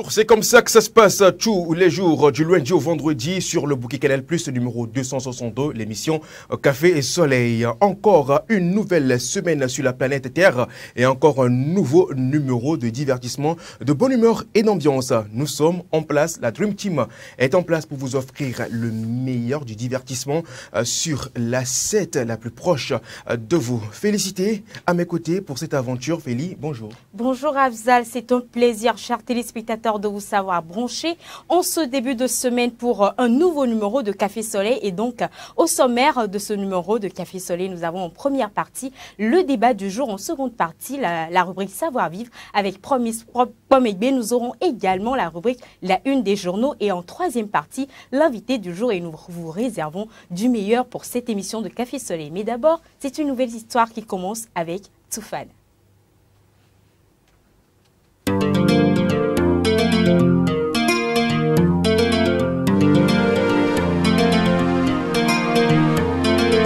C'est comme ça que ça se passe tous les jours, du lundi au vendredi, sur le bouquet Canal+, numéro 262, l'émission Café et Soleil. Encore une nouvelle semaine sur la planète Terre et encore un nouveau numéro de divertissement, de bonne humeur et d'ambiance. Nous sommes en place, la Dream Team est en place pour vous offrir le meilleur du divertissement sur la 7 la plus proche de vous. Félicité à mes côtés pour cette aventure. Félie, bonjour. Bonjour Afzal, c'est un plaisir, chers téléspectateurs, de vous savoir brancher en ce début de semaine pour un nouveau numéro de Café Soleil. Et donc, au sommaire de ce numéro de Café Soleil, nous avons en première partie le débat du jour, en seconde partie la rubrique Savoir-vivre avec Promise Pomme et B. Nous aurons également la rubrique La Une des journaux et en troisième partie, l'invité du jour. Et nous vous réservons du meilleur pour cette émission de Café Soleil. Mais d'abord, c'est une nouvelle histoire qui commence avec Toufan.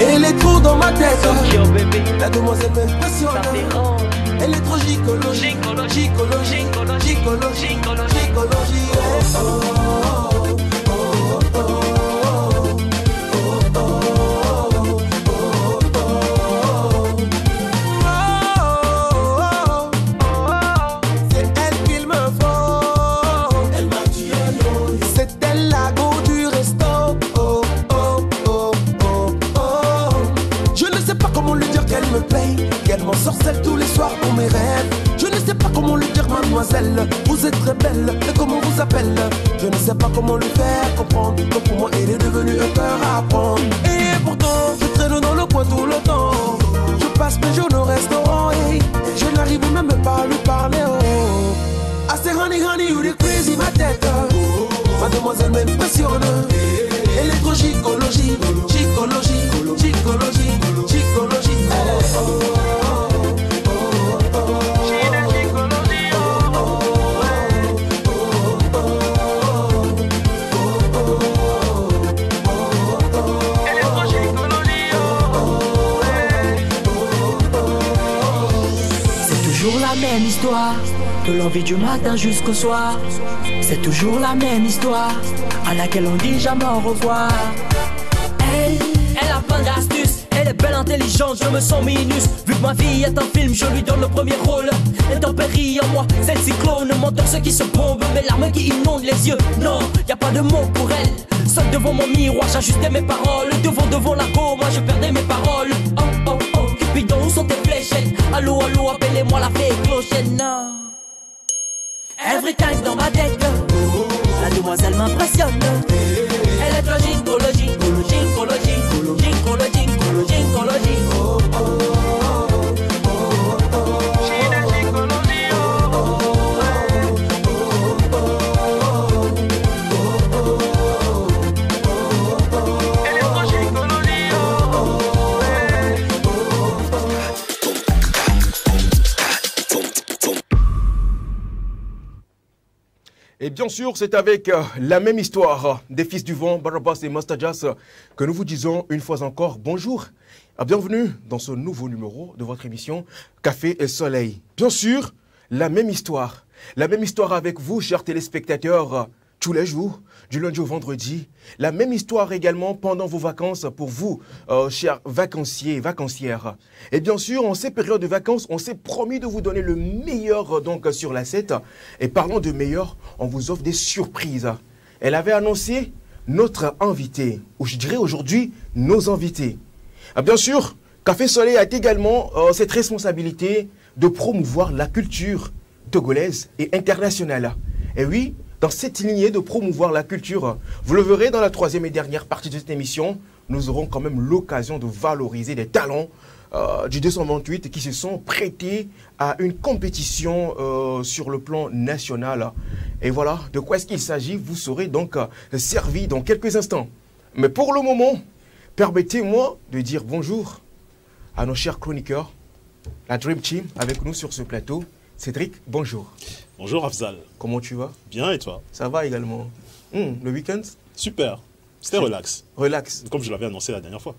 Elle est trop dans ma tête, la demoiselle m'impressionne. Elle est trop gicolo, gicolo, gicolo, gicolo, gicolo, gicolo, gicologie. C'est elle qu'il me faut. Elle m'a tué, c'est elle la go du resto. Je ne sais pas comment lui dire qu'elle me plaît, qu'elle m'en sorcelle tous les soirs pour mes rêves. Je ne sais pas comment lui dire mademoiselle, vous êtes très belle, et comment vous appelle. Je ne sais pas comment lui faire comprendre que pour moi elle est devenue un cœur à prendre. Et pourtant je traîne dans le coin tout le temps. Je passe mes jours au restaurant et je n'arrive même pas à lui parler. Ah c'est honey honey you the crazy ma tête. Mademoiselle m'impressionne. Elle est trop gicologie, gicologie, gicologie, gicologie. C'est toujours la même histoire, de l'envie du matin jusqu'au soir. C'est toujours la même histoire, à laquelle on dit jamais au revoir. Elle a plein d'astuces, elle est belle, intelligente, je me sens minus. Vu que ma vie est un film, je lui donne le premier rôle. Intempérie en moi, c'est le cyclone, menteur ceux qui se bombent, mes larmes qui inondent les yeux. Non, y a pas de mots pour elle. Seul devant mon miroir, j'ajustais mes paroles. Devant la go, moi je perdais mes paroles. Oh oh oh, Cupidon, où sont tes fléchettes? Allô, allô, appelez-moi la fée clochette. Non. Every time dans ma tête, la demoiselle m'impressionne. Elle est trop gicologie, gicologie, gicologie, gicologie. Oh oh oh. Et bien sûr, c'est avec la même histoire des Fils du Vent, Barabas et Mastajas que nous vous disons une fois encore bonjour. Bienvenue dans ce nouveau numéro de votre émission Café et Soleil. Bien sûr, la même histoire avec vous, chers téléspectateurs, tous les jours, du lundi au vendredi. La même histoire également pendant vos vacances pour vous, chers vacanciers et vacancières. Et bien sûr, en ces périodes de vacances, on s'est promis de vous donner le meilleur donc sur la 7. Et parlant de meilleur, on vous offre des surprises. Elle avait annoncé notre invité, ou je dirais aujourd'hui, nos invités. Bien sûr, Café Soleil a également cette responsabilité de promouvoir la culture togolaise et internationale. Et oui, dans cette lignée de promouvoir la culture, vous le verrez dans la troisième et dernière partie de cette émission, nous aurons quand même l'occasion de valoriser des talents du 228 qui se sont prêtés à une compétition sur le plan national. Et voilà, de quoi est-ce qu'il s'agit, vous serez donc servi dans quelques instants. Mais pour le moment, permettez-moi de dire bonjour à nos chers chroniqueurs, la Dream Team avec nous sur ce plateau. Cédric, bonjour. Bonjour Afzal. Comment tu vas? Bien et toi? Ça va également. Le week-end? Super. C'était relax. Relax. Comme je l'avais annoncé la dernière fois.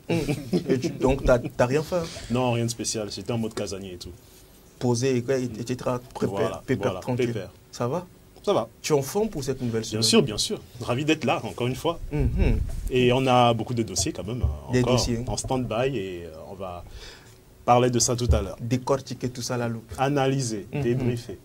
Donc, t'as rien fait? Non, rien de spécial. C'était en mode casanier et tout. Posé, etc. Voilà, Pépère, tranquille. pépère. Ça va? Ça va. Tu es en forme pour cette nouvelle semaine? Bien sûr, bien sûr. Ravi d'être là, encore une fois. Mhm. Et on a beaucoup de dossiers quand même, Des encore dossiers. en stand-by. Et on va parler de ça tout à l'heure. Décortiquer tout ça à la loupe. Analyser, débriefer.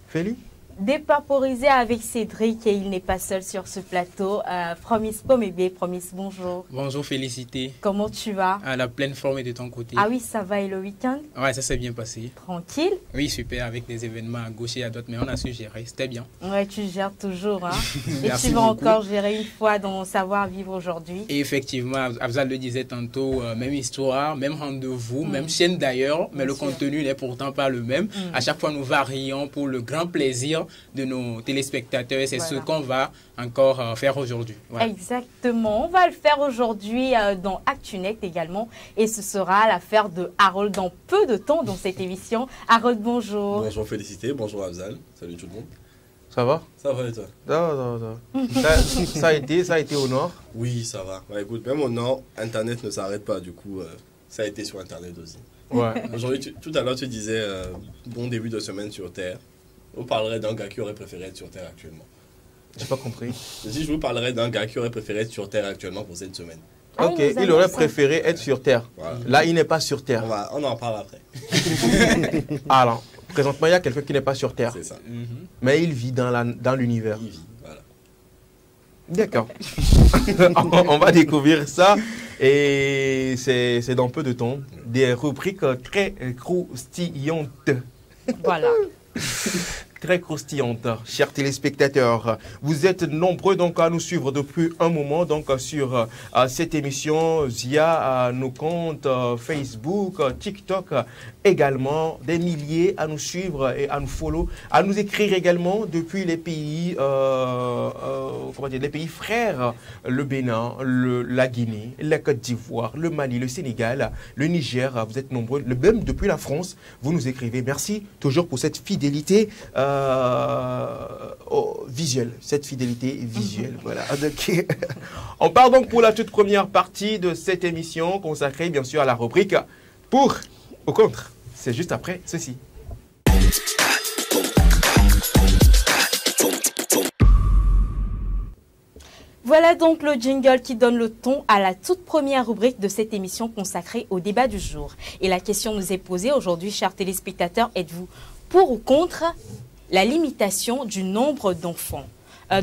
Félix? Dépaporiser avec Cédric et il n'est pas seul sur ce plateau. Promise Pomébé, Promise, bonjour. Bonjour, Félicité. Comment tu vas? À la pleine forme et de ton côté. Ah oui, ça va et le week-end? Ouais, ça s'est bien passé. Tranquille? Oui, super, avec des événements à gauche et à droite, mais on a su gérer, c'était bien. Ouais, tu gères toujours. Hein? Et Merci tu vas beaucoup. encore gérer une fois dans Savoir-vivre aujourd'hui. Et effectivement, Afzal le disait tantôt, même histoire, même rendez-vous, même chaîne d'ailleurs, mais Bien le sûr. contenu n'est pourtant pas le même. À chaque fois, nous varions pour le grand plaisir de nos téléspectateurs et c'est Voilà. ce qu'on va encore faire aujourd'hui. Voilà. Exactement. On va le faire aujourd'hui dans ActuNet également. Et ce sera l'affaire de Harold dans peu de temps dans cette émission. Harold, bonjour. Bonjour Félicité, bonjour Afzal, salut tout le monde. Ça va? Ça va et toi? Ça a été au nord. Oui, ça va. Bah, écoute, même au nord, Internet ne s'arrête pas, du coup, ça a été sur Internet aussi. Ouais. Aujourd'hui, tout à l'heure, tu disais bon début de semaine sur Terre. On parlerait d'un gars qui aurait préféré être sur Terre actuellement. J'ai pas compris. Je vous parlerai d'un gars qui aurait préféré être sur Terre actuellement pour cette semaine. Ah, Ok, il nous il aurait annonce ça. préféré être sur Terre. Voilà. Là, il n'est pas sur Terre. On en parle après. Alors, présentement, il y a quelqu'un qui n'est pas sur Terre. C'est ça. Mais il vit dans l'univers. Il vit, voilà. D'accord. On va découvrir ça. Et c'est dans peu de temps. Des rubriques très croustillantes. Voilà. Très croustillante, chers téléspectateurs. Vous êtes nombreux donc à nous suivre depuis un moment donc sur cette émission via nos comptes Facebook, TikTok, également des milliers à nous suivre et à nous follow, à nous écrire également depuis les pays, les pays frères, le Bénin, la Guinée, la Côte d'Ivoire, le Mali, le Sénégal, le Niger. Vous êtes nombreux, même depuis la France, vous nous écrivez. Merci toujours pour cette fidélité. Visuelle, cette fidélité visuelle. Voilà. Donc, on part donc pour la toute première partie de cette émission consacrée bien sûr à la rubrique pour ou contre. C'est juste après ceci. Voilà donc le jingle qui donne le ton à la toute première rubrique de cette émission consacrée au débat du jour. Et la question nous est posée aujourd'hui, chers téléspectateurs, êtes-vous pour ou contre la limitation du nombre d'enfants?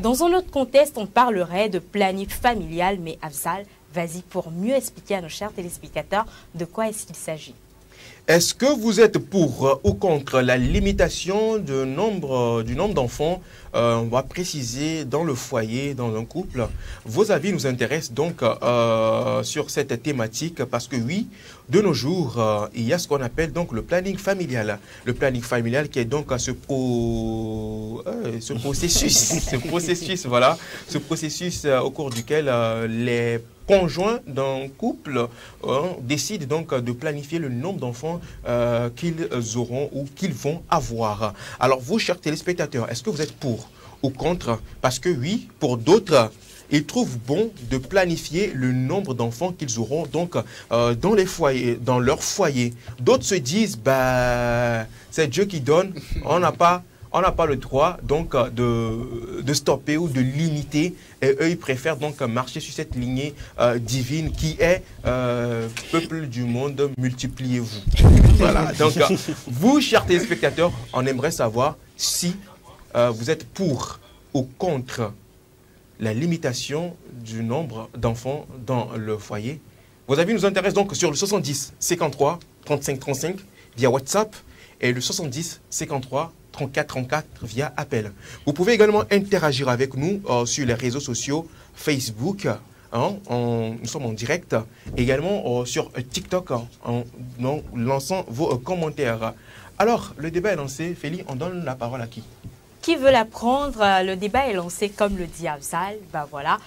Dans un autre contexte, on parlerait de planning familial, mais Afzal, vas-y pour mieux expliquer à nos chers téléspectateurs de quoi est-ce qu'il s'agit. Est-ce que vous êtes pour ou contre la limitation du nombre d'enfants, on va préciser, dans le foyer, dans un couple? Vos avis nous intéressent donc sur cette thématique parce que oui, de nos jours, il y a ce qu'on appelle donc le planning familial. Le planning familial qui est donc ce processus, voilà, ce processus au cours duquel les conjoints d'un couple décident donc de planifier le nombre d'enfants qu'ils auront ou qu'ils vont avoir. Alors vous, chers téléspectateurs, est-ce que vous êtes pour ou contre? Parce que oui, pour d'autres, ils trouvent bon de planifier le nombre d'enfants qu'ils auront donc dans les foyers, dans leur foyer. D'autres se disent, bah, c'est Dieu qui donne, on n'a pas le droit donc de stopper ou de limiter. Et eux, ils préfèrent donc marcher sur cette lignée divine qui est peuple du monde, multipliez-vous. Voilà. Donc, vous, chers téléspectateurs, on aimerait savoir si vous êtes pour ou contre la limitation du nombre d'enfants dans le foyer. Vos avis nous intéressent donc sur le 70 53 35 35 via WhatsApp et le 70 53 34 34 via appel. Vous pouvez également interagir avec nous sur les réseaux sociaux Facebook. Nous sommes en direct. Également sur TikTok en lançant vos commentaires. Alors, le débat est lancé. Félix, on donne la parole à qui? Qui veut la prendre? Le débat est lancé comme le dit Afzal. Ben voilà.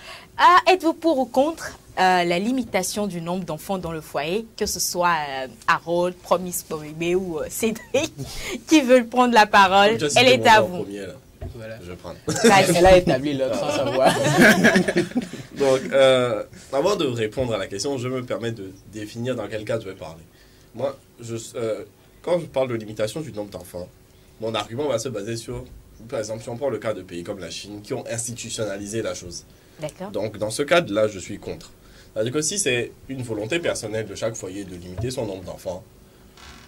Êtes-vous pour ou contre la limitation du nombre d'enfants dans le foyer, que ce soit Harold, Promise Pomébé ou Cédric, qui veut prendre la parole? Elle est à vous. Voilà. Je vais prendre. Elle a établi l'autre sans savoir. Donc, avant de répondre à la question, je me permets de définir dans quel cas je vais parler. Moi, quand je parle de limitation du nombre d'enfants, mon argument va se baser sur par exemple, si on prend le cas de pays comme la Chine, qui ont institutionnalisé la chose. D'accord. Donc, dans ce cadre-là, je suis contre. C'est-à-dire que si c'est une volonté personnelle de chaque foyer de limiter son nombre d'enfants,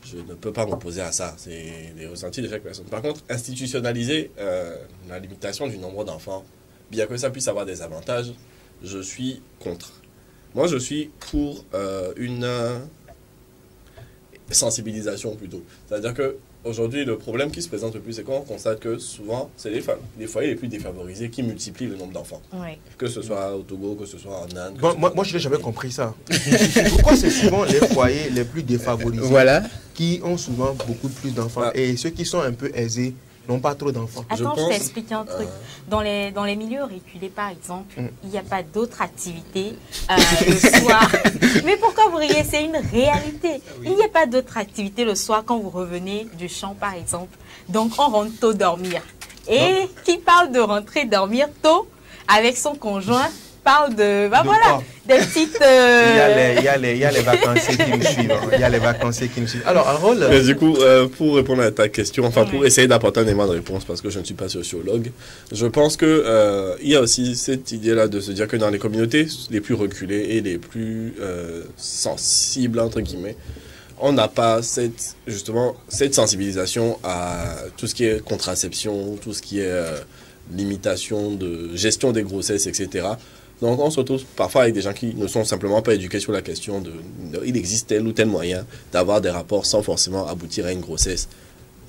je ne peux pas m'opposer à ça. C'est les ressentis de chaque personne. Par contre, institutionnaliser la limitation du nombre d'enfants, bien que ça puisse avoir des avantages, je suis contre. Moi, je suis pour une sensibilisation plutôt. C'est-à-dire que aujourd'hui, le problème qui se présente le plus, c'est qu'on constate que souvent, c'est les foyers les plus défavorisés qui multiplient le nombre d'enfants. Oui. Que ce soit au Togo, que ce soit en Inde. Bon, moi, je n'ai jamais compris ça. Pourquoi c'est souvent les foyers les plus défavorisés Voilà. qui ont souvent beaucoup plus d'enfants et ceux qui sont un peu aisés n'ont pas trop d'enfants? Attends, pense, je t'explique un truc. Dans les milieux reculés, par exemple, il n'y a pas d'autres activités le soir. Mais pourquoi vous riez? C'est une réalité. Il n'y a pas d'autres activités le soir quand vous revenez du champ, par exemple. Donc, on rentre tôt dormir. Et qui parle de rentrer dormir tôt avec son conjoint parle de... Bah voilà, des petites... Il y a les vacanciers qui nous suivent. Il y a les vacanciers qui nous suivent. Alors, Harold... Mais du coup, pour répondre à ta question, enfin pour essayer d'apporter un élément de réponse, parce que je ne suis pas sociologue, je pense que il y a aussi cette idée-là de se dire que dans les communautés les plus reculées et les plus sensibles, entre guillemets, on n'a pas justement cette sensibilisation à tout ce qui est contraception, tout ce qui est limitation de gestion des grossesses, etc. Donc on se retrouve parfois avec des gens qui ne sont simplement pas éduqués sur la question de il existe tel ou tel moyen d'avoir des rapports sans forcément aboutir à une grossesse.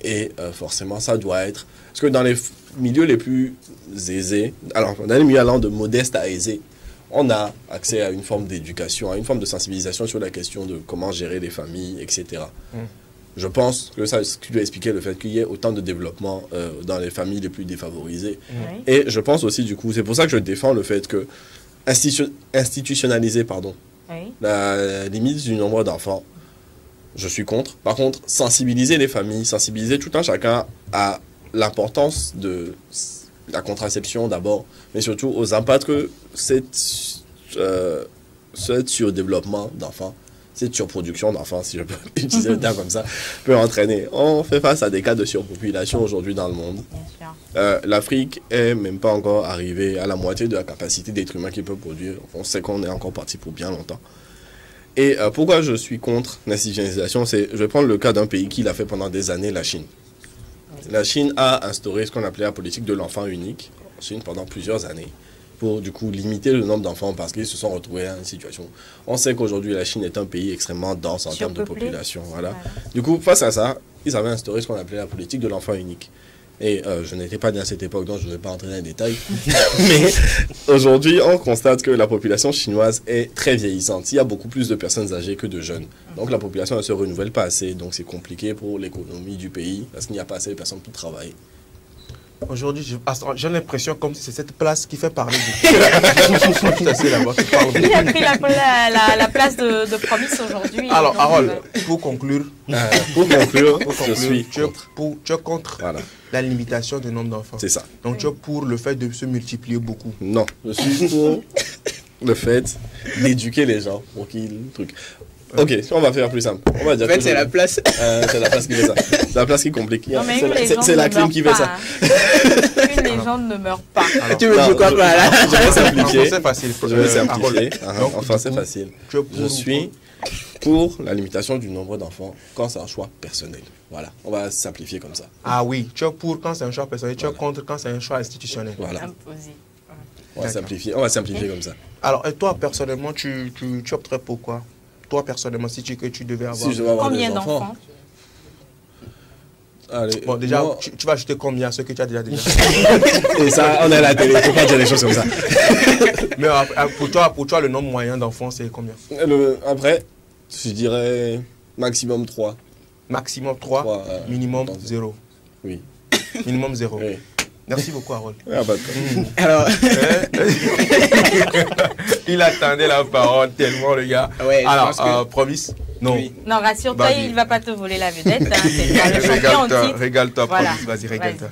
Et forcément ça doit être... Parce que dans les milieux les plus aisés, alors dans les milieux allant de modeste à aisé, on a accès à une forme d'éducation, à une forme de sensibilisation sur la question de comment gérer les familles, etc. Je pense que ça doit expliquer le fait qu'il y ait autant de développement dans les familles les plus défavorisées. Et je pense aussi, du coup, c'est pour ça que je défends le fait que institutionnaliser la limite du nombre d'enfants, je suis contre. Par contre, sensibiliser les familles, sensibiliser tout un chacun à l'importance de la contraception d'abord, mais surtout aux impacts que ce surdéveloppement d'enfants, cette surproduction d'enfants, si je peux utiliser le terme comme ça, peut entraîner. On fait face à des cas de surpopulation aujourd'hui dans le monde. L'Afrique est même pas encore arrivée à la moitié de la capacité d'être humain qu'il peut produire. On sait qu'on est encore parti pour bien longtemps. Et pourquoi je suis contre l'institutionnalisation, c'est, je vais prendre le cas d'un pays qui l'a fait pendant des années, la Chine. La Chine a instauré ce qu'on appelait la politique de l'enfant unique en Chine pendant plusieurs années, pour du coup limiter le nombre d'enfants parce qu'ils se sont retrouvés dans une situation. On sait qu'aujourd'hui la Chine est un pays extrêmement dense en termes de population. Voilà. Du coup, face à ça, ils avaient instauré ce qu'on appelait la politique de l'enfant unique. Et je n'étais pas né à cette époque, donc je ne vais pas entrer dans les détails. Mais aujourd'hui, on constate que la population chinoise est très vieillissante. Il y a beaucoup plus de personnes âgées que de jeunes. Donc la population ne se renouvelle pas assez. Donc c'est compliqué pour l'économie du pays parce qu'il n'y a pas assez de personnes pour travailler. Aujourd'hui, j'ai l'impression comme si c'est cette place qui fait parler de tout assez là-bas. Il a pris la place de Promis aujourd'hui. Alors, Harold, pour conclure, je suis tu es contre la limitation du nombre d'enfants. C'est ça. Donc tu es pour le fait de se multiplier beaucoup. Non, je suis pour le fait d'éduquer les gens pour qu'ils truc. Ok, on va faire plus simple. On va dire en fait, c'est la place. C'est la place qui fait ça. C'est la place qui complique. C'est la clim qui fait ça. Une légende ne meurt pas. Alors, tu veux dire quoi là? Je vais simplifier. C'est facile. Je vais simplifier. Enfin, c'est coup, facile. Je suis pour la limitation du nombre d'enfants quand c'est un choix personnel. Voilà, on va simplifier comme ça. Ah oui, tu es pour quand c'est un choix personnel, tu es contre quand c'est un choix institutionnel. Voilà. Imposé. On va simplifier comme ça. Alors, et toi, personnellement, tu opterais pour quoi? Toi, personnellement, si tu devais avoir... Si je devais avoir combien des d'enfants? Allez, bon, déjà, moi... tu vas acheter combien, ceux que tu as déjà Et ça, on est à la télé, il ne faut pas dire des choses comme ça. Mais pour toi, le nombre moyen d'enfants, c'est combien? Après, je dirais maximum 3. Maximum 3, minimum 0. Oui. Minimum 0. Oui. Merci beaucoup, Harold. Alors, il attendait la parole tellement, le gars. Ouais, alors, Promis? Non. Oui. Non, rassure-toi, il ne va pas te voler la vedette. Hein, c'est le champion en titre. Régale-toi, Voilà. Promis. Vas-y, régale-toi.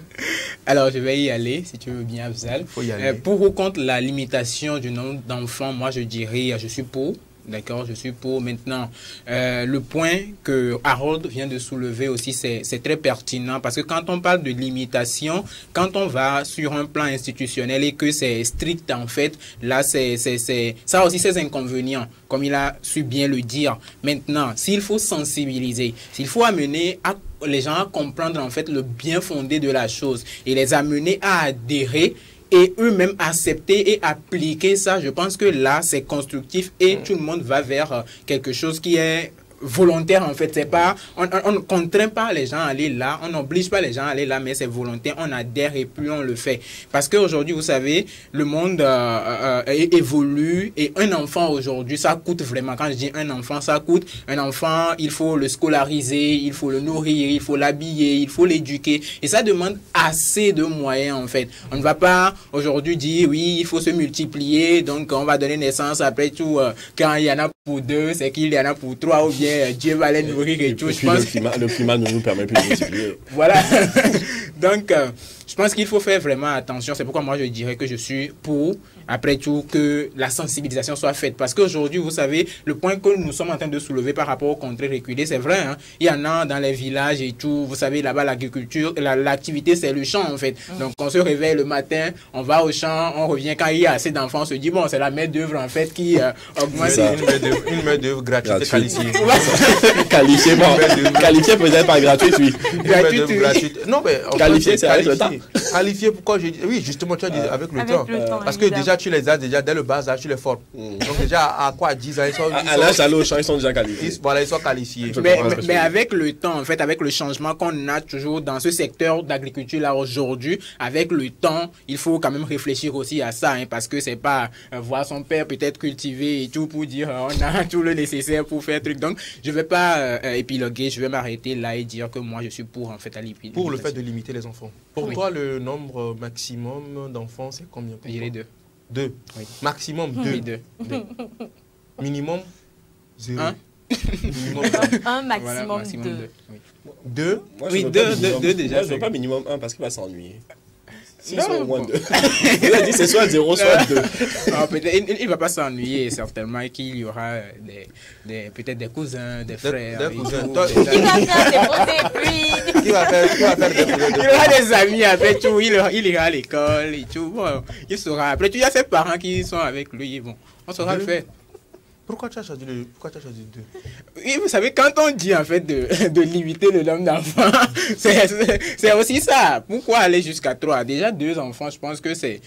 Alors, je vais y aller, si tu veux bien, Afzal. Faut y aller. Pour ou contre la limitation du nombre d'enfants, moi, je dirais, je suis pour. D'accord, je suis pour. Maintenant, le point que Harold vient de soulever aussi, c'est très pertinent parce que quand on parle de limitation, quand on va sur un plan institutionnel et que c'est strict en fait, là, ça a aussi ses inconvénients, comme il a su bien le dire. Maintenant, s'il faut sensibiliser, s'il faut amener les gens à comprendre en fait le bien fondé de la chose et les amener à adhérer, et eux-mêmes accepter et appliquer ça, je pense que là, c'est constructif et tout le monde va vers quelque chose qui est volontaire en fait. C'est pas, on ne contraint pas les gens à aller là, on n'oblige pas les gens à aller là, mais c'est volontaire, on adhère et puis on le fait. Parce qu'aujourd'hui, vous savez, le monde évolue et un enfant aujourd'hui, ça coûte vraiment. Quand je dis un enfant, ça coûte. Un enfant, il faut le scolariser, il faut le nourrir, il faut l'habiller, il faut l'éduquer et ça demande assez de moyens en fait. On ne va pas aujourd'hui dire oui, il faut se multiplier, donc on va donner naissance après tout. Quand il y en a pour 2, c'est qu'il y en a pour 3 ou bien Dieu va les nourrir et tout. Et puis le climat ne nous permet plus de multiplier. Voilà. Donc, je pense qu'il faut faire vraiment attention. C'est pourquoi moi, je dirais que je suis pour, après tout, que la sensibilisation soit faite. Parce qu'aujourd'hui, vous savez, le point que nous sommes en train de soulever par rapport aux contrées reculées, c'est vrai. Hein, il y en a dans les villages et tout. Vous savez, là-bas, l'agriculture, l'activité, c'est le champ, en fait. Donc, on se réveille le matin, on va au champ, on revient. Quand il y a assez d'enfants, on se dit, bon, c'est la main-d'œuvre, en fait, qui augmente. Une main-d'œuvre gratuite qualifiée. Qualifié peut-être pas gratuit, oui. Gratuite. Non, mais qualifié, c'est avec le temps. Qualifié, pourquoi j'ai dit... Oui, justement, tu as dit avec le temps. Parce que déjà, tu les as déjà dès le bas âge, tu les formes. Donc déjà, à quoi 10 ans, ils sont... À l'âge, à l'eau, ils sont déjà qualifiés. Voilà, ils sont qualifiés. Mais avec le temps, en fait, avec le changement qu'on a toujours dans ce secteur d'agriculture là aujourd'hui, avec le temps, il faut quand même réfléchir aussi à ça, hein, parce que c'est pas voir son père peut-être cultiver et tout pour dire on a tout le nécessaire pour faire truc. Donc, je vais pas épiloguer, je vais m'arrêter là et dire que moi, je suis pour, en fait, à limiter. Pour le fait de limiter les enfants. Pour toi, le nombre maximum d'enfants, c'est combien? Je dirais 2. 2. Oui. Maximum 2. Oui, 2. Minimum 0. 1. Minimum 1, maximum 2. 2? Oui, 2 déjà. Moi, je veux pas minimum 1 parce qu'il va s'ennuyer. S'ils sont au moins 2. Il a dit c'est soit 0, soit 2. Il ne va pas s'ennuyer, certainement, qu'il y aura peut-être des cousins, des frères. Qui va faire des beautés, Qui va faire des beautés? Il aura des amis avec tout, il ira à l'école et tout. Bon, il saura. Après, il y a ses parents qui sont avec lui. Bon, on saura le faire. Pourquoi tu as choisi 2? Oui, vous savez, quand on dit en fait de limiter le nombre d'enfants, c'est aussi ça. Pourquoi aller jusqu'à 3? Déjà 2 enfants, je pense que c'est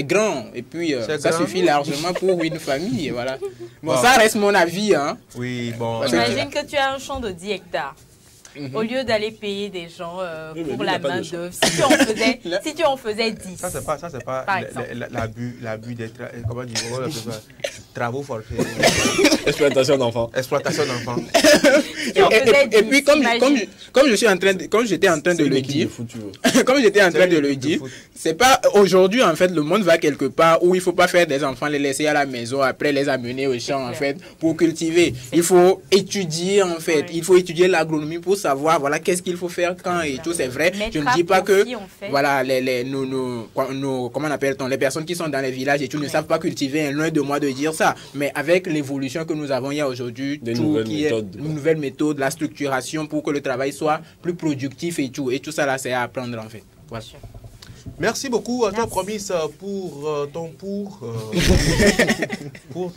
grand. Et puis, ça suffit largement pour une famille. Voilà. Bon, ça reste mon avis. Hein. Oui, bon. Imagine que tu as un champ de 10 hectares. Au lieu d'aller payer des gens pour la main d'œuvre, si tu en faisais 10. Ça, c'est pas l'abus d'être, comment dire, travaux forcés. Exploitation d'enfants. Et puis, comme j'étais en train de le dire, c'est pas aujourd'hui, en fait, le monde va quelque part où il faut pas faire des enfants, les laisser à la maison, après les amener au champ, en fait, pour cultiver. Il faut étudier, en fait. Il faut étudier l'agronomie pour savoir, voilà, qu'est-ce qu'il faut faire quand et tout, c'est vrai. Je ne dis pas que, voilà, comment on appelle-t-on, les personnes qui sont dans les villages et tout ne savent pas cultiver, loin de moi de dire ça. Mais avec l'évolution que nous avons, il y a aujourd'hui une nouvelle méthode, la structuration pour que le travail soit plus productif et tout. Et tout ça, là, c'est à apprendre, en fait. Voilà. Merci beaucoup à toi, Promis, pour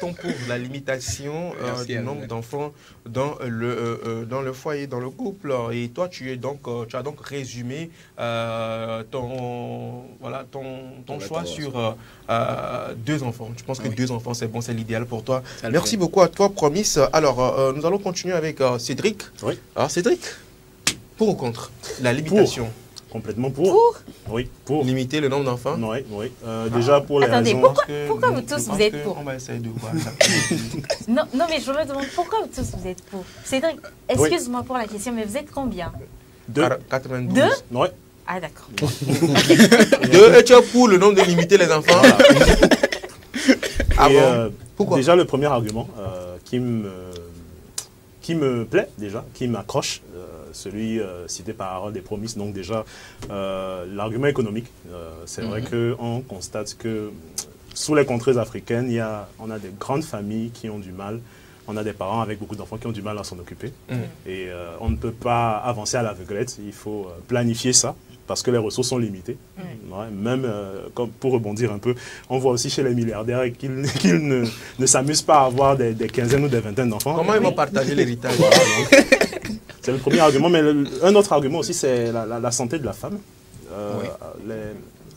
la limitation du nombre d'enfants dans le foyer, dans le couple. Et toi, tu as donc résumé ton choix sur 2 enfants. Je pense que 2 enfants, c'est bon, c'est l'idéal pour toi. Merci beaucoup à toi, Promis. Alors, nous allons continuer avec Cédric. Oui. Alors, Cédric, pour ou contre la limitation? Complètement pour. Oui, pour. Limiter le nombre d'enfants? Oui. Déjà pour les raisons... Pourquoi vous tous vous êtes pour? On va essayer de voir ça. non, mais je me demande pourquoi vous tous vous êtes pour. Cédric, excuse-moi pour la question, mais vous êtes combien? 2. 92. 2? Oui. Ah, d'accord. 2, et tu es pour le nombre de limiter les enfants? Ah bon? Pourquoi? Déjà, le premier argument qui me plaît, déjà, qui m'accroche, celui cité par Harold des Promis, donc déjà l'argument économique. C'est vrai qu'on constate que sous les contrées africaines, on a des grandes familles qui ont du mal. On a des parents avec beaucoup d'enfants qui ont du mal à s'en occuper. Et on ne peut pas avancer à l'aveuglette. Il faut planifier ça parce que les ressources sont limitées. Ouais, même comme pour rebondir un peu, on voit aussi chez les milliardaires qu'ils ne s'amusent pas à avoir des quinzaines ou des vingtaines d'enfants. Comment ils vont partager l'héritage? C'est le premier argument. Mais un autre argument aussi, c'est la santé de la femme.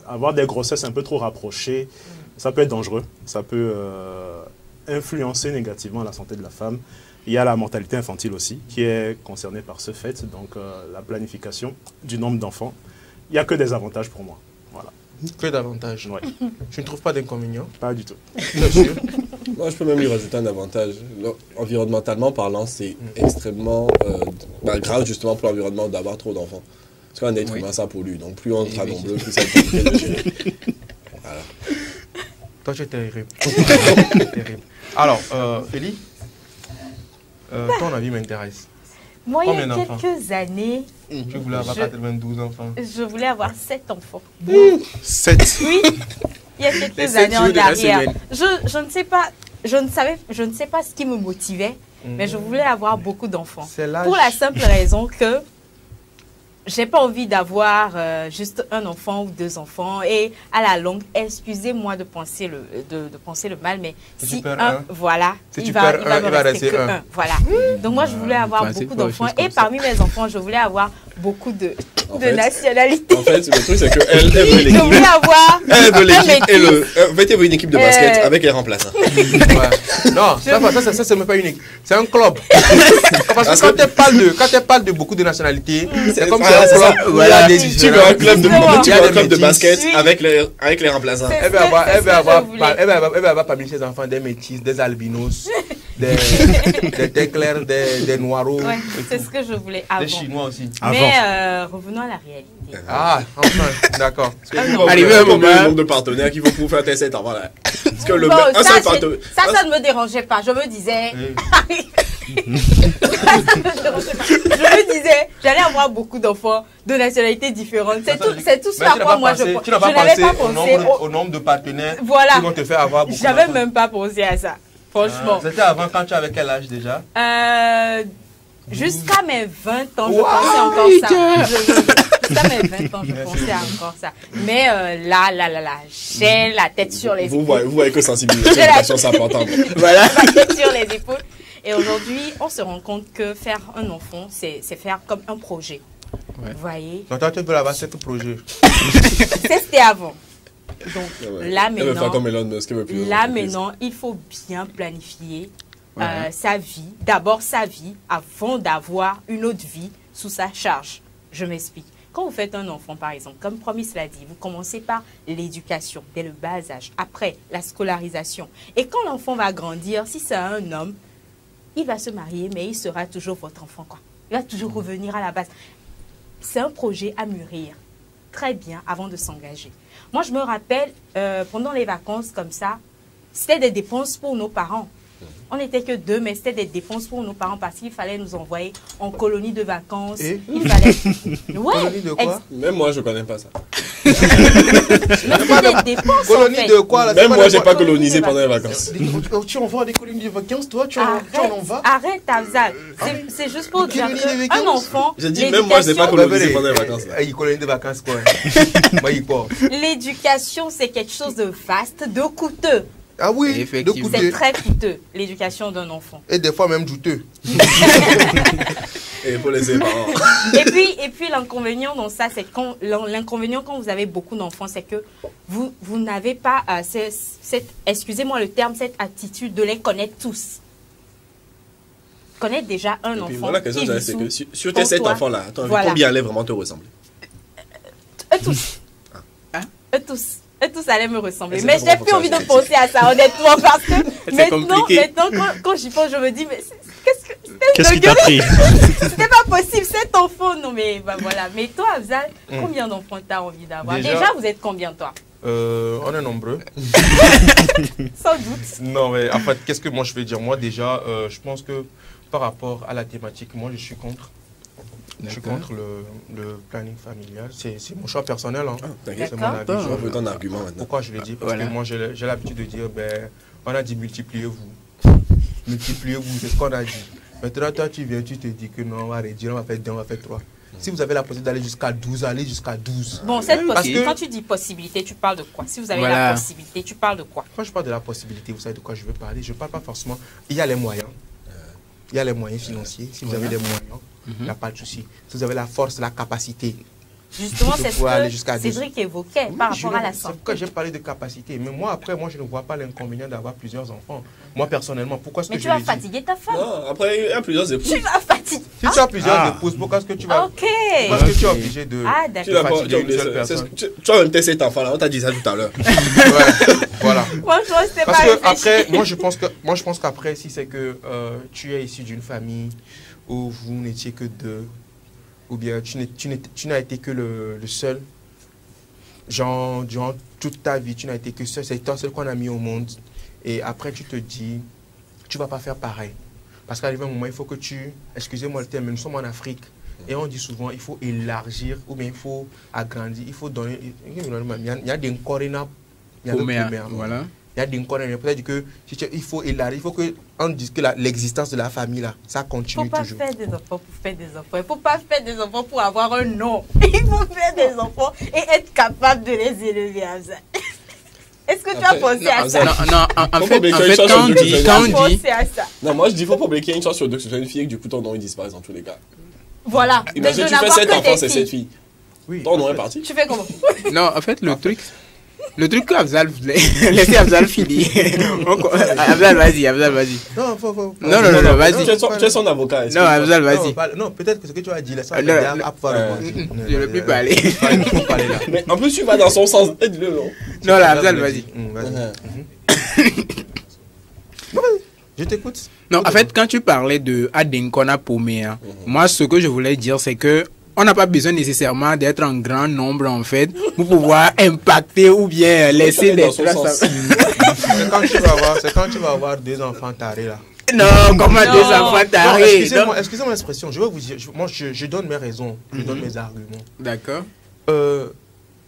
Avoir des grossesses un peu trop rapprochées, ça peut être dangereux. Ça peut influencer négativement la santé de la femme. Il y a la mortalité infantile aussi, qui est concernée par ce fait. Donc, la planification du nombre d'enfants, il n'y a que des avantages pour moi. Voilà. Que d'avantages. Ouais. Je ne trouve pas d'inconvénients. Pas du tout. Bien sûr. Moi, je peux même lui rajouter un avantage. Environnementalement parlant, c'est extrêmement grave justement pour l'environnement d'avoir trop d'enfants. Parce qu'un être humain, ça pollue. Donc, plus on sera nombreux, plus ça va être compliqué de gérer. Voilà. Toi, tu es terrible. Terrible. Alors, Félix, ton avis m'intéresse. Moi, Combien il y a d'enfants? quelques années, Tu voulais avoir 92 enfants. je voulais avoir 7 enfants. 7. Oui, il y a Les quelques 7 années jours en de la arrière. semaine. Je ne sais pas, je ne sais pas ce qui me motivait, mais je voulais avoir beaucoup d'enfants. C'est l'âge. Pour la simple raison que j'ai pas envie d'avoir juste un enfant ou 2 enfants et à la longue, excusez-moi de penser le mal, mais Si tu si perds un, un, voilà, si il tu va perds un, me il va rester rester que un. un. Voilà. Donc moi, je voulais avoir pensez beaucoup pas aux d'enfants choses comme et ça. parmi mes enfants, je voulais avoir beaucoup de En fait- nationalités. En fait, le truc, c'est qu'elle veut Je l'équipe. voulais avoir Elle veut l'équipe et métis. en fait, elle veut une équipe de basket avec les remplaçants. Ouais. Non, ça c'est même pas unique. C'est un club. Parce que quand tu parles de beaucoup de nationalités, c'est comme Ah, c'est c'est un ça. club où Voilà. il y a des Tu veux un club de, Justement. tu Il y a veux un des club de métis. basket Oui. avec les remplaçants. C'est- Elle va avoir ce que je parmi ses enfants des métis, des albinos, des clairs, des noireaux, Ouais, c'est ce que je voulais avant. des chinois aussi. Mais revenons à la réalité. Ah, enfin, d'accord. Arrivé un un moment- le nombre de partenaires qu'il faut pour faire tes 7 enfants là. Parce que Bon, un ça, seul partenaire. ça ne me dérangeait pas. Je me disais, Oui. je me disais, j'allais avoir beaucoup d'enfants de nationalités différentes. C'est tout ce Mais à tu n'as quoi pas moi pensé- je tu n'as pas n'avais pensé pas au pensé. au nombre de partenaires Voilà. qui vont te faire avoir beaucoup J'avais d'enfants. même pas pensé à ça. Franchement. C'était avant, quand tu avais quel âge déjà? Jusqu'à mes 20 ans, je Wow, pensais encore ça. Jusqu'à mes 20 ans, je pensais encore ça. Mais là, j'ai la tête sur les Vous épaules. voyez que sensibilisation, c'est important. Voilà. La tête sur les épaules. Et aujourd'hui, on se rend compte que faire un enfant, c'est faire comme un projet. Ouais. Vous voyez? Donc toi, tu veux avoir 7 projets. C'était avant. Donc là Elle veut faire maintenant, comme Elon Musk, elle veut plus là d'entreprise. maintenant, il faut bien planifier Ouais. sa vie. D'abord sa vie avant d'avoir une autre vie sous sa charge. Je m'explique. Quand vous faites un enfant, par exemple, comme Promis l'a dit, vous commencez par l'éducation dès le bas âge. Après, la scolarisation. Et quand l'enfant va grandir, si c'est un homme, il va se marier, mais il sera toujours votre enfant, quoi. Il va toujours revenir à la base. C'est un projet à mûrir très bien avant de s'engager. Moi, je me rappelle, pendant les vacances comme ça, c'était des dépenses pour nos parents. On n'était que 2, mais c'était des dépenses pour nos parents parce qu'il fallait nous envoyer en colonie de vacances. Et il fallait... Ouais, Colonie de quoi? Même moi, je connais pas ça. mais c'était des dépenses Colonie en fait. de quoi là? Même moi, j'ai pas colonie colonisé de pendant les vacances. Tu envoies des colonies de vacances, toi, tu en vas? Arrête, Afzal. C'est juste pour dire Colonie de qu'un vacances? enfant, J'ai dit, même moi, je n'ai pas l'éducation- colonisé pendant les vacances. là. Il colonie de vacances quoi? Moi, il quoi? l'éducation, c'est quelque chose de vaste, de coûteux. Ah oui, de Effectivement. C'est coûteux. très coûteux, l'éducation d'un enfant. Et des fois même douteux. Et il faut laisser les parents. Et puis l'inconvénient dans ça, c'est quand l'inconvénient quand vous avez beaucoup d'enfants, c'est que vous n'avez pas excusez-moi le terme, cette attitude de les connaître tous. Connaître déjà un Et puis, enfant. moi, la question, qui j'avais, vit c'est que sous sur tes 7 ton toit. enfants-là, attends, Voilà. combien allaient vraiment te ressembler? Eux tous. Eux tous. Eux tous allaient me ressembler. Et Mais c'est j'ai comment plus envie de fonctionne la penser à ça, honnêtement, parce que C'est maintenant, compliqué. quand j'y pense, je me dis, mais Qu'est-ce qui t'a pris? c'était pas possible, cet enfant. Non, mais bah, voilà. Mais toi, Afzal, combien d'enfants t'as envie d'avoir? Déjà, vous êtes combien, toi? On est nombreux. Sans doute. Non, mais en fait, qu'est-ce que moi je vais dire? Moi, déjà, je pense que par rapport à la thématique, moi, je suis contre. Je suis contre le planning familial. C'est mon choix personnel. Hein. T'inquiète. C'est mon avis. On veut ton argument maintenant. Pourquoi je le dis? Parce Voilà. que moi, j'ai l'habitude de dire, on a dit multipliez-vous. Multipliez-vous, c'est ce qu'on a dit. Maintenant, toi, tu viens, tu te dis que non, on va réduire, on va faire 2, on va faire 3. Si vous avez la possibilité d'aller jusqu'à 12, allez jusqu'à 12. Bon, cette Parce possibilité, que- quand tu dis possibilité, tu parles de quoi? Si vous avez Voilà. la possibilité, tu parles de quoi? Quand je parle de la possibilité, vous savez de quoi je veux parler? Je ne parle pas forcément. Il y a les moyens. Il y a les moyens financiers. Si vous avez les moyens, il n'y a pas de souci. Si vous avez la force, la capacité. Justement, Je c'est pourrais aller ce jusqu'à que 10. Cédric évoquait Oui, par je rapport à le- la C'est santé. pourquoi j'ai parlé de capacité. Mais moi, après, je ne vois pas l'inconvénient d'avoir plusieurs enfants. Moi, personnellement, pourquoi est-ce Mais que tu je vas le dis? fatiguer ta femme. Non, après, il y a plusieurs épouses. Tu vas fatiguer. Si tu as plusieurs épouses, pourquoi est-ce que tu vas... Ok. Pourquoi est-ce que tu es obligé de... Ah, Tu d'accord. l'as pas, fatiguer tu as une oublié seule ça. personne. Tu as même testé cet enfant là, on t'a dit ça tout à l'heure. Ouais, voilà. Franchement, c'était pas Parce que réfléchi. après, moi je pense qu'après, si c'est que tu es issu d'une famille où vous n'étiez que deux, ou bien tu n'as été que le seul, genre durant toute ta vie, tu n'as été que seul, c'est toi seul qu'on a mis au monde. Et après, tu te dis, tu vas pas faire pareil. Parce qu'à un moment, il faut que tu, excusez-moi le terme, mais nous sommes en Afrique. Et on dit souvent, il faut élargir ou bien il faut agrandir, il faut donner. Il y a des corénas, il y a Pomea, d'autres voilà. il y a des corénas, peut-être que il faut élargir, il faut qu'on dise que l'existence de la famille là, ça Il ne continue faut pas toujours. faire des enfants pour faire des enfants. Il ne faut pas faire des enfants pour avoir un nom. Il faut faire des enfants et être capable de les élever à ça. Est-ce que tu as Après, pensé non, à ça? Non, non, en Faut fait, pas quand oublier qu'il y a une on chance dit, sur quand Tu on as dit, pensé à ça? Non, moi je dis, faut pas oublier qu'il y a une chance sur deux que ce soit une fille et que du coup ton nom il disparaisse dans tous les cas. Voilà. Imagine De tu fais n'avoir 7 que enfants, des c'est filles. 7 filles. Oui. Ton nom est parti. Tu fais comment? non, en fait, le truc que Afzal voulait, laissez Afzal finir. Afzal, vas-y. Non, faut. Non, vas-y. Tu es son avocat. est-ce Non, que- Afzal, vas-y. Non, peut-être que ce que tu as dit là, ça va Non, m'aider non, à pouvoir rebondir. Je ne veux plus parler. Il faut parler là. Mais en plus tu vas dans son sens. Aide-le, non? Non, là, Afzal, vas-y. Vas-y. Je t'écoute. Non, en fait, quand tu parlais de Adenkona Pomea, moi, ce que je voulais dire, c'est que on n'a pas besoin nécessairement d'être en grand nombre, en fait, pour pouvoir impacter ou bien laisser des dans son traces. sens. C'est quand tu vas avoir des enfants tarés là. Non, comment Non. des enfants Non, tarés? excusez-moi l'expression. Je vais vous dire, moi je donne mes raisons, je donne mes arguments. D'accord.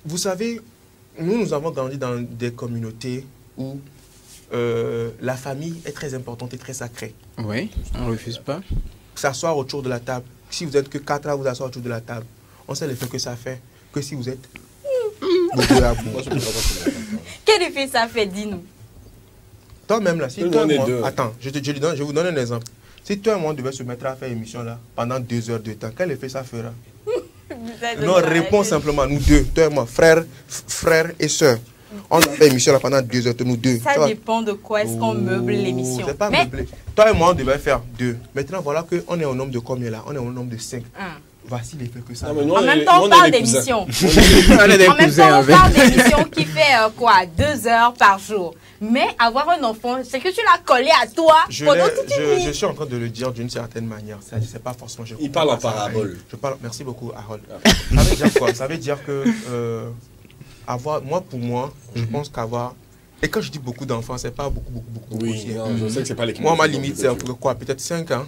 Vous savez, nous avons grandi dans des communautés où la famille est très importante et très sacrée. Oui, on ne refuse pas. S'asseoir autour de la table, si vous êtes que 4 à vous asseoir autour de la table, on sait l'effet que ça fait, que si vous êtes beaucoup à bout. Quel effet ça fait? Dis-nous. Toi-même là, si Tout le toi et monde est moi, deux. attends, je vous donne un exemple. Si toi et moi on devait se mettre à faire une émission là pendant 2 heures de temps, quel effet ça fera? Non, réponds simplement, nous deux, toi et moi, frère et soeur. On a fait émission là pendant 2 heures, nous deux. Ça va? dépend de quoi est-ce qu'on meuble l'émission. C'est pas Mais meublé. Toi et moi, on devait faire 2. Maintenant, voilà qu'on est au nombre de combien là? On est au nombre de 5. Voici l'effet que ça Non, a. mais nous, en même nous, temps, on est parle des cousins. d'émission. On est des En même cousins, temps, en on fait. parle d'émission qui fait quoi? 2 heures par jour. Mais avoir un enfant, c'est que tu l'as collé à toi pendant toute une Je nuit. suis en train de le dire d'une certaine manière. C'est pas forcément. Il parle en parabole. Merci beaucoup, Harold. Ça veut dire quoi? Ça veut dire que pour moi, je pense qu'avoir. Et quand je dis beaucoup d'enfants, c'est pas beaucoup Oui, aussi. non, je sais que c'est pas l'équipe. Moi, ma limite, c'est quoi? Peut-être 5 ans.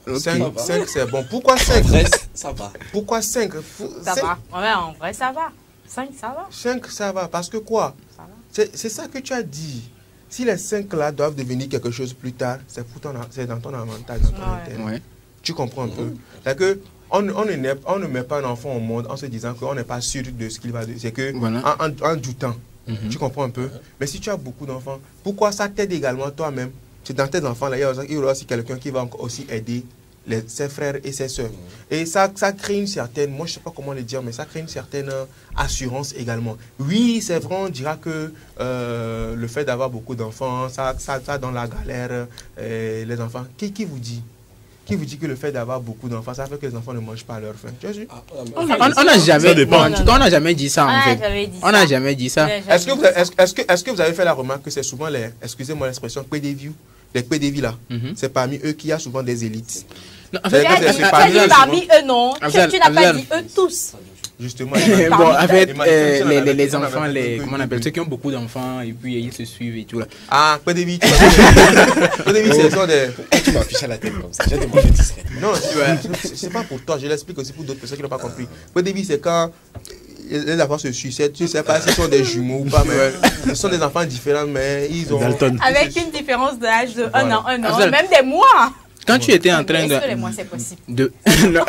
Ok. 5, c'est bon. Pourquoi 5? Ça va. Pourquoi 5? Ça va. Ouais, en vrai, ça va. 5, ça va. 5, ça va. Parce que quoi? Ça va. C'est ça que tu as dit. Si les 5 là doivent devenir quelque chose plus tard, c'est dans ton avantage, dans ton intérêt. Ouais. Tu comprends un peu? C'est que on ne met pas un enfant au monde en se disant qu'on n'est pas sûr de ce qu'il va devenir. C'est que Voilà. en doutant. Tu comprends un peu? Mais si tu as beaucoup d'enfants, pourquoi ça t'aide également toi-même? C'est dans tes enfants là, il y aura aussi quelqu'un qui va aussi aider ses frères et ses soeurs. Et ça crée une certaine, moi je ne sais pas comment le dire, mais ça crée une certaine assurance également. Oui, c'est vrai, on dira que le fait d'avoir beaucoup d'enfants, ça dans la galère, les enfants. Qui vous dit? Qui vous dit que le fait d'avoir beaucoup d'enfants, ça fait que les enfants ne mangent pas à leur faim? Tu as vu? On n'a jamais, dépend. bon, en tout cas, on n'a jamais dit ça, en fait. On n'a jamais dit ça. Est-ce que vous avez fait la remarque que c'est souvent les, excusez-moi l'expression, les PDV là, c'est parmi eux qu'il y a souvent des élites. Non, en fait, Tu as dit parmi eux, non. Tu n'as pas dit eux tous. justement. Bon, avec les on enfants, avait comment on appelle, ceux qui ont beaucoup d'enfants et puis ils se suivent et tout là. Ah, quoi des vies, ce sont des... Tu m'as affiché la tête comme ça. J'ai demandé discret. Non, c'est pas pour toi, je l'explique aussi pour d'autres personnes qui n'ont pas compris. Quoi des vies, c'est quand les enfants se succèdent, tu sais pas si ce sont des jumeaux ou pas, mais ce sont des enfants différents, mais ils ont... Dalton. Avec une différence d'âge de Voilà. un an, même des mois. Quand tu étais en train Est-ce que les mois, c'est possible? Non.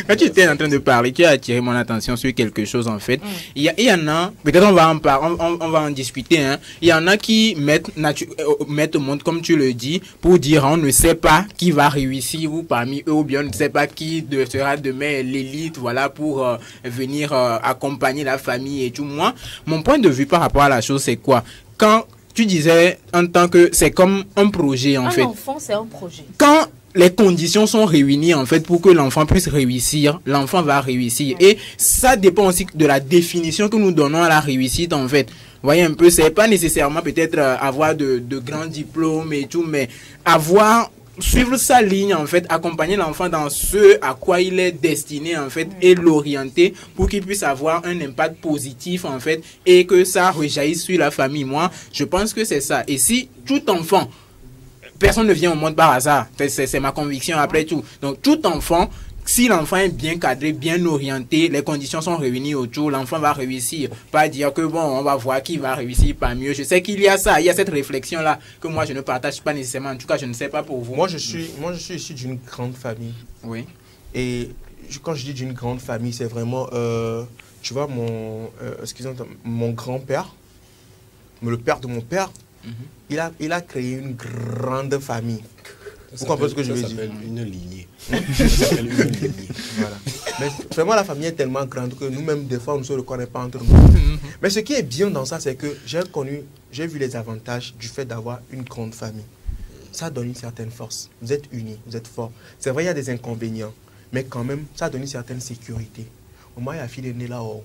Quand tu étais en train de parler, tu as attiré mon attention sur quelque chose en fait. Il y en a, peut-être on va en parler, on va en discuter. Hein. Il y en a qui mettent au monde, comme tu le dis, pour dire on ne sait pas qui va réussir ou parmi eux, ou bien on ne sait pas qui sera demain l'élite, voilà, pour venir accompagner la famille et tout. Moi, mon point de vue par rapport à la chose, c'est quoi? Quand tu disais en tant que c'est comme un projet en fait. Un enfant, c'est un projet. Quand les conditions sont réunies en fait pour que l'enfant puisse réussir, l'enfant va réussir. Et ça dépend aussi de la définition que nous donnons à la réussite en fait. Vous voyez un peu, c'est pas nécessairement peut-être avoir de grands diplômes et tout, mais suivre sa ligne en fait, accompagner l'enfant dans ce à quoi il est destiné en fait et l'orienter pour qu'il puisse avoir un impact positif en fait et que ça rejaillisse sur la famille. Moi, je pense que c'est ça. Et si tout enfant, personne ne vient au monde par hasard, c'est ma conviction après tout. Donc tout enfant, si l'enfant est bien cadré, bien orienté, les conditions sont réunies autour, l'enfant va réussir. Pas dire que bon, on va voir qui va réussir pas mieux. Je sais qu'il y a ça, il y a cette réflexion-là que moi je ne partage pas nécessairement. En tout cas, je ne sais pas pour vous. Moi, je suis issu d'une grande famille. Oui. Et quand je dis d'une grande famille, c'est vraiment, tu vois, mon grand-père, le père de mon père, il a créé une grande famille. Vous comprenez ce que je veux dire? Ça s'appelle une lignée. Voilà. Mais vraiment, la famille est tellement grande que nous-mêmes, des fois, on ne se reconnaît pas entre nous. Mais ce qui est bien dans ça, c'est que j'ai vu les avantages du fait d'avoir une grande famille. Ça donne une certaine force. Vous êtes unis, vous êtes forts. C'est vrai, il y a des inconvénients, mais quand même, ça donne une certaine sécurité. Au moins, la fille est née là-haut.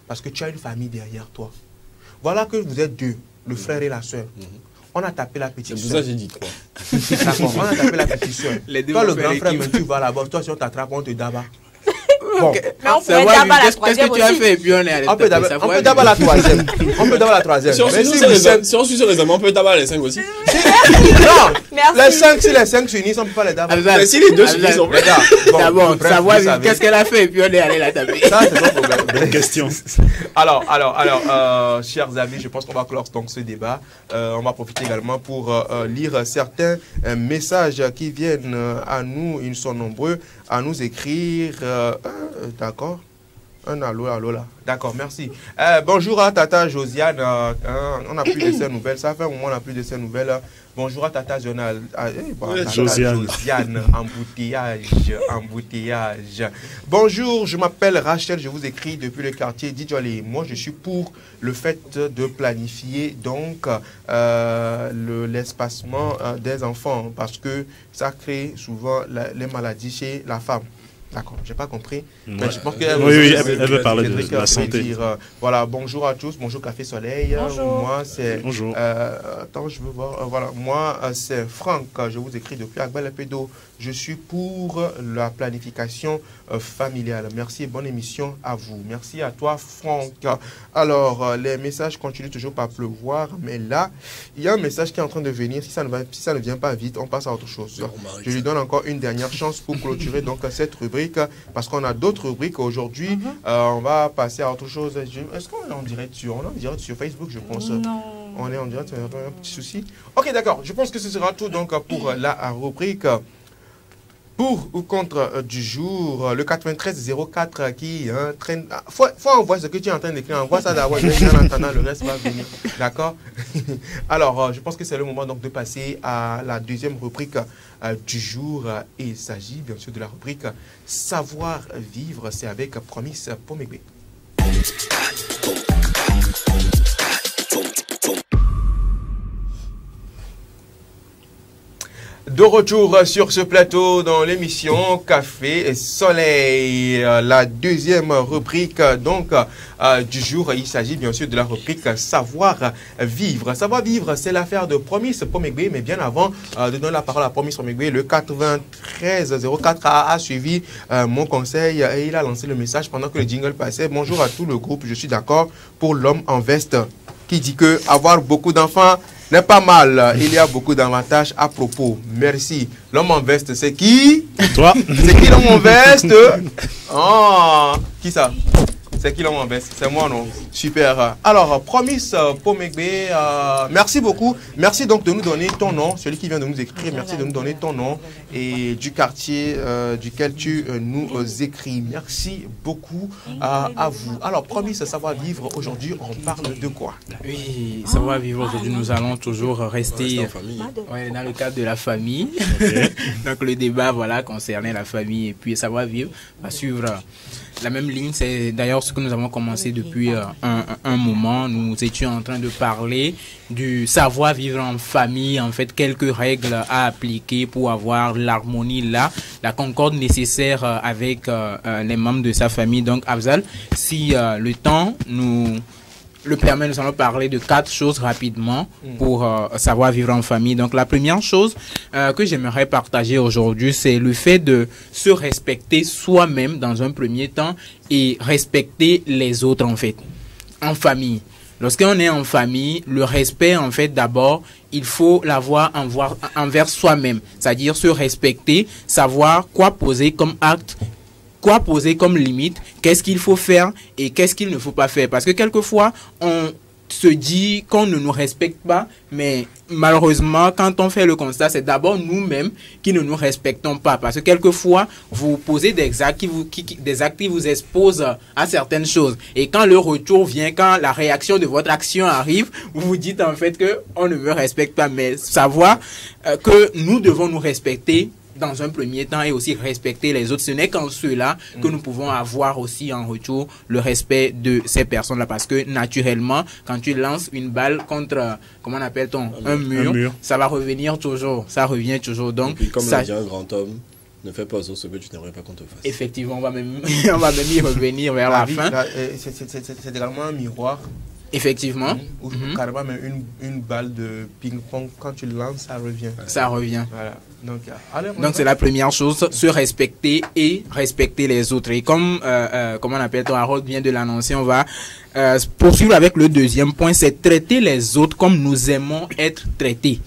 Parce que tu as une famille derrière toi. Voilà que vous êtes deux, le frère et la soeur. On a tapé la petite C'est pour soeur. ça que j'ai dit trois. D'accord, on a tapé la petite soeur. Toi, le grand frère, même tu vas là-bas. Toi, si on t'attrape, on te daba. Bon. Mais on pourrait d'abord la Qu'est-ce troisième que tu as aussi. fait et puis on est allé On peut d'abord la troisième. On peut d'abord la troisième. Si on Mais suit si sur les amis, on peut tabac les 5 aussi. Non, Merci. les 5, si les 5 s'unissent, on ne peut pas les dabar. Mais si les deux s'unissent, on peut. Regarde, bon, D'abord, bref, savoir vous savez. qu'est-ce qu'elle a fait et puis on est allé la taper. Ça, c'est ton problème. Bonne question. Alors, chers amis, je pense qu'on va clore donc ce débat. On va profiter également pour lire certains messages qui viennent à nous. Ils sont nombreux à nous écrire. D'accord. Un allô là. D'accord, merci. Bonjour à Tata Josiane. On n'a plus de ses nouvelles. Ça fait un moment qu'on n'a plus de ses nouvelles. Bonjour à Tata Josiane. Josiane. Embouteillage. Bonjour, je m'appelle Rachel. Je vous écris depuis le quartier d'Idjolé. Moi, je suis pour le fait de planifier donc l'espacement des enfants parce que ça crée souvent les maladies chez la femme. D'accord, j'ai pas compris. Mais je pense qu'elle elle veut parler de la santé. Voilà, bonjour à tous, bonjour Café Soleil. Bonjour. Moi, c'est. Bonjour. Attends, je veux voir. Voilà, moi, c'est Franck. Je vous écris depuis Agbel-Pédo. Je suis pour la planification familiale. Merci et bonne émission à vous. Merci à toi, Franck. Alors, les messages continuent toujours par pleuvoir, mais là, il y a un message qui est en train de venir. Si ça ne vient pas vite, on passe à autre chose. Je lui donne encore une dernière chance pour clôturer donc cette rubrique, parce qu'on a d'autres rubriques aujourd'hui. On va passer à autre chose. Est-ce qu'on est en direct sur Facebook, je pense? Non. On est en direct, un petit souci. Ok, d'accord. Je pense que ce sera tout donc pour la rubrique. Pour ou contre du jour, le 9304 qui traîne. Faut envoyer ce que tu es en train d'écrire. Envoie ça d'abord. En attendant, le reste va venir. D'accord? Alors, je pense que c'est le moment donc de passer à la deuxième rubrique du jour. Et il s'agit bien sûr de la rubrique Savoir vivre. C'est avec Promise Pomegbe. De retour sur ce plateau dans l'émission Café et Soleil, la deuxième rubrique donc du jour. Il s'agit bien sûr de la rubrique Savoir Vivre. Savoir Vivre, c'est l'affaire de Promise Pomegbe, mais bien avant de donner la parole à Promise Pomegbe, le 9304 a suivi mon conseil et il a lancé le message pendant que le jingle passait. Bonjour à tout le groupe, je suis d'accord pour l'homme en veste qui dit que avoir beaucoup d'enfants n'est pas mal. Il y a beaucoup d'avantages à propos. Merci. L'homme en veste, c'est qui? Toi. C'est qui l'homme en veste? Oh, qui ça? C'est qui l'homme en veste? C'est moi, non? Super. Alors, Promise Pomegbe, merci beaucoup. Merci donc de nous donner ton nom, celui qui vient de nous écrire. Merci de nous donner ton nom et du quartier duquel tu nous écris. Merci beaucoup à vous. Alors, Promise Savoir Vivre, aujourd'hui, on parle de quoi? Oui, Savoir Vivre, aujourd'hui, nous allons toujours rester dans le cadre de la famille. Okay. Donc, le débat, voilà, concernait la famille et puis Savoir Vivre va suivre la même ligne. C'est d'ailleurs ce que nous avons commencé depuis un moment. Nous étions en train de parler du savoir vivre en famille, en fait, quelques règles à appliquer pour avoir l'harmonie là, la concorde nécessaire avec les membres de sa famille. Donc, Afzal, si le temps nous le permet, nous allons parler de 4 choses rapidement pour savoir vivre en famille. Donc, la première chose que j'aimerais partager aujourd'hui, c'est le fait de se respecter soi-même dans un premier temps et respecter les autres, en fait, en famille. Lorsqu'on est en famille, le respect, en fait, d'abord, il faut l'avoir envers soi-même, c'est-à-dire se respecter, savoir quoi poser comme acte, quoi poser comme limite, qu'est-ce qu'il faut faire et qu'est-ce qu'il ne faut pas faire. Parce que quelquefois, on se dit qu'on ne nous respecte pas, mais malheureusement, quand on fait le constat, c'est d'abord nous-mêmes qui ne nous respectons pas. Parce que quelquefois, vous posez des actes qui vous exposent à certaines choses. Et quand le retour vient, quand la réaction de votre action arrive, vous vous dites en fait qu'on ne me respecte pas. Mais savoir que nous devons nous respecter dans un premier temps et aussi respecter les autres. Ce n'est qu'en cela que nous pouvons avoir aussi en retour le respect de ces personnes-là. Parce que naturellement, quand tu lances une balle contre, comment on appelle-t-on, un mur, ça va revenir toujours. Ça revient toujours. Donc, puis comme l'a dit un grand homme, ne fais pas aux autres ce que tu n'aimerais pas qu'on te fasse. Effectivement, on va même y revenir vers la fin. C'est également un miroir. Effectivement. Ou carrément même une balle de ping-pong, quand tu lances, ça revient. Ça revient. Voilà. Donc c'est la première chose, se respecter et respecter les autres. Et comme on appelle, Harold vient de l'annoncer, on va poursuivre avec le deuxième point, c'est traiter les autres comme nous aimons être traités.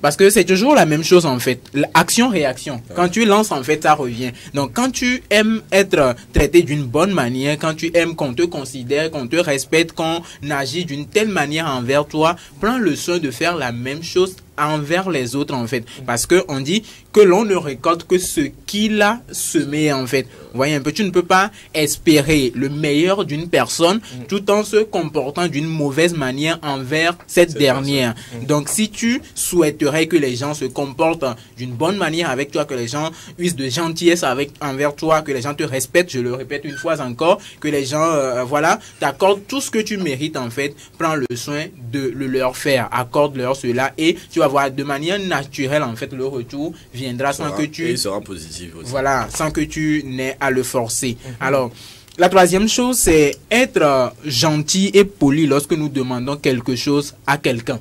Parce que c'est toujours la même chose en fait, action-réaction. Quand tu lances en fait, ça revient. Donc quand tu aimes être traité d'une bonne manière, quand tu aimes qu'on te considère, qu'on te respecte, qu'on agit d'une telle manière envers toi, prends le soin de faire la même chose envers les autres en fait. Parce que on dit que l'on ne récolte que ce qu'il a semé en fait. Vous voyez un peu, tu ne peux pas espérer le meilleur d'une personne tout en se comportant d'une mauvaise manière envers cette dernière. Donc si tu souhaiterais que les gens se comportent d'une bonne manière avec toi, que les gens usent de gentillesse envers toi, que les gens te respectent, je le répète une fois encore, que les gens voilà, t'accordent tout ce que tu mérites en fait, prends le soin de le leur faire, accorde-leur cela et tu vas voir de manière naturelle en fait le retour viendra sans que tu... Et il sera positif aussi. Voilà, sans que tu n'aies à le forcer. Alors, la troisième chose, c'est être gentil et poli lorsque nous demandons quelque chose à quelqu'un.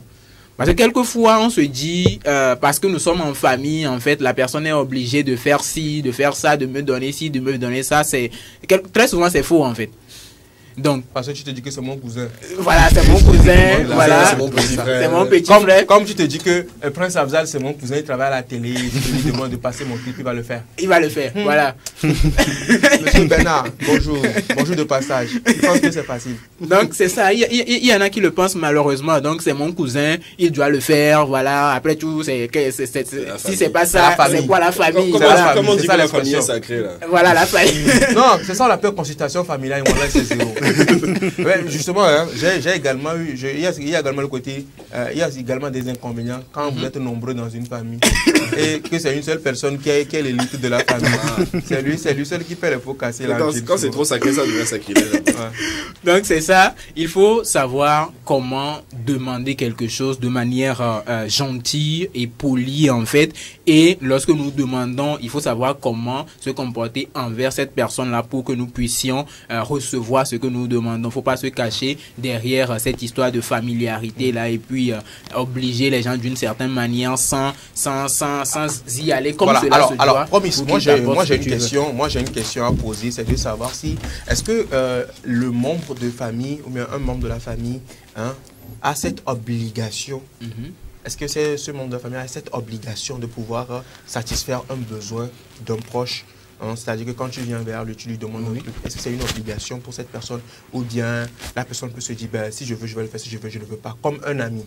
Parce que quelquefois, on se dit, parce que nous sommes en famille, en fait, la personne est obligée de faire ci, de faire ça, de me donner ci, de me donner ça. Très souvent, c'est faux, en fait. Donc, parce que tu te dis que c'est mon cousin. Voilà, c'est mon cousin. Voilà, c'est mon petit frère. C'est mon petit frère. Comme tu te dis que Prince Afzal, c'est mon cousin, il travaille à la télé, je lui demande de passer mon clip, il va le faire. Il va le faire, voilà. Monsieur Bernard, bonjour. Bonjour de passage. Je pense que c'est facile. Donc, c'est ça. Il y en a qui le pensent malheureusement. Donc, c'est mon cousin, il doit le faire. Voilà. Après tout, si c'est pas ça, c'est quoi la famille? Comment on dit que la famille est sacrée là? Voilà, la famille. Non, c'est ça, on l'appelle consultation familiale. Voilà, c'est zéro. Ouais, justement, hein, j'ai également eu, il y a également le côté, il y a également des inconvénients quand vous êtes nombreux dans une famille et que c'est une seule personne qui est l'élite de la famille. C'est lui seul qui fait les pots cassés. Quand c'est trop sacré, ça devient sacrilège. Ouais. Donc c'est ça, il faut savoir comment demander quelque chose de manière gentille et polie en fait. Et lorsque nous demandons, il faut savoir comment se comporter envers cette personne-là pour que nous puissions recevoir ce que nous demandons. Il ne faut pas se cacher derrière cette histoire de familiarité-là et puis obliger les gens d'une certaine manière sans y aller comme voilà, cela se doit. Alors, promis, moi j'ai une question à poser, c'est de savoir si, est-ce que le membre de famille ou bien un membre de la famille a cette obligation. Est-ce que ce membre de la famille a cette obligation de pouvoir satisfaire un besoin d'un proche? C'est-à-dire que quand tu viens vers lui, tu lui demandes un truc. Est-ce que c'est une obligation pour cette personne? Ou bien la personne peut se dire, ben, si je veux, je vais le faire. Si je veux, je ne veux pas. Comme un ami.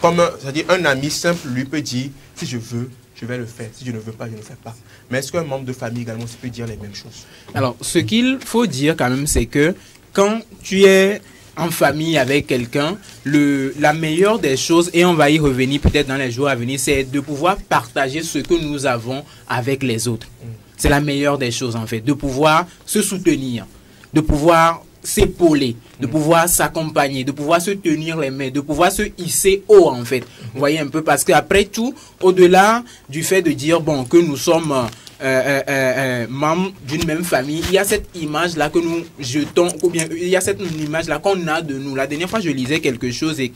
C'est-à-dire un ami simple, lui peut dire, si je veux, je vais le faire. Si je ne veux pas, je ne le fais pas. Mais est-ce qu'un membre de famille également peut dire les mêmes choses? Alors, ce qu'il faut dire quand même, c'est que quand tu es en famille avec quelqu'un, la meilleure des choses, et on va y revenir peut-être dans les jours à venir, c'est de pouvoir partager ce que nous avons avec les autres. C'est la meilleure des choses en fait, de pouvoir se soutenir, de pouvoir s'épauler, de pouvoir s'accompagner, de pouvoir se tenir les mains, de pouvoir se hisser haut en fait. Vous voyez un peu, parce qu'après tout, au-delà du fait de dire bon que nous sommes membres d'une même famille, il y a cette image là que nous jetons, ou bien il y a cette image là qu'on a de nous. La dernière fois je lisais quelque chose et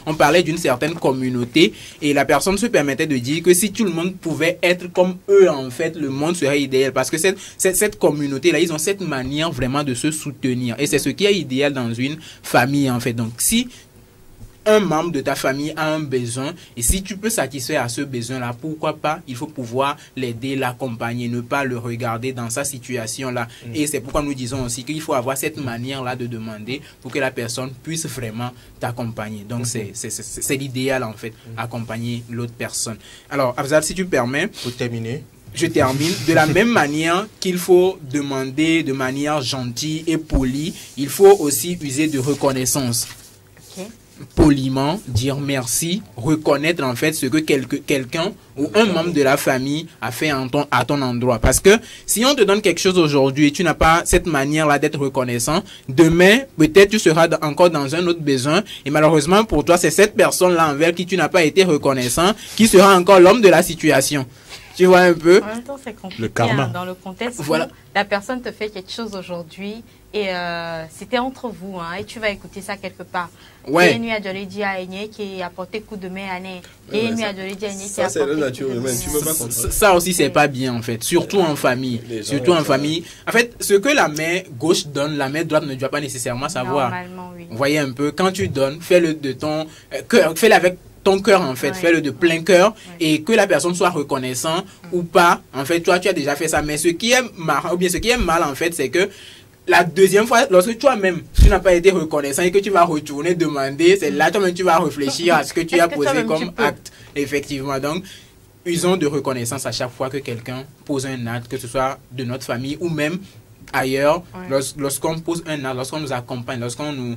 on parlait d'une certaine communauté et la personne se permettait de dire que si tout le monde pouvait être comme eux en fait, le monde serait idéal, parce que cette communauté là, ils ont cette manière vraiment de se soutenir et c'est ce qui est idéal dans une famille en fait. Donc si un membre de ta famille a un besoin et si tu peux satisfaire à ce besoin-là, pourquoi pas, il faut pouvoir l'aider, l'accompagner, ne pas le regarder dans sa situation-là. Et c'est pourquoi nous disons aussi qu'il faut avoir cette manière-là de demander pour que la personne puisse vraiment t'accompagner. Donc c'est l'idéal en fait, accompagner l'autre personne. Alors Afzal, si tu permets, pour terminer, je termine. De la même manière qu'il faut demander de manière gentille et polie, il faut aussi user de reconnaissance. Poliment dire merci, reconnaître en fait ce que quelqu'un ou un membre de la famille a fait à ton endroit. Parce que si on te donne quelque chose aujourd'hui et tu n'as pas cette manière-là d'être reconnaissant, demain, peut-être tu seras encore dans un autre besoin et malheureusement pour toi, c'est cette personne-là envers qui tu n'as pas été reconnaissant qui sera encore l'homme de la situation. Tu vois un peu? En même temps, c'est compliqué. Le karma. Dans le contexte voilà. où la personne te fait quelque chose aujourd'hui et c'était entre vous et tu vas écouter ça quelque part. Ouais. Qui a apporté coup de main à Né. Ça, c'est la nature humaine. Tu peux pas comprendre. Ça aussi, c'est pas bien en fait. Surtout en famille. Surtout en famille. En fait, ce que la main gauche donne, la main droite ne doit pas nécessairement savoir. Normalement, oui. Vous voyez un peu, quand tu donnes, fais-le de ton cœur, fais-le avec ton cœur en fait, fais-le de plein cœur et que la personne soit reconnaissante ou pas. En fait, toi, tu as déjà fait ça. Mais ce qui est marrant, ou bien ce qui est mal en fait, c'est que la deuxième fois, lorsque toi-même, tu n'as pas été reconnaissant et que tu vas retourner demander, c'est là toi-même tu vas réfléchir à ce que tu as posé comme acte. Effectivement. Donc, usons de reconnaissance à chaque fois que quelqu'un pose un acte, que ce soit de notre famille ou même ailleurs, lorsqu'on pose un acte, lorsqu'on nous accompagne, lorsqu'on nous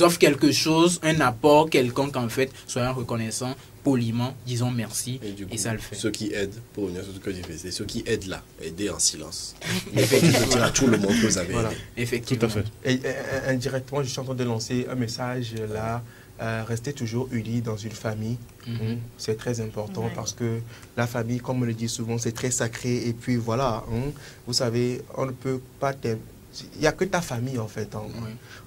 offre quelque chose, un apport quelconque en fait, soyons reconnaissants, poliment, disons merci et ça le fait. Ceux qui aident, pour revenir sur ce que j'ai fait, c'est ceux qui aident là, aider en silence. Effectivement, dire à tout le monde que vous avez aidé. Effectivement. Tout à fait. Et indirectement, je suis en train de lancer un message là. Rester toujours unis dans une famille, c'est très important parce que la famille, comme on le dit souvent, c'est très sacré. Et puis voilà, vous savez, on ne peut pas... Il n'y a que ta famille en fait.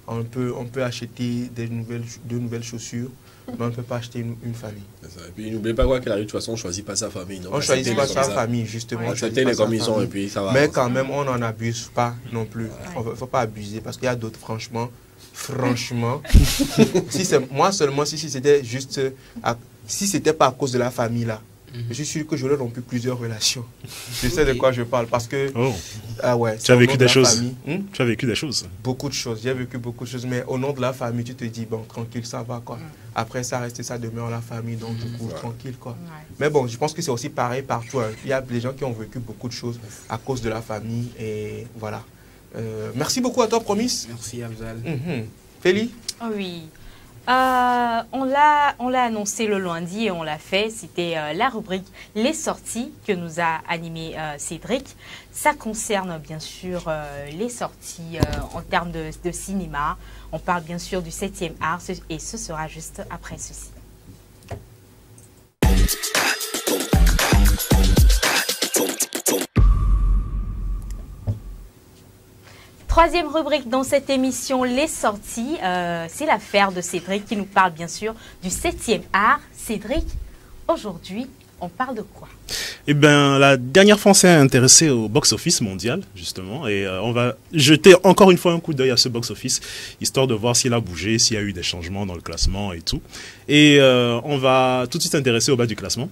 On peut acheter de nouvelles chaussures, mais on ne peut pas acheter une famille. Et puis n'oubliez pas quoi qu'il arrive, de toute façon, on ne choisit pas sa famille. Non, on ne choisit pas sa famille, justement. On choisit les comme ils sont et puis ça va. Mais quand même, on n'en abuse pas non plus. Il ne faut pas abuser parce qu'il y a d'autres, franchement, si c'est moi seulement, si c'était juste, si c'était pas à cause de la famille là, je suis sûr que j'aurais rompu plusieurs relations. Je sais de quoi je parle parce que tu as vécu des choses. Tu as vécu des choses. Beaucoup de choses. J'ai vécu beaucoup de choses, mais au nom de la famille, tu te dis bon, tranquille, ça va quoi. Après ça reste, ça demeure la famille, donc du coup tranquille quoi. Mais bon, je pense que c'est aussi pareil partout. Il y a des gens qui ont vécu beaucoup de choses à cause de la famille et voilà. Merci beaucoup à toi, Promis. Merci, Afzal. Félie? Oui. On l'a annoncé le lundi et on l'a fait. C'était la rubrique Les sorties que nous a animé Cédric. Ça concerne bien sûr les sorties en termes de cinéma. On parle bien sûr du 7e art et ce sera juste après ceci. Troisième rubrique dans cette émission, les sorties, c'est l'affaire de Cédric qui nous parle bien sûr du 7e art. Cédric, aujourd'hui, on parle de quoi? Eh bien, la dernière fois, on s'est intéressé au box-office mondial, justement, et on va jeter encore une fois un coup d'œil à ce box-office, histoire de voir s'il a bougé, s'il y a eu des changements dans le classement et tout. Et on va tout de suite s'intéresser au bas du classement.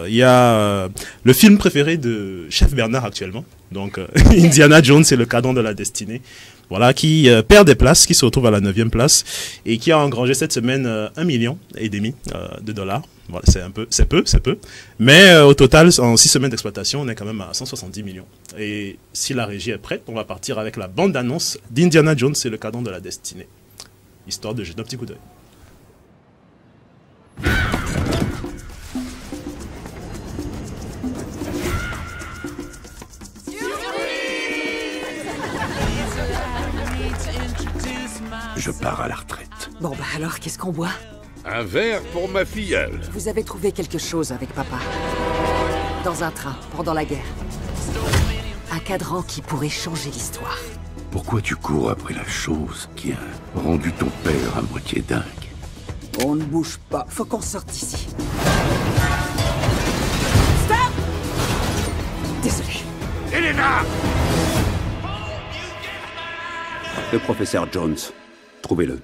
Il y a le film préféré de Chef Bernard actuellement, donc Indiana Jones et le Cadran de la Destinée. Voilà, qui perd des places, qui se retrouve à la 9e place et qui a engrangé cette semaine 1,5 million de dollars. Voilà, c'est peu. Mais au total, en 6 semaines d'exploitation, on est quand même à 170 millions. Et si la régie est prête, on va partir avec la bande-annonce d'Indiana Jones et le Cadran de la Destinée. Histoire de jeter un petit coup d'œil. Je pars à la retraite. Bon bah alors, qu'est-ce qu'on boit? Un verre pour ma filleule. Vous avez trouvé quelque chose avec papa. Dans un train, pendant la guerre. Un cadran qui pourrait changer l'histoire. Pourquoi tu cours après la chose qui a rendu ton père à moitié dingue? On ne bouge pas, faut qu'on sorte d'ici. Stop! Désolé. Elena! Le professeur Jones. Trouvez-le.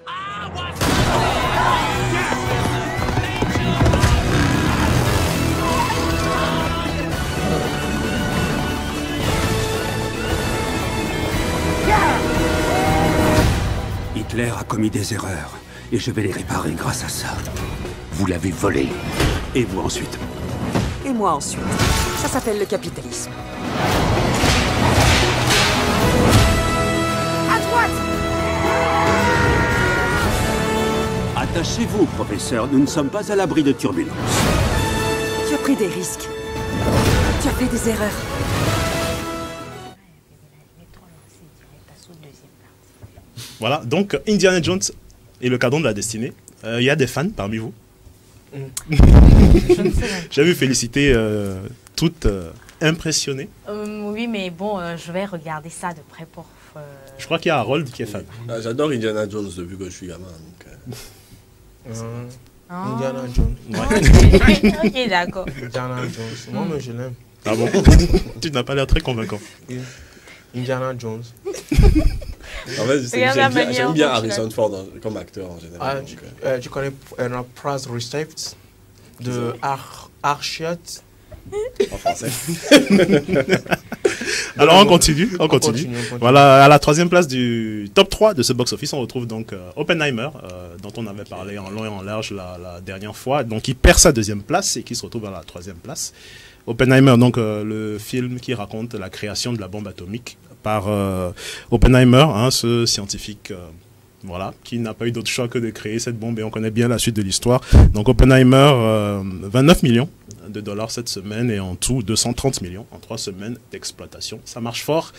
Hitler a commis des erreurs et je vais les réparer grâce à ça. Vous l'avez volé. Et vous ensuite. Et moi ensuite. Ça s'appelle le capitalisme. À droite! Attachez-vous, professeur. Nous ne sommes pas à l'abri de turbulences. Tu as pris des risques. Tu as fait des erreurs. Voilà, donc Indiana Jones et le Cadran de la Destinée. Il y a des fans parmi vous? J'ai vu féliciter toutes impressionnées. Oui, mais bon, je vais regarder ça de près pour... Je crois qu'il y a Harold qui est fan. J'adore Indiana Jones depuis que je suis gamin. Indiana Jones. Ouais. Ok, d'accord. Indiana Jones. Moi, mais je l'aime. Ah bon? Tu n'as pas l'air très convaincant. Indiana Jones. En fait, j'aime bien Harrison Ford comme acteur en général. Tu connais Price Received de Archiot en français. Alors on continue. Voilà, à la 3e place du top 3 de ce box-office, on retrouve donc Oppenheimer, dont on avait parlé en long et en large la dernière fois, donc qui perd sa 2e place et qui se retrouve à la 3e place. Oppenheimer, donc le film qui raconte la création de la bombe atomique par Oppenheimer, hein, ce scientifique voilà, qui n'a pas eu d'autre choix que de créer cette bombe, et on connaît bien la suite de l'histoire. Donc Oppenheimer, 29 millions de dollars cette semaine, et en tout 230 millions en 3 semaines d'exploitation. Ça marche fort,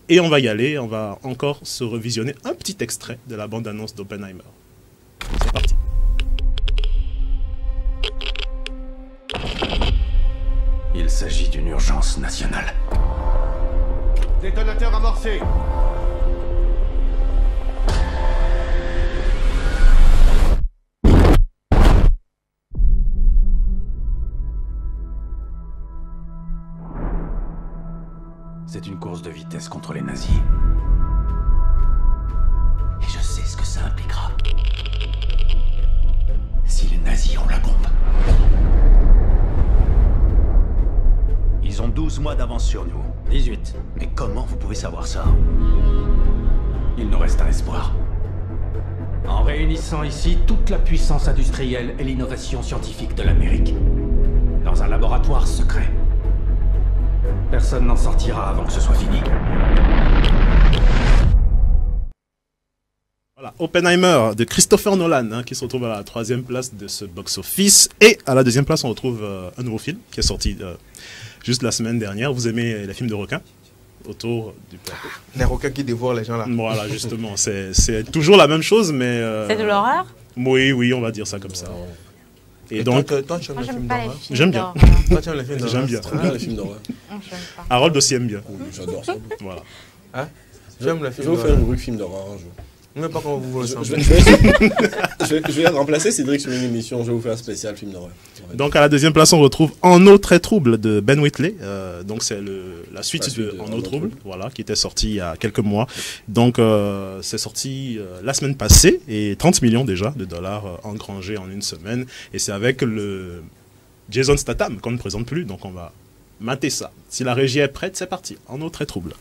et on va y aller, on va encore se revisionner un petit extrait de la bande-annonce d'Oppenheimer. C'est parti. Il s'agit d'une urgence nationale. Détonateur amorcé. C'est une course de vitesse contre les nazis. Et je sais ce que ça impliquera. Si les nazis ont la bombe. Ils ont 12 mois d'avance sur nous. 18. Mais comment vous pouvez savoir ça? Il nous reste un espoir. En réunissant ici toute la puissance industrielle et l'innovation scientifique de l'Amérique. Dans un laboratoire secret. Personne n'en sortira avant que ce soit fini. Voilà, Oppenheimer de Christopher Nolan, hein, qui se retrouve à la 3e place de ce box-office. Et à la 2e place, on retrouve un nouveau film qui est sorti juste la semaine dernière. Vous aimez les films de requins autour du plateau? Les requins qui dévorent les gens là. Voilà, justement, c'est toujours la même chose, mais... C'est de l'horreur? Oui, on va dire ça comme ça. Et donc, toi, tu aimes les films d'horreur? J'aime bien. Toi, tu aimes les films d'horreur? J'aime bien. Les films d'horreur. Harold aussi aime bien. J'adore ça. Voilà. Hein? J'aime les films Je vais vous faire une rubrique film d'horreur un jour. Je ne sais pas comment vous le sentez. Je vais remplacer Cédric sur une émission. Je vais vous faire un spécial film d'horreur. Donc à la 2e place, on retrouve En eau très trouble de Ben Wheatley. Donc c'est la suite de En eau trouble, voilà, qui était sorti il y a quelques mois. Donc c'est sorti la semaine passée et 30 millions déjà de dollars engrangés en une semaine. Et c'est avec le Jason Statham qu'on ne présente plus. Donc on va mater ça. Si la régie est prête, c'est parti. En eau très trouble.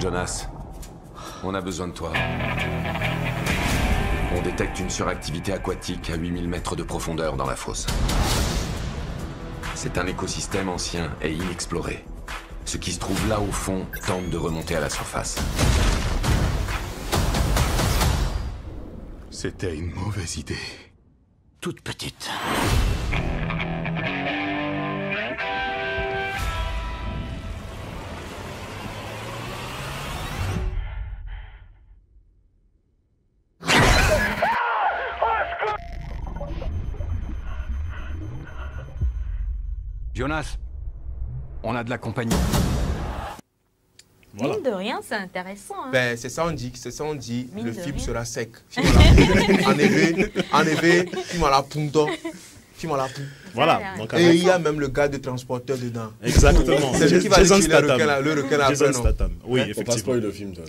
Jonas, on a besoin de toi. On détecte une suractivité aquatique à 8000 mètres de profondeur dans la fosse. C'est un écosystème ancien et inexploré. Ce qui se trouve là au fond tente de remonter à la surface. C'était une mauvaise idée. Toute petite. Jonas, on a de la compagnie. Voilà. Mine de rien, c'est intéressant. Hein. Ben, c'est ça on dit, Mine le de film rien. sera sec. En effet, film à la punto. Film à la punto. Voilà. Donc, Et il y a même le gars de transporteur dedans. exactement. C'est lui qui va Jason tuer le Statham. requin après, Jason non? Statham. Oui, Hein? Faut pas effectivement. spoiler le film, toi.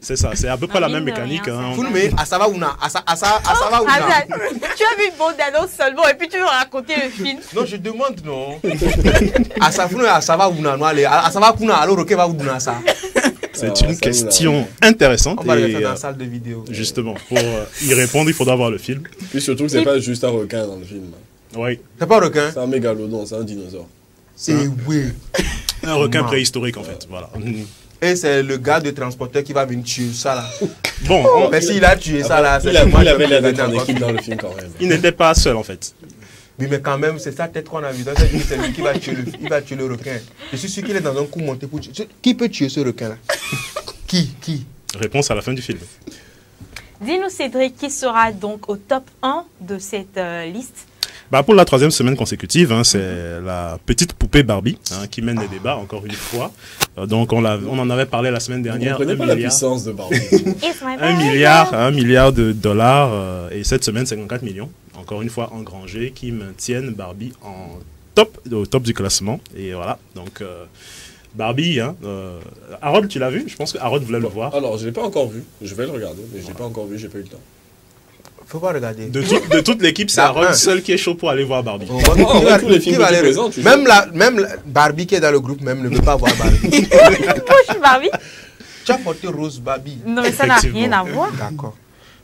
C'est ça, c'est à peu près la mine même de mécanique. rien, Hein. Vous mais Asava Ouna. Asava Ouna. Attends, tu as vu une bande annonce seulement et puis tu veux raconter le film. Non, je demande, non. Asava Ouna, non, allez. Asava Kuna, alors, ok, va Ouna, ça. C'est une question intéressante. On va le et, faire dans la salle de vidéo. justement, pour y répondre, il faudra voir le film. Puis surtout que c'est pas juste un requin dans le film. Oui. C'est pas un requin? C'est un mégalodon, c'est un dinosaure. C'est oui. Un requin Non. préhistorique, en fait. Voilà. Et c'est le gars de transporteur qui va venir tuer ça là. Bon, Mais s'il a tué ça là, c'est Il moi avait je l'air vais d'être en venir équipe dans le film quand même. il n'était pas seul, en fait. Oui, mais quand même, c'est sa tête qu'on a vu. Donc, c'est lui qui va tuer il va tuer le requin. Je suis sûr qu'il est dans un coup monté pour tuer. Qui peut tuer ce requin là? Qui? Réponse à la fin du film. Dis-nous, Cédric, qui sera donc au top 1 de cette liste? Bah, pour la 3e semaine consécutive, hein, c'est la petite poupée Barbie hein, qui mène les débats, encore une fois. Donc, on en avait parlé la semaine Vous dernière. comprenez pas la puissance de Barbie. 1 milliard de dollars. Et cette semaine, 54 millions. Encore une fois, engrangés, qui maintiennent Barbie au top du classement. Et voilà. Donc, Barbie, hein, Harold, tu l'as vu? Je pense que Harold voulait le voir. Alors, je l'ai pas encore vu. Je vais le regarder, mais je l'ai pas encore vu, j'ai pas eu le temps. Faut pas regarder. De toute l'équipe, c'est Harold seul qui est chaud pour aller voir Barbie. Tous les films que tu présentes, même Barbie qui est dans le groupe même ne veut pas voir Barbie. Moi, je suis Barbie. Tu as porté Rose Barbie. Non, mais ça n'a rien à voir. D'accord.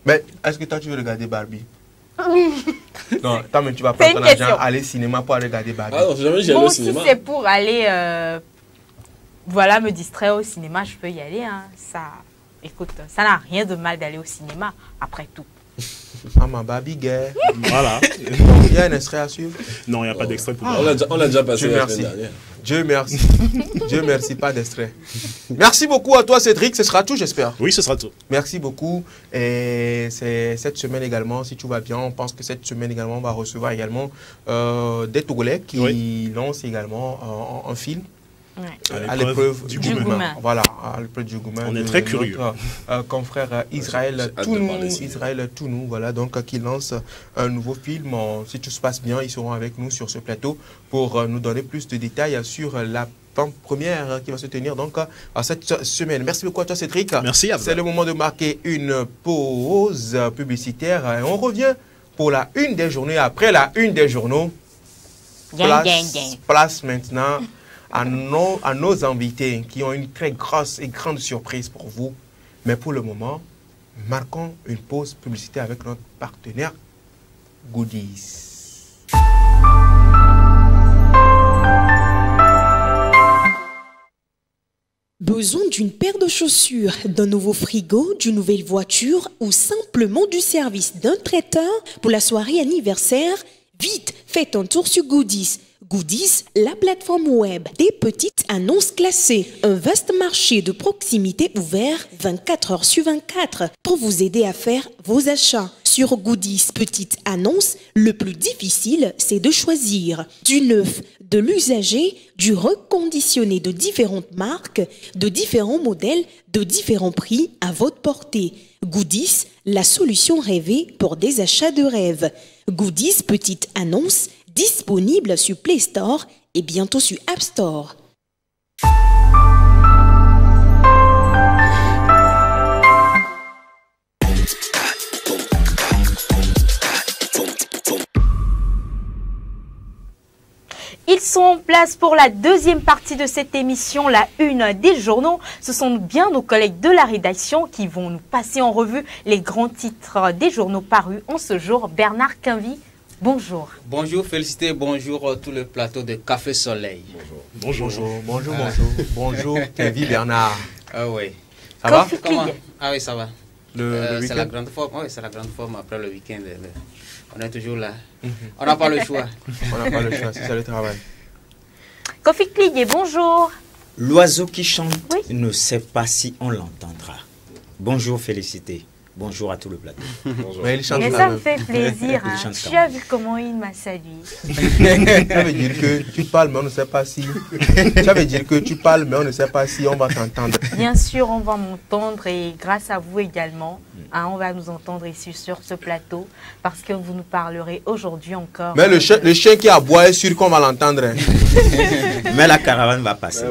Mais est-ce que toi tu veux regarder Barbie? Non, toi mais tu vas prendre C'est ton une question. argent, aller au cinéma pour aller regarder Barbie. Ah non, j'ai jamais j'y allais Bon, au si cinéma. c'est pour aller, voilà, me distraire au cinéma, je peux y aller. Hein. Ça, écoute, ça n'a rien de mal d'aller au cinéma, après tout. Ah ma Barbie guerre. Voilà. Il y a un extrait à suivre? Non, il n'y a pas d'extrait pour On l'a déjà passé Dieu la merci. semaine dernière. Dieu merci. Dieu merci, pas d'extrait. Merci beaucoup à toi Cédric, ce sera tout j'espère. Oui, ce sera tout. Merci beaucoup. Et c'est cette semaine également, si tout va bien, on pense que cette semaine également, on va recevoir également des Togolais qui lancent également un film. à l'épreuve du Goumin. Voilà, à l'épreuve du Goumin. On est très curieux. Notre confrère Israël Tounou, voilà, donc qui lance un nouveau film. Si tout se passe bien, ils seront avec nous sur ce plateau pour nous donner plus de détails sur la première qui va se tenir donc à cette semaine. Merci beaucoup à toi, Cédric. Merci à vous. C'est le moment de marquer une pause publicitaire et on revient pour la une des journées. Après la une des journaux, place maintenant à nos invités qui ont une très grosse et grande surprise pour vous. Mais pour le moment, marquons une pause publicitaire avec notre partenaire Goodies. Besoin d'une paire de chaussures, d'un nouveau frigo, d'une nouvelle voiture ou simplement du service d'un traiteur pour la soirée anniversaire? Vite, faites un tour sur Goodies. Goodies, la plateforme web des petites annonces classées. Un vaste marché de proximité ouvert 24 heures sur 24 pour vous aider à faire vos achats. Sur Goodies Petites Annonces, le plus difficile, c'est de choisir du neuf, de l'usager, du reconditionné de différentes marques, de différents modèles, de différents prix à votre portée. Goodies, la solution rêvée pour des achats de rêve. Goodies Petites Annonces, disponible sur Play Store et bientôt sur App Store. Ils sont en place pour la deuxième partie de cette émission, la une des journaux. Ce sont bien nos collègues de la rédaction qui vont nous passer en revue les grands titres des journaux parus en ce jour. Bernard Quinvy, bonjour. Bonjour Félicité, bonjour tout le plateau de Café Soleil. Bonjour. Bonjour Quinvy Bernard. Ah oui. Ça va? Comment? Ah oui, ça va. C'est la grande forme. Oui, c'est la grande forme après le week-end. On est toujours là. On n'a pas le choix. On n'a pas le choix, c'est ça le travail. Kofi Klié, bonjour. L'oiseau qui chante ne sait pas si on l'entendra. Bonjour Félicité. Bonjour à tout le plateau. Bonjour. Mais ça me fait plaisir. Hein. Tu as vu comment il m'a salué. Ça veut dire que tu parles, mais on ne sait pas si. Ça veut dire que tu parles, mais on ne sait pas si on va t'entendre. Bien sûr, on va m'entendre et grâce à vous également, hein, on va nous entendre ici sur ce plateau parce que vous nous parlerez aujourd'hui encore. Mais le chien qui aboie est sûr qu'on va l'entendre. Hein. Mais la caravane va passer.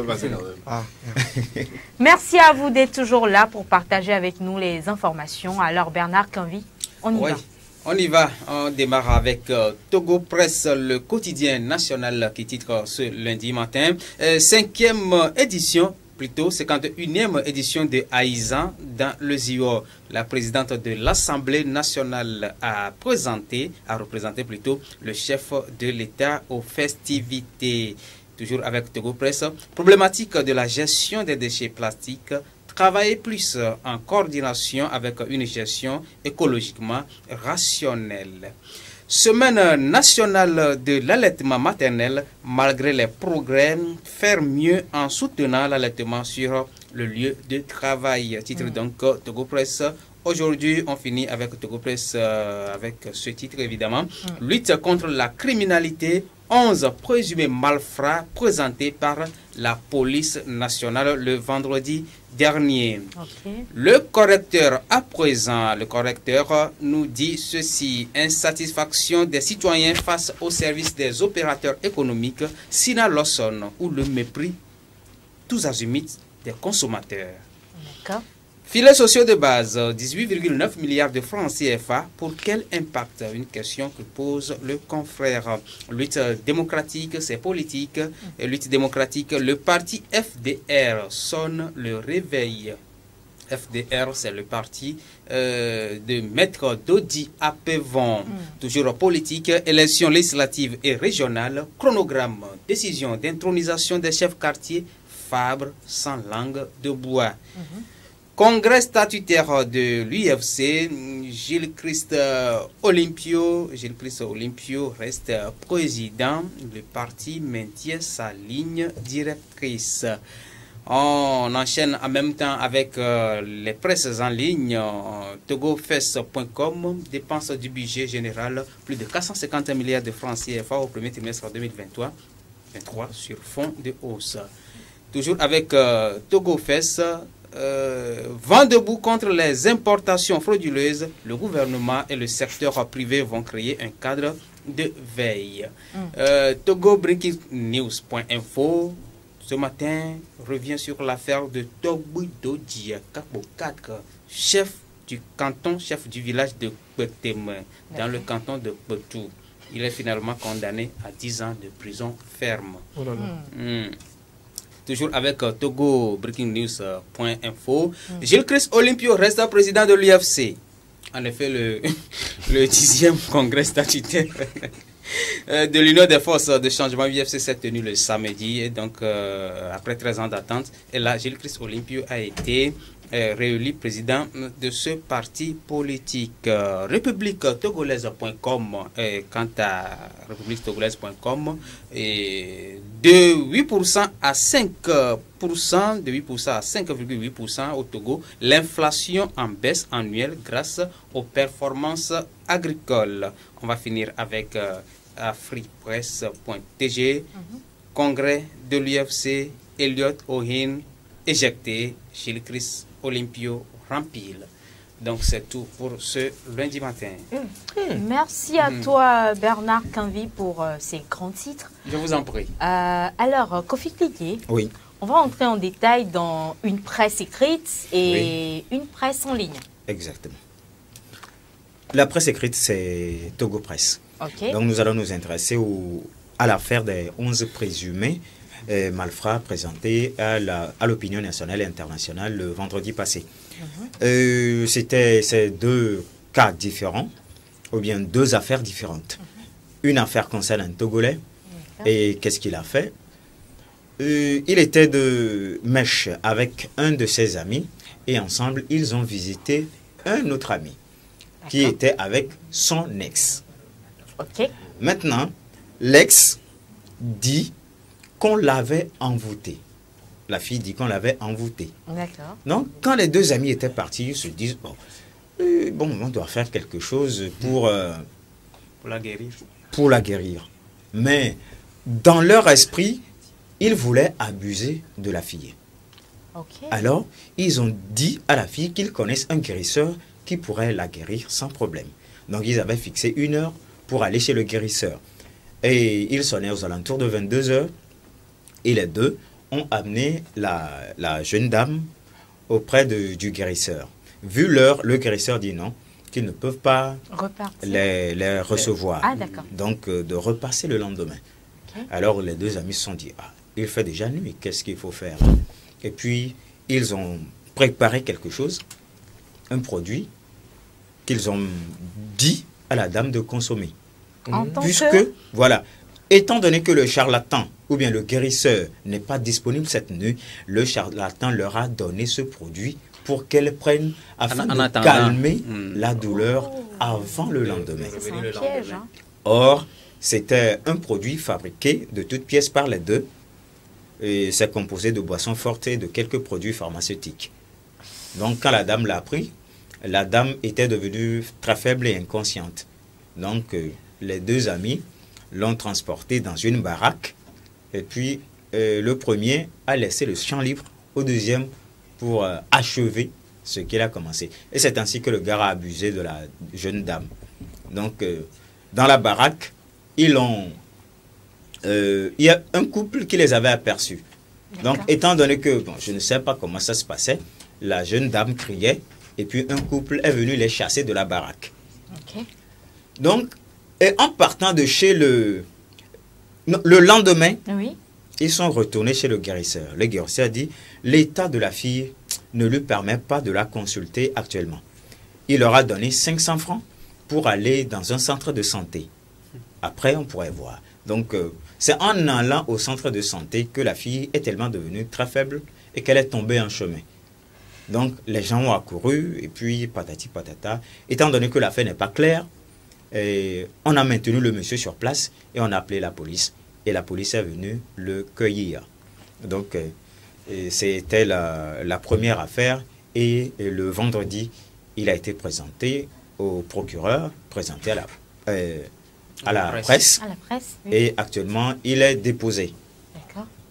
Merci à vous d'être toujours là pour partager avec nous les informations. Alors Bernard Quinvy, on y va. On y va. On démarre avec Togo Presse, le quotidien national qui titre ce lundi matin. 5e édition, plutôt 51e édition de Aïzan dans le Zio. La présidente de l'Assemblée nationale a représenté plutôt le chef de l'État aux festivités. Toujours avec Togo Presse, problématique de la gestion des déchets plastiques, travailler plus en coordination avec une gestion écologiquement rationnelle. Semaine nationale de l'allaitement maternel, malgré les progrès, faire mieux en soutenant l'allaitement sur le lieu de travail. Titre donc Togo Presse. Aujourd'hui, on finit avec Togo Presse, avec ce titre évidemment. Lutte contre la criminalité, 11 présumés malfrats présentés par la police nationale le vendredi dernier. Le correcteur à présent, le correcteur nous dit ceci: insatisfaction des citoyens face au service des opérateurs économiques, Sina Lawson, ou le mépris tous azimuts des consommateurs. D'accord. Filets sociaux de base, 18,9 milliards de francs CFA. Pour quel impact? Une question que pose le confrère. Lutte démocratique, c'est politique. Et lutte démocratique, le parti FDR sonne le réveil. FDR, c'est le parti de Maître Dodi Apevon. Toujours politique, élections législatives et régionales, chronogramme, décision d'intronisation des chefs quartiers, Fabre sans langue de bois. Congrès statutaire de l'UFC, Gilles-Christ Olympio reste président. Le parti maintient sa ligne directrice. On enchaîne en même temps avec les presses en ligne. Togofes.com, dépenses du budget général, plus de 450 milliards de francs CFA au premier trimestre 2023 sur fond de hausse. Toujours avec Togo Fest, vent debout contre les importations frauduleuses, le gouvernement et le secteur privé vont créer un cadre de veille. Togo Breaking News.info ce matin revient sur l'affaire de Togbudo Diakapo 4, chef du canton, chef du village de Kwetem, dans le canton de Potou. Il est finalement condamné à 10 ans de prison ferme. Oh là là. Toujours avec Togo Breaking News.info, Gilles Christ Olympio reste président de l'UFC. En effet, le 10e congrès statutaire de l'Union des forces de changement UFC s'est tenu le samedi. Et donc, après 13 ans d'attente, et là, Gilles Christ Olympio a été réélu président de ce parti politique. République-togolaise.com, quant à république-togolaise.com, de 8% à 5%, de 8% à 5,8% au Togo, l'inflation en baisse annuelle grâce aux performances agricoles. On va finir avec afripresse.tg, congrès de l'UFC, Elliot Ohin éjecté, Gilles Christ Olympio rempile. Donc c'est tout pour ce lundi matin. Merci à toi Bernard Canvi pour ces grands titres. Je vous en prie. Alors Kofi Klidié, oui. On va entrer en détail dans une presse écrite et une presse en ligne. Exactement. La presse écrite, c'est Togo Presse. Okay. Donc nous allons nous intéresser à l'affaire des 11 présumés malfrats présentés à l'opinion nationale et internationale le vendredi passé. C'était ces deux cas différents, ou bien deux affaires différentes. Une affaire concerne un Togolais, et qu'est-ce qu'il a fait? Il était de mèche avec un de ses amis, et ensemble, ils ont visité un autre ami, qui était avec son ex. Maintenant, l'ex dit qu'on l'avait envoûté. La fille dit qu'on l'avait envoûté. D'accord. Donc, quand les deux amis étaient partis, ils se disent, bon, on doit faire quelque chose pour la guérir. Pour la guérir. Mais, dans leur esprit, ils voulaient abuser de la fille. Alors, ils ont dit à la fille qu'ils connaissent un guérisseur qui pourrait la guérir sans problème. Donc, ils avaient fixé 1 heure pour aller chez le guérisseur. Et ils sonnaient aux alentours de 22 heures. Et les deux ont amené la jeune dame auprès du guérisseur. Vu l'heure, le guérisseur dit non, qu'ils ne peuvent pas les recevoir. Donc, de repasser le lendemain. Alors, les deux amis se sont dit, il fait déjà nuit, qu'est-ce qu'il faut faire? Et puis, ils ont préparé quelque chose, un produit, qu'ils ont dit à la dame de consommer. Puisque, voilà, étant donné que le charlatan ou bien le guérisseur n'est pas disponible cette nuit, le charlatan leur a donné ce produit pour qu'elle prenne afin de calmer la douleur avant le lendemain. C'est un piège, hein? Or, c'était un produit fabriqué de toutes pièces par les deux. Et c'est composé de boissons fortes et de quelques produits pharmaceutiques. Donc, quand la dame l'a pris, la dame était devenue très faible et inconsciente. Donc, les deux amis l'ont transporté dans une baraque. Et puis, le premier a laissé le champ libre au deuxième pour achever ce qu'il a commencé. Et c'est ainsi que le gars a abusé de la jeune dame. Donc, dans la baraque, il y a un couple qui les avait aperçus. Donc, étant donné que, bon, je ne sais pas comment ça se passait, la jeune dame criait et puis un couple est venu les chasser de la baraque. Donc, et en partant de chez le lendemain, ils sont retournés chez le guérisseur. Le guérisseur dit, l'état de la fille ne lui permet pas de la consulter actuellement. Il leur a donné 500 francs pour aller dans un centre de santé. Après, on pourrait voir. Donc, c'est en allant au centre de santé que la fille est tellement devenue très faible et qu'elle est tombée en chemin. Donc, les gens ont accouru et puis patati patata. Étant donné que l'affaire n'est pas claire, on a maintenu le monsieur sur place et on a appelé la police. Et la police est venue le cueillir. Donc, c'était la première affaire. Et le vendredi, il a été présenté au procureur, présenté à la presse. À la presse, oui. Et actuellement, il est déposé.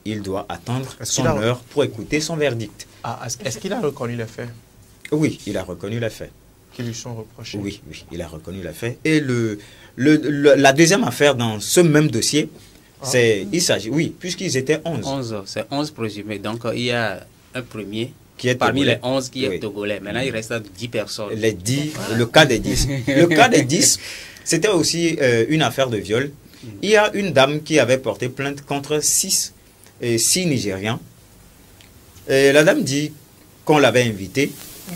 il doit attendre son heure pour écouter son verdict. Ah, est-ce qu'il a reconnu les faits? Oui, il a reconnu les faits. Qui lui sont reprochés? Oui, il a reconnu les faits. Et la deuxième affaire dans ce même dossier, il s'agit, oui, puisqu'ils étaient 11. C'est 11 présumés. Donc, il y a un premier qui est parmi togolais. les 11 qui est togolais. Maintenant, il reste 10 personnes. Le cas des 10. Le cas des 10, c'était aussi une affaire de viol. Il y a une dame qui avait porté plainte contre 6 Nigérians. Et la dame dit qu'on l'avait invitée.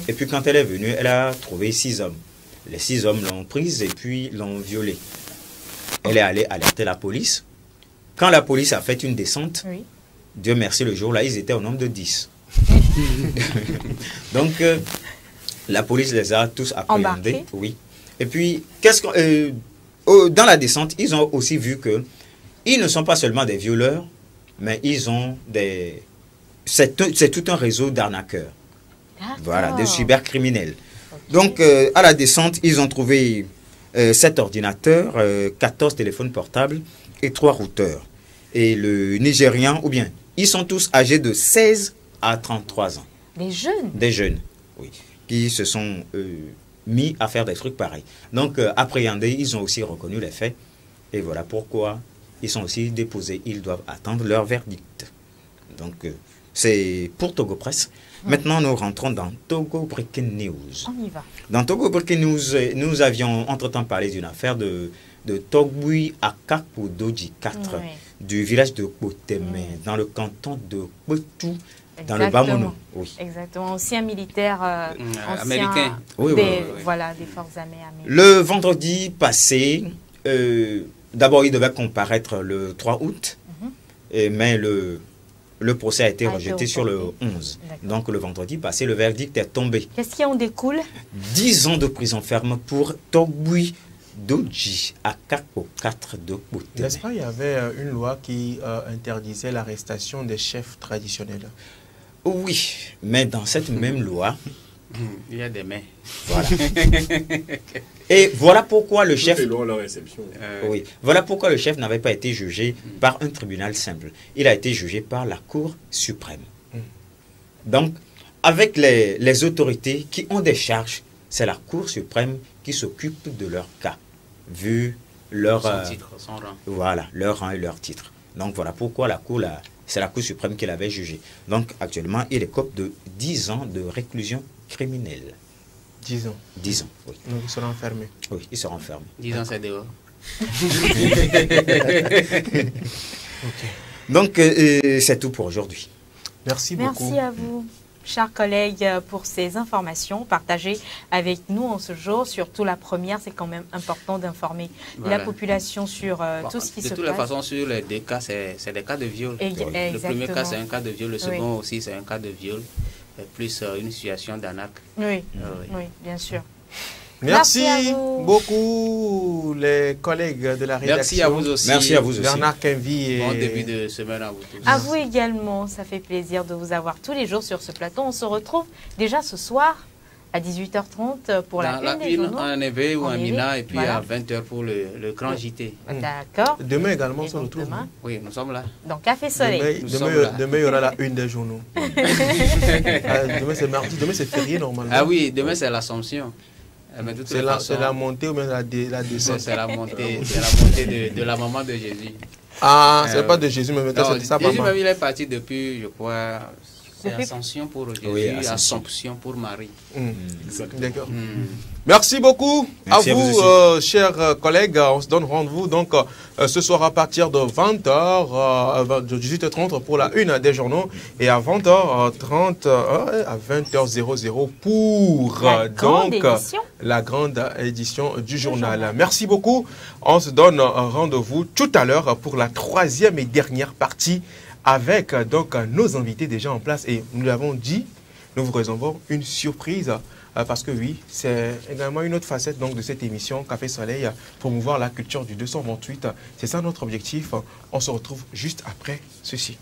Et puis quand elle est venue, elle a trouvé 6 hommes. Les 6 hommes l'ont prise et puis l'ont violée. Elle est allée alerter la police. Quand la police a fait une descente, Dieu merci, le jour-là, ils étaient au nombre de 10. Donc, la police les a tous appréhendés. Oui. Et puis, dans la descente, ils ont aussi vu que ils ne sont pas seulement des violeurs, mais ils ont c'est tout un réseau d'arnaqueurs. Voilà, des cybercriminels. Donc, à la descente, ils ont trouvé 7 ordinateurs, 14 téléphones portables et 3 routeurs. Et le Nigérian, ou bien, ils sont tous âgés de 16 à 33 ans. Des jeunes? Des jeunes, oui, qui se sont mis à faire des trucs pareils. Donc, appréhendés, ils ont aussi reconnu les faits. Et voilà pourquoi ils sont aussi déposés. Ils doivent attendre leur verdict. Donc, c'est pour Togo Presse. Maintenant, nous rentrons dans Togo Breaking News. On y va. Dans Togo Breaking News, nous avions entre-temps parlé d'une affaire de Togbui Akakodoji 4, du village de Koteme, dans le canton de Kwetu, dans le Bas-Mono. Oui. Exactement, aussi un militaire américain. Voilà, des forces armées américaines. Le vendredi passé, d'abord il devait comparaître le 3 août, mais le procès a été rejeté sur le 11. Donc le vendredi passé, le verdict est tombé. Qu'est-ce qui en découle? 10 ans de prison ferme pour Togbui Doji Akako 4 de Koteme. N'est-ce pas, il y avait une loi qui interdisait l'arrestation des chefs traditionnels? Oui, mais dans cette même loi, il y a des mains. Voilà. Et voilà pourquoi le chef. Leur réception. Oui, voilà pourquoi le chef n'avait pas été jugé par un tribunal simple. Il a été jugé par la Cour suprême. Donc, avec les autorités qui ont des charges, c'est la Cour suprême qui s'occupe de leur cas, vu leur son rang. Voilà, leur rang et leur titre. Donc voilà pourquoi c'est la Cour suprême qui l'avait jugé. Donc actuellement, il écope de 10 ans de réclusion criminelle. 10 ans. 10 ans, oui. Donc ils seront enfermés. Oui, ils seront enfermés. 10 ans, c'est dehors. Donc c'est tout pour aujourd'hui. Merci beaucoup. Merci à vous, chers collègues, pour ces informations partagées avec nous en ce jour. Surtout la première, c'est quand même important d'informer la population sur tout ce qui se passe. De toutes les façons, sur les 2 cas, c'est des cas de viol. Le premier cas, c'est un cas de viol. Le second aussi, c'est un cas de viol. Plus une situation d'arnaque. Oui, bien sûr. Merci beaucoup, les collègues de la rédaction. Merci à vous aussi. Merci à vous aussi. Bernard Kenvi. Bon début de semaine à vous tous. À vous également. Ça fait plaisir de vous avoir tous les jours sur ce plateau. On se retrouve déjà ce soir à 18h30 pour la une des journaux. En éveil ou en Mina, et puis à 20h pour le grand JT. D'accord. Demain également, on se retrouve. Oui, nous sommes là. Donc, Café Soleil. Demain, il y aura la une des journaux. Demain, c'est mardi. Demain, c'est férié normalement. Ah oui, demain, c'est l'Assomption. C'est la montée ou même la descente? C'est la montée de la maman de Jésus. Ah, c'est pas de Jésus, mais maintenant c'est sa maman. Jésus, même, il est parti depuis, je crois, c'est Ascension pour Jésus, oui, Assomption pour Marie. D'accord. Merci beaucoup. Merci à vous, chers collègues. On se donne rendez-vous donc ce soir à partir de 20h, de 18h30 pour la une des journaux et à 20h30 à 20h00 pour la grande édition du journal. Merci beaucoup. On se donne rendez-vous tout à l'heure pour la 3e et dernière partie avec donc nos invités déjà en place. Et nous l'avons dit, nous vous réservons une surprise. Parce que oui, c'est également une autre facette donc, de cette émission Café Soleil, promouvoir la culture du 228. C'est ça notre objectif. On se retrouve juste après ceci.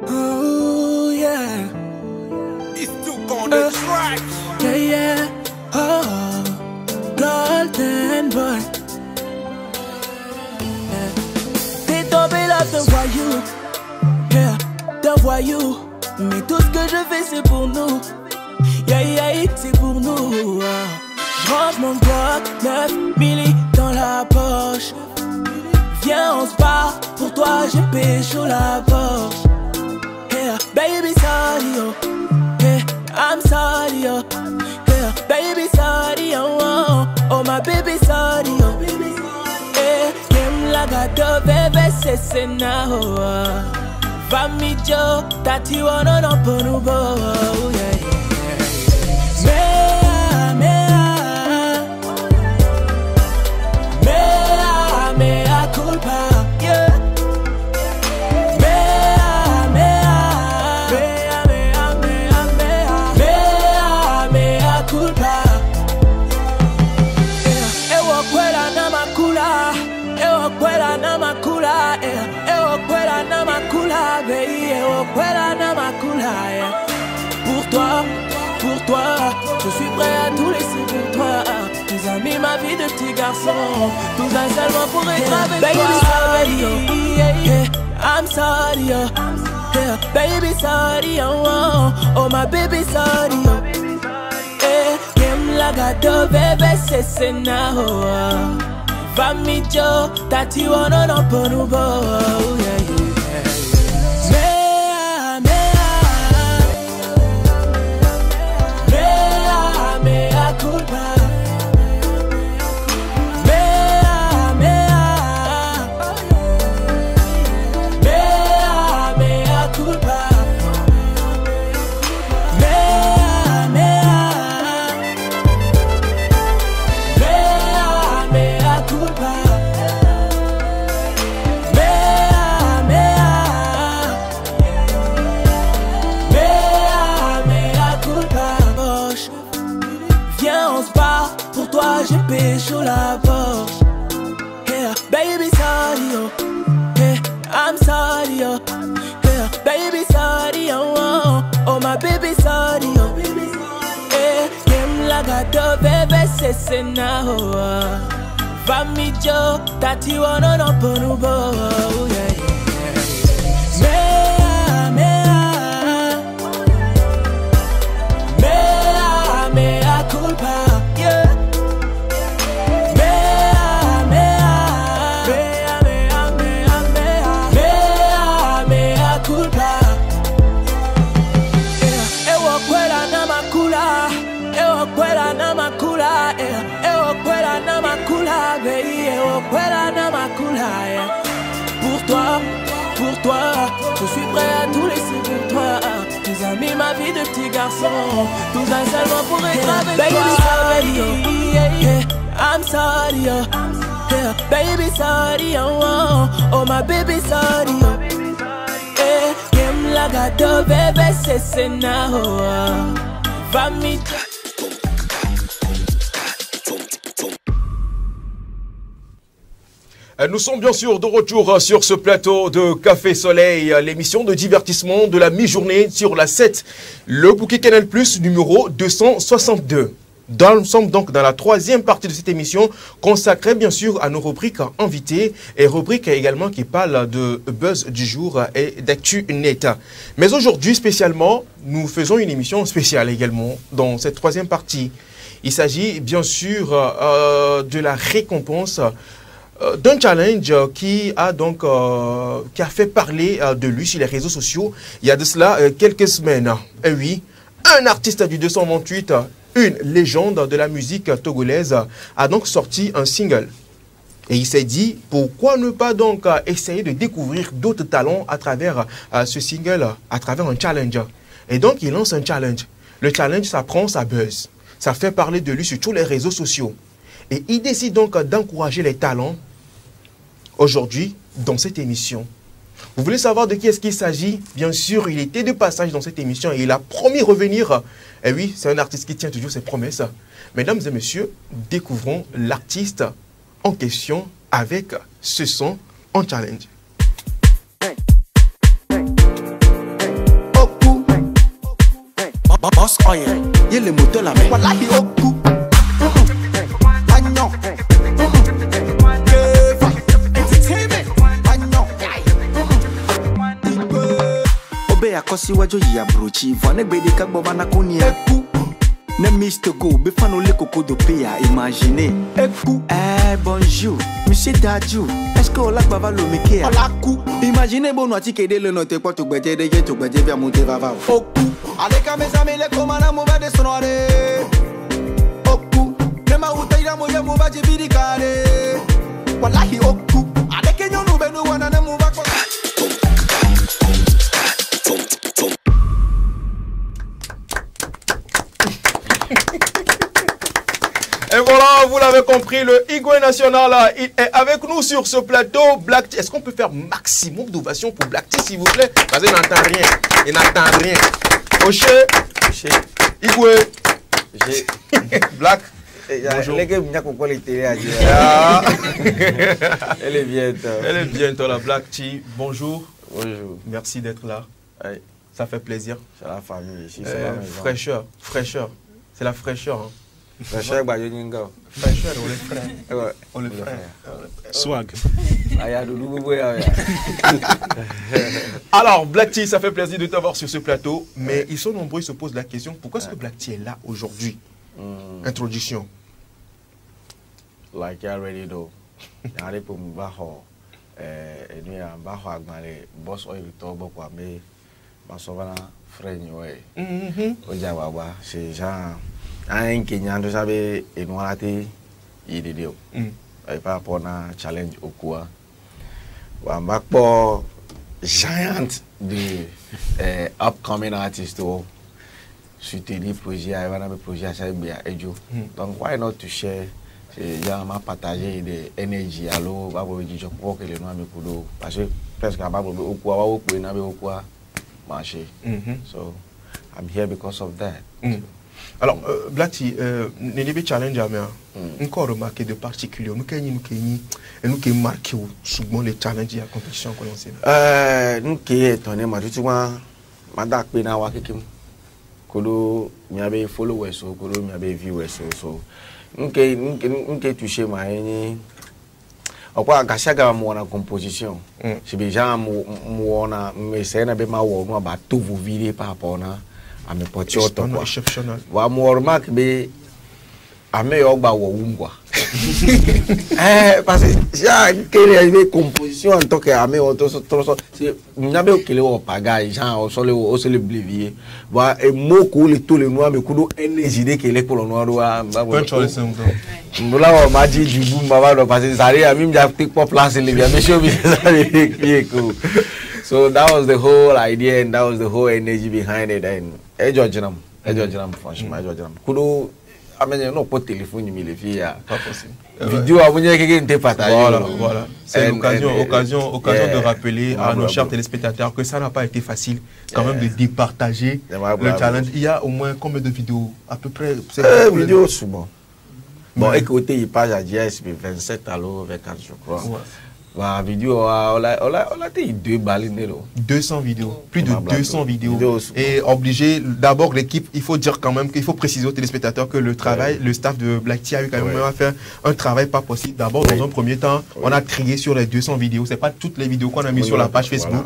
Oh yeah, it's too on the track. Yeah, yeah, oh, golden boy. juste un voyou, yeah, d'un voyou. Mais tout ce que je fais c'est pour nous, yeah, yeah, c'est pour nous. Je range mon Glock 9 milli dans la poche. Viens on se bat, pour toi j'ai pécho la Porsche. Yeah, baby sorry oh, yeah, I'm sorry oh, yeah, baby sorry oh, oh my baby sorry oh. Yeah, game la gato bébé c'est sena oh. Fammi Joe, tati wono no ponubo oh yeah yeah. Mea culpa, yeah. Mea culpa. Ewo kwela na makula, ewo kwela na makula, ewo kwela na makula, baby, ewo kwela na makula, yeah. Pour toi, je suis prêt à tout laisser pour toi. Tes amis, ma vie de petit garçon, tout un seulement pour être avec toi. Yeah, I'm sorry, yeah, baby sorry, oh my baby sorry, yeah, game la gato bébé c'est sena, fammi Joe, tati wono no ponubo, yeah, yeah. Mea culpa. Mea culpa. Mea culpa. Mea culpa. Viens on se bat, pour toi j'ai pécho la Porsche. Yeah, baby sorry oh, yeah, I'm sorry oh, yeah, baby sorry oh, oh my baby sorry oh. Yeah, game la gato bébé c'est sena oh. Fammi Joe, tati wono no ponubo oh yeah yeah. Mea culpa, yeah. Mea culpa. Ewo kwela na makula, ewo kwela na makula, ewo kwela na makula, baby, ewo kwela na makula, yeah. Pour toi, je suis prêt à tout laisser pour toi. Tes amis, ma vie de petit garçon, tout un seulement pour être avec toi. Baby sorry, oh, yeah, I'm sorry, oh, yeah, baby sorry, oh, oh my baby sorry, oh, yeah, game la gato bébé c'est sena, oh, famille. Nous sommes bien sûr de retour sur ce plateau de Café Soleil, l'émission de divertissement de la mi-journée sur la 7, le bouquet Canal Plus numéro 262. Nous sommes donc dans la troisième partie de cette émission consacrée bien sûr à nos rubriques invités et rubriques également qui parlent de buzz du jour et d'actu net. Mais aujourd'hui spécialement, nous faisons une émission spéciale également dans cette troisième partie. Il s'agit bien sûr de la récompense d'un challenge qui a fait parler de lui sur les réseaux sociaux il y a de cela quelques semaines. Et oui, un artiste du 228, une légende de la musique togolaise, a donc sorti un single. Et il s'est dit, pourquoi ne pas donc essayer de découvrir d'autres talents à travers ce single, à travers un challenge. Et donc il lance un challenge. Le challenge, ça prend sa buzz. Ça fait parler de lui sur tous les réseaux sociaux. Et il décide donc d'encourager les talents aujourd'hui dans cette émission. Vous voulez savoir de qui est-ce qu'il s'agit? Bien sûr, il était de passage dans cette émission et il a promis revenir. Et oui, c'est un artiste qui tient toujours ses promesses. Mesdames et messieurs, découvrons l'artiste en question avec ce son en challenge. Boss oil, y'a le moteur là, mais voilà, il est au cou. kosi wajo ya brochi vane bedi kagbo bana kunia eku ne Mr. Go be fano le coco de pia imaginez eku bonjour monsieur Dadju est-ce que ola baba lo meke ala ku imaginez bon ati kede le note kwa to gbeje de je to gbeje via monter vava oku aleka mes amis le komana mo va de sonore oku ne ma utaira mo ye mo va jibiri kare wallahi oku aleke nyonu be no wana ne mo va ko. Et voilà, vous l'avez compris, le Igwe National, il est avec nous sur ce plateau. Black T, est-ce qu'on peut faire maximum d'ovation pour Black T, s'il vous plaît? Parce qu'il n'entend rien. Il n'entend rien. Oché, Igwe, Black. Bonjour. Elle est bientôt. Elle est bientôt, la Black T. Bonjour. Bonjour. Merci d'être là. Ouais. Ça fait plaisir. C'est la famille ici. Fraîcheur, fraîcheur. C'est la fraîcheur. Hein. Fraîcheur, fraîcheur, on est frère. On est frère. Swag. Alors, Black T, ça fait plaisir de t'avoir sur ce plateau. Mais ils sont nombreux, ils se posent la question, pourquoi est-ce que Black T est là aujourd'hui? Introduction. Like you already know. Yare pour me baho. Nous y a baho agmale boss oil tobo kwa me masovana friend yoy. Oja baba c'est genre un Kenyan tu savais et nous a été idée et par rapport à challenge au quoi. Wa makpo giant de upcoming artist to soutenir projet à un projet ça bien ejo. Donc why not to share c'est m'a partager des énergies allo ba bo ji joko que les noirs me kudo parce que presque ba bo o kwa wa o pe na be o kwa marché. So I'm here because of that. Alors Black T n'était challenge à moi encore remarqué de particulier nous qui marqué souvent les challenges et la compétition qu'on sait nous qui étonné ma tu vois ma dak pe na wa kekem kodo mi abe followers so kodo mi abe viewers so nke touché ma ni okwa gashaga mo na composition c'est déjà mo na me c'est na be ma wo no ba tout vous vidéo par rapport na à mes potes exceptionnel wa mo remarque be ame yo gba wo ngwa parce que já quelle composition en tant que ame o to c'est n'a be okele o paga gens o so le blivier wa e moko le tout le noir me kudo énergie de kele pour le noir wa ba cho le sem mbula wa maji du boom baba do parce que ça ria même ja take pour place le bien mais show me ça. So that was the whole idea and that was the whole energy behind it and Ejojinam franchement Ejojinam kudo amenye no po téléphone mi le filles pas possible vidéo abonné quelqu'un te partager voilà c'est l'occasion de rappeler à nos chers téléspectateurs que ça n'a pas été facile quand même de départager le challenge. Il y a au moins combien de vidéos à peu près vidéos souvent bon écoutez il passe à 10 27 alors 24 je crois. La vidéo, on a été 200 vidéos, plus de 200 vidéos. Et obligé, d'abord l'équipe, il faut dire quand même qu'il faut préciser aux téléspectateurs que le travail, le staff de Black T a eu quand même à faire un travail pas possible. D'abord, dans un premier temps, on a trié sur les 200 vidéos. C'est pas toutes les vidéos qu'on a mis sur la page Facebook.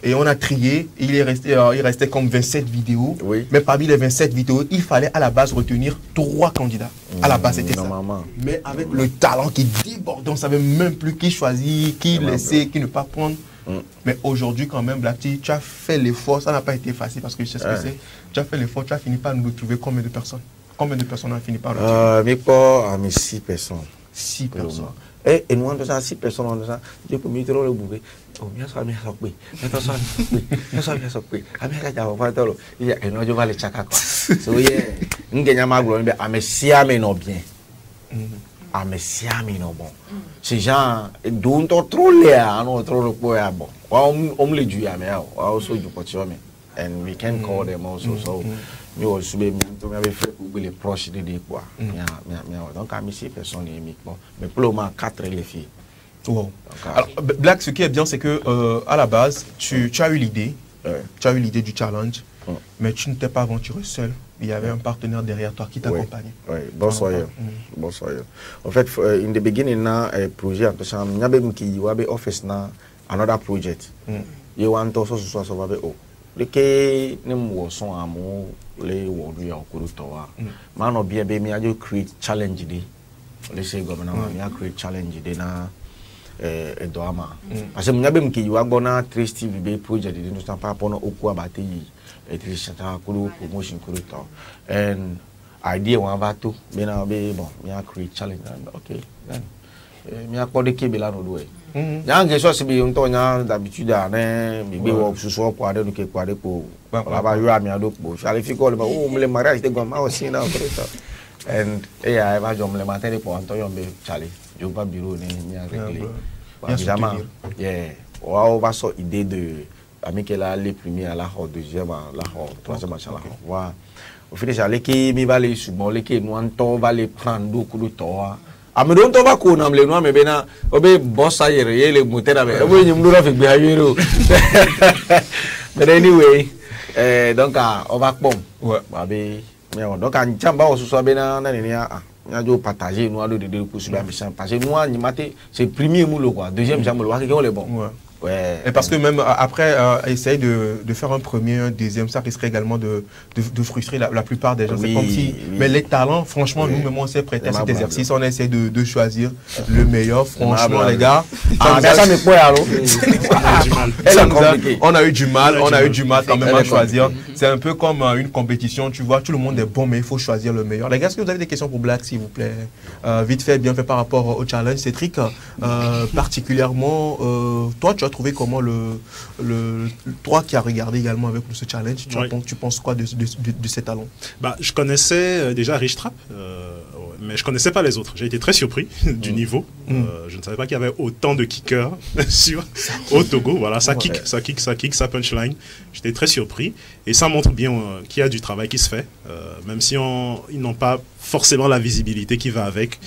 Et on a trié, il restait comme 27 vidéos. Mais parmi les 27 vidéos, il fallait à la base retenir 3 candidats. À la base, c'était ça. Mais avec le talent qui déborde, on ne savait même plus qui choisir, qui laisser, qui ne pas prendre. Mais aujourd'hui, quand même, Black T, tu as fait l'effort. Ça n'a pas été facile parce que je sais ce que c'est. Tu as fait l'effort, tu as fini par nous retrouver combien de personnes? Combien de personnes ont fini par retrouver? Mais pas 6 personnes. 6 personnes. Et nous, on a 6 personnes. On a dit que nous avons le bouquet. Oh, bien sûr, bien sûr, oui. Bien sûr, bien sûr, bien sûr, oui. Amérique, on va faire il y a un audio valet chaka quoi. So yeah, nous gagnons ma gloire, mais Amesia mais non bien. Amesia mais non bon. Ces gens, d'où on trop l'air, on trop le quoi bon. On me le dit à mais also du potiome, and we can call them also. So nous aussi bien nous avons fait pour les proches de quoi. Donc Amesia personne uniquement, mais pour le moment 4 les filles. Wow. Alors, Black, ce qui est bien, c'est que à la base, tu as eu l'idée, du challenge, mais tu ne t'es pas aventuré seul. Il y avait un partenaire derrière toi qui t'accompagnait. Oui, bonsoir. En fait, in the beginning, projet, il y avait office na another project. You want to so que nous sommes à mon les warriors au cours de toi. Man of bien baby, I create challenge day. Let's say governor, I create challenge day na Edouama. Parce que nous avons qui y a bon triste vie projet de nous sommes pas pour nous au quoi battre et triste ta cours promotion cours de temps. And idea on va tout, bien bon, I create challenge. Okay, then. Mi accorde che bela no due. Anche so se bi unto nya d'abitude ane mi be wo suso kwa de ke kwa de ko la ba yo ami ado po. Shall fi call o mle mariage de go ma o sin na ko. And I va jo mle matin po anto yo be chali. Jo pa bureau ni mi a régler. Évidemment. Yeah. On va so idée de ami que là les premiers à la deuxième à la troisième machin là. Wa. Au fait déjà les qui mi va les subon les qui nous anto va les prendre beaucoup de temps. Ame don to ba ko na mle no ame be na obe bossa yere le motera be obe nyum do ra fi gbe ayero. But anyway, donc on va pom. Ouais. Ba be me on donc an chamba o so be na ni a jo partager nous a de ko su ba méchant parce que nous a maté c'est premier moule quoi, deuxième jambe le wa que on les bon. Ouais. Ouais. Et parce que même après, essayer de faire un premier, un deuxième, ça risquerait également de frustrer la plupart des gens. Oui, c'est comme si, oui. Mais les talents, franchement, oui. Nous-mêmes, on s'est prêté à cet exercice, on essaie de choisir le meilleur. Franchement, les gars, on a eu du mal quand même à choisir. C'est un peu comme une compétition, tu vois, tout le monde est bon, mais il faut choisir le meilleur. Les gars, est-ce que vous avez des questions pour Black, s'il vous plaît? Vite fait, bien fait par rapport au challenge. Cédric, particulièrement, toi, tu as trouvé comment toi qui as regardé également avec nous ce challenge, tu penses quoi de ces talents? Bah, je connaissais déjà Rich Trap, mais je connaissais pas les autres. J'ai été très surpris du niveau. Je ne savais pas qu'il y avait autant de kickers au Togo. Voilà, ça kick, ça punchline. J'étais très surpris et ça montre bien qu'il y a du travail qui se fait, même si ils n'ont pas forcément la visibilité qui va avec.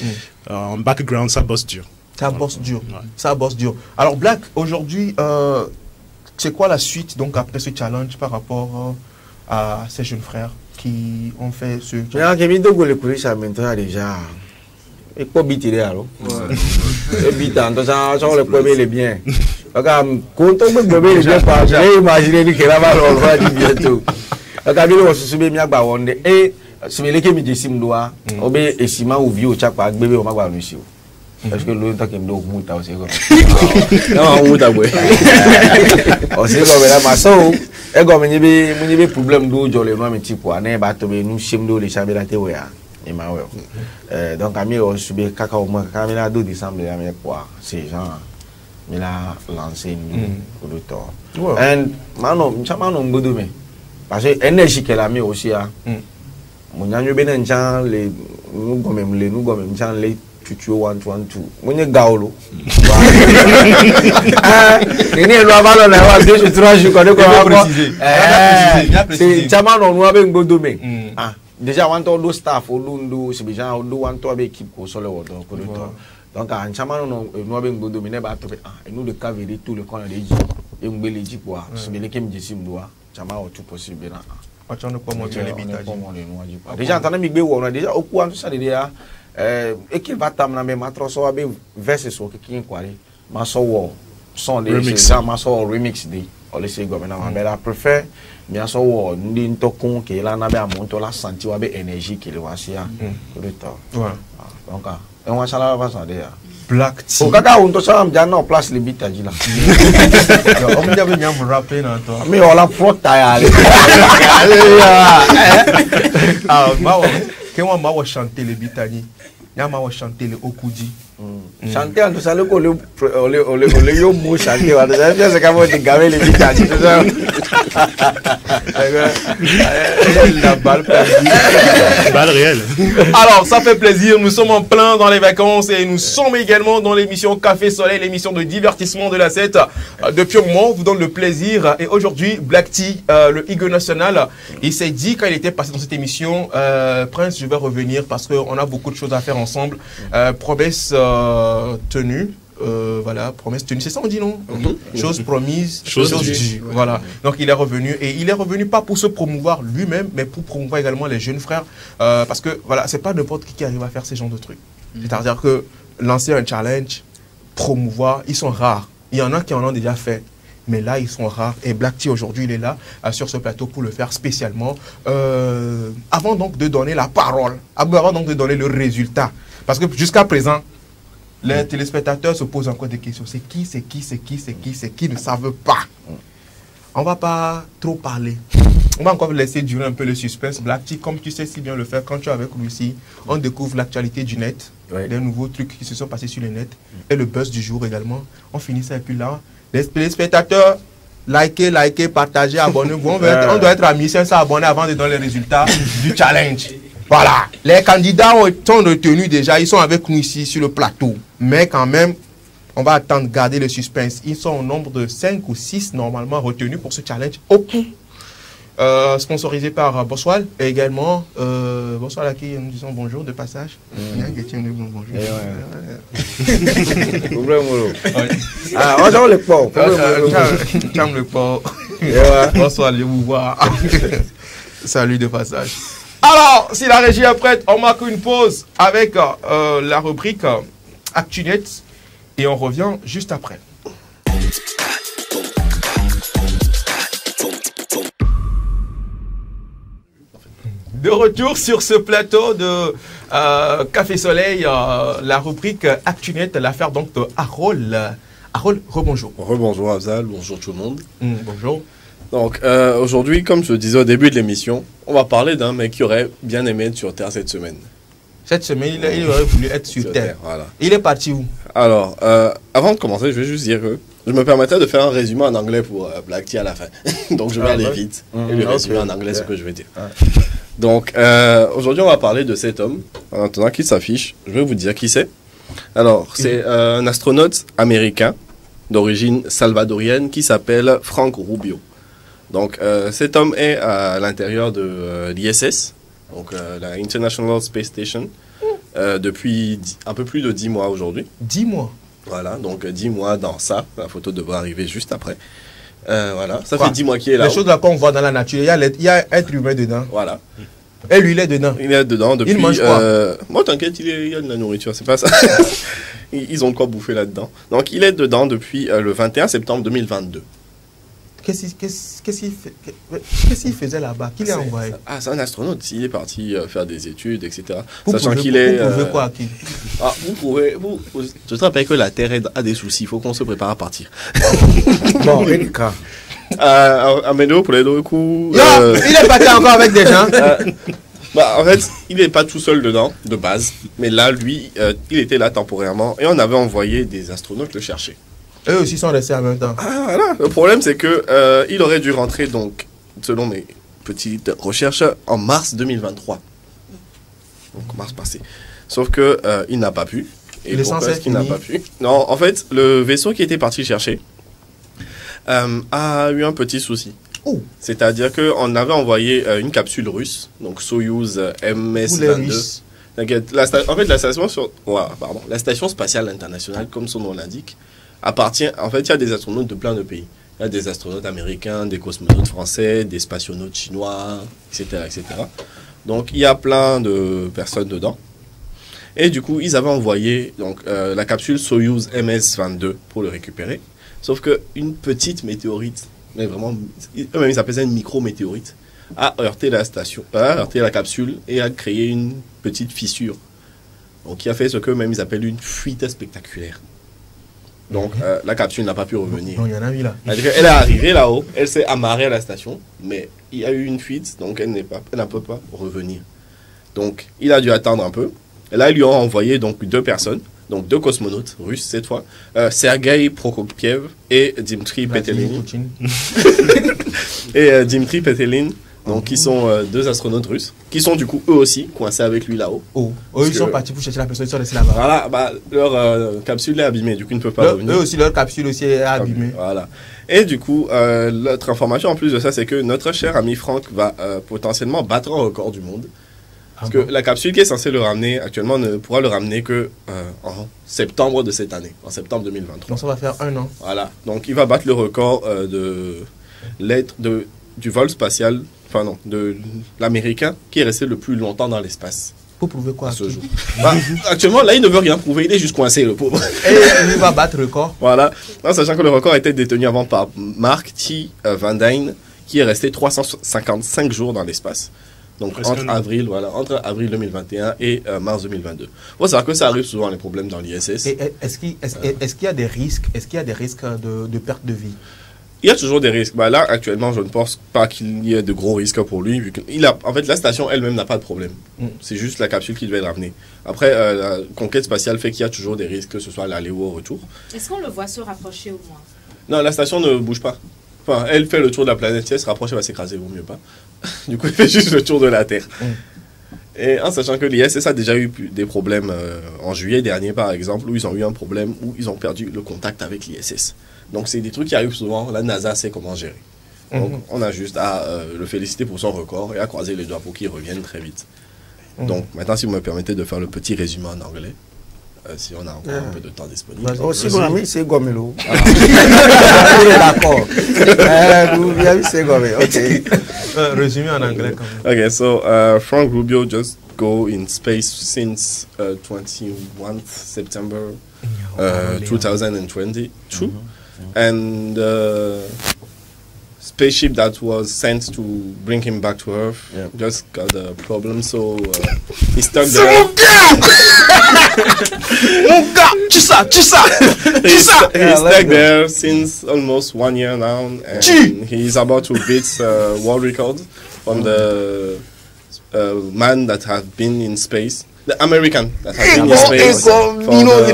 En background, ça bosse dur. Ça bosse dur. Ouais. Ça bosse dur. Alors Black, aujourd'hui, c'est quoi la suite donc après ce challenge par rapport à ces jeunes frères qui ont fait ce challenge? Déjà. Et quoi biter alors? Et bitant, ça le premier les biens. Regarde, quand on me gobe les biens pas, j'ai imaginé que là bas on va dire bientôt. Regarde, on se souvient bien ba wonde et c'est les qui me dit doa, obe esima ou vieux chaque pas bébé on va voir monsieur. Parce que l'autre temps qu'il me donne mouta aussi comme non mouta boy aussi comme là ma so et comme il y a problème d'eau je le nomme un petit peu ne ba to be nous chimdo les chabe la te oya et ma ouais donc ami on subit kaka au moins quand il a 2 décembre il y a quoi c'est genre il a lancé pour le temps and mano mano ngodo me parce que énergie qu'elle a mis aussi à mon nyanyo benen chan les nous gomme chan les tu 1 2 2 mon gaolo ni lo avalo na wa 2 3 jours ko c'est chama no no abe ngodo me déjà want to do staff olundo c'est déjà do want to abe équipe ko solo wodo ko do donc en chama no abe ngodo me ne ba to et nous de cavérer tout le corner de ji e ngbele ji quoi c'est bien que me dit simdoa chama o tout possible na déjà entendre mi gbe wo déjà au courant tout ça déjà et qu'il va t'amener même à trop so abe verse so qui kwari ma so wo son de ça ma so remix de on laisser gouvernement mais la préfère bien so wo ndi ntokun ke la na be amonto la senti wa be énergie qui le wasia le temps donc on va ça va ça déjà Black Tea. Kaka on to ça am en place les bits là. On me dit bien vous rappeler dans toi. Mais on la flotte allez. Ah quand on va chanter les bitani, on va chanter les okudi. Chanter en tout ça le yo mo chanter on c'est comme on gaver les bitani. La balle perdue. Balle réelle. Alors ça fait plaisir, nous sommes en plein dans les vacances et nous sommes également dans l'émission Café Soleil, l'émission de divertissement de la 7 depuis un moment, vous donne le plaisir. Et aujourd'hui Black Tea, le Higo national, il s'est dit quand il était passé dans cette émission, Prince je vais revenir parce qu'on a beaucoup de choses à faire ensemble. Promesse tenue. Voilà, promesse tenue, c'est ça on dit non? Chose promise, chose due. Voilà, donc il est revenu et il est revenu pas pour se promouvoir lui-même, mais pour promouvoir également les jeunes frères, parce que voilà, c'est pas n'importe qui arrive à faire ces genres de trucs. C'est-à-dire que lancer un challenge, promouvoir, ils sont rares. Il y en a qui en ont déjà fait mais là, ils sont rares. Et Black T, aujourd'hui, il est là, sur ce plateau, pour le faire spécialement. Avant donc de donner la parole, avant donc de donner le résultat, parce que jusqu'à présent, les téléspectateurs se posent encore des questions. C'est qui ne savent pas. On ne va pas trop parler. On va encore laisser durer un peu le suspense. Black T, comme tu sais si bien le faire, quand tu es avec Lucie, on découvre l'actualité du net, des nouveaux trucs qui se sont passés sur le net, et le buzz du jour également. On finit ça et puis là, les téléspectateurs, likez, partagez, abonnez-vous. On doit être à 1500 abonnés avant de donner les résultats du challenge. Voilà. Les candidats sont retenus déjà, ils sont avec nous ici sur le plateau. Mais quand même, on va attendre, garder le suspense. Ils sont au nombre de 5 ou 6 normalement retenus pour ce challenge. Sponsorisé par Boswal et également Boswal à qui nous disons bonjour de passage. Bonjour. On le port. Le port. Boswal, je vous vois. Salut de passage. Alors, si la régie est prête, on marque une pause avec la rubrique ActuNet et on revient juste après. De retour sur ce plateau de Café Soleil, la rubrique ActuNet, l'affaire donc de Harold. Harold, rebonjour. Rebonjour Afzal, bonjour tout le monde. Bonjour. Donc aujourd'hui, comme je le disais au début de l'émission, on va parler d'un mec qui aurait bien aimé être sur Terre cette semaine. Cette semaine, il aurait voulu être sur Terre. Voilà. Il est parti où? Alors, avant de commencer, je vais juste dire que je me permettrais de faire un résumé en anglais pour Black T à la fin. Donc je vais aller vite et lui résumer en anglais ce que je vais dire. Donc aujourd'hui, on va parler de cet homme. En attendant qu'il s'affiche, je vais vous dire qui c'est. Alors, c'est un astronaute américain d'origine salvadorienne qui s'appelle Frank Rubio. Donc cet homme est à l'intérieur de l'ISS, donc la International Space Station, depuis un peu plus de 10 mois aujourd'hui. 10 mois? Voilà, donc 10 mois dans ça. La photo devrait arriver juste après. Voilà, ça fait 10 mois qu'il est là. Les choses là qu'on voit dans la nature, il y a être humain dedans. Voilà. Et lui, il est dedans. Il est dedans depuis... Il mange quoi? Moi, t'inquiète, il y a de la nourriture, c'est pas ça. Ils ont de quoi bouffer là-dedans. Donc, il est dedans depuis le 21 septembre 2022. Qu'est-ce qu'il faisait là-bas? Qui l'a envoyé? Ah, c'est un astronaute. Il est parti faire des études, etc. Sachant qu'il est... Vous pouvez quoi? Vous pouvez... Je te rappelle que la Terre a des soucis. Il faut qu'on se prépare à partir. Bon, Erika. Amédo, pour les deux coups... Il est parti encore avec des gens. En fait, il n'est pas tout seul dedans, de base. Mais là, lui, il était là temporairement. Et on avait envoyé des astronautes le chercher. Eux aussi sont restés en même temps. Ah, voilà. Le problème, c'est que il aurait dû rentrer, donc, selon mes petites recherches, en mars 2023. Donc, mars passé. Sauf que il n'a pas pu. Et pourquoi est-ce qu'il n'a pas pu? Non, en fait, le vaisseau qui était parti chercher a eu un petit souci. C'est-à-dire qu'on avait envoyé une capsule russe, donc Soyouz MS-22. En fait, la station spatiale internationale, comme son nom l'indique, appartient... En fait, il y a des astronautes de plein de pays. Il y a des astronautes américains, des cosmonautes français, des spationautes chinois, etc., etc. Donc, il y a plein de personnes dedans. Et du coup, ils avaient envoyé donc, la capsule Soyouz MS-22 pour le récupérer. Sauf qu'une petite météorite, mais vraiment, eux-mêmes ils appellent ça une micro-météorite, a heurté la station, a heurté la capsule et a créé une petite fissure. Donc, qui a fait ce qu'eux-mêmes ils appellent une fuite spectaculaire. Donc, la capsule n'a pas pu revenir. Non, il y en a eu là. Elle est arrivée là-haut, elle s'est amarrée à la station, mais il y a eu une fuite, donc elle ne peut pas revenir. Donc, il a dû attendre un peu. Et là, ils lui ont envoyé donc 2 personnes. Donc 2 cosmonautes russes cette fois, Sergei Prokopiev et Dmitry Petelin. Et Dmitry Petelin, donc qui sont 2 astronautes russes, qui sont du coup eux aussi coincés avec lui là-haut. Ils sont partis pour chercher la personne, ils sont restés là-bas. Voilà, leur capsule est abîmée, du coup ils ne peuvent pas revenir. Eux aussi, leur capsule aussi est abîmée. Voilà. Et du coup, l'autre information en plus de ça, c'est que notre cher ami Franck va potentiellement battre un record du monde. Parce que la capsule qui est censée le ramener actuellement ne pourra le ramener que en septembre de cette année, en septembre 2023. Donc ça va faire 1 an. Voilà, donc il va battre le record du vol spatial, enfin non, de l'américain qui est resté le plus longtemps dans l'espace. Pour prouver quoi? Actuellement, là, il ne veut rien prouver. Il est juste coincé, le pauvre. Et il va battre le record. Voilà. En sachant que le record a été détenu avant par Mark T. Van Dyne, qui est resté 355 jours dans l'espace. Donc entre avril 2021 et mars 2022. Bon, c'est vrai que ça arrive souvent les problèmes dans l'ISS. Est-ce qu'il y a des risques? Est-ce qu'il y a des risques de perte de vie? Il y a toujours des risques. Bah, là, actuellement, je ne pense pas qu'il y ait de gros risques pour lui. Vu en fait, la station elle-même n'a pas de problème. C'est juste la capsule qui devait être ramenée. Après, la conquête spatiale fait qu'il y a toujours des risques, que ce soit l'aller ou au retour. Est-ce qu'on le voit se rapprocher au moins? Non, la station ne bouge pas. Enfin, elle fait le tour de la planète. Si elle se rapproche, elle va s'écraser, vaut mieux pas. Du coup, elle fait juste le tour de la Terre. Et en sachant que l'ISS a déjà eu des problèmes en juillet dernier, par exemple, où ils ont eu un problème où ils ont perdu le contact avec l'ISS. Donc, c'est des trucs qui arrivent souvent. La NASA sait comment gérer. Donc, on a juste à le féliciter pour son record et à croiser les doigts pour qu'il revienne très vite. Donc, maintenant, si vous me permettez de faire le petit résumé en anglais, si on a encore un peu de temps disponible. Si mon ami, c'est Gomelo. D'accord. Résumé en anglais quand même. Okay, so Frank Rubio just go in space since 21 September 2022. And spaceship that was sent to bring him back to Earth just got a problem, so he's stuck there. He's stuck there since almost 1 year now, and he's about to beat world record from the man that has been in space. The American that has been in space. The American that has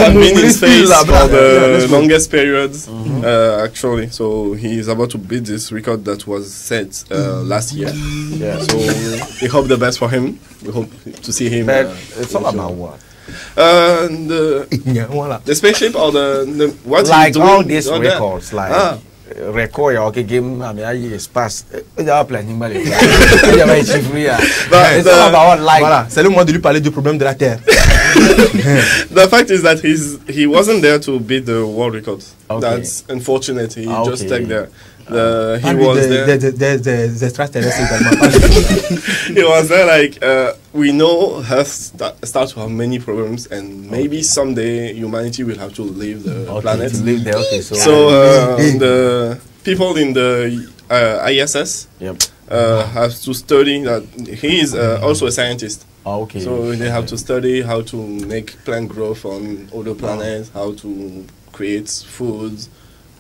been in space for the longest period, actually. So he is about to beat this record that was set last year. So we hope the best for him. We hope to see him. It's all about what? The spaceship or the what like he's doing all these on records, there. like record ya okay game I mean espace planning mal it's all about like voilà, c'est le moment de lui parler du problème de la Terre. The fact is that he wasn't there to beat the world record. That's unfortunate. He just stuck there. He was there. Des extraterrestres également. He was there like we know Earth starts to have many problems, and maybe someday humanity will have to leave the planet. Live there, So the people in the ISS have to study that. He is also a scientist. So they have to study how to make plant growth on other planets, how to create foods,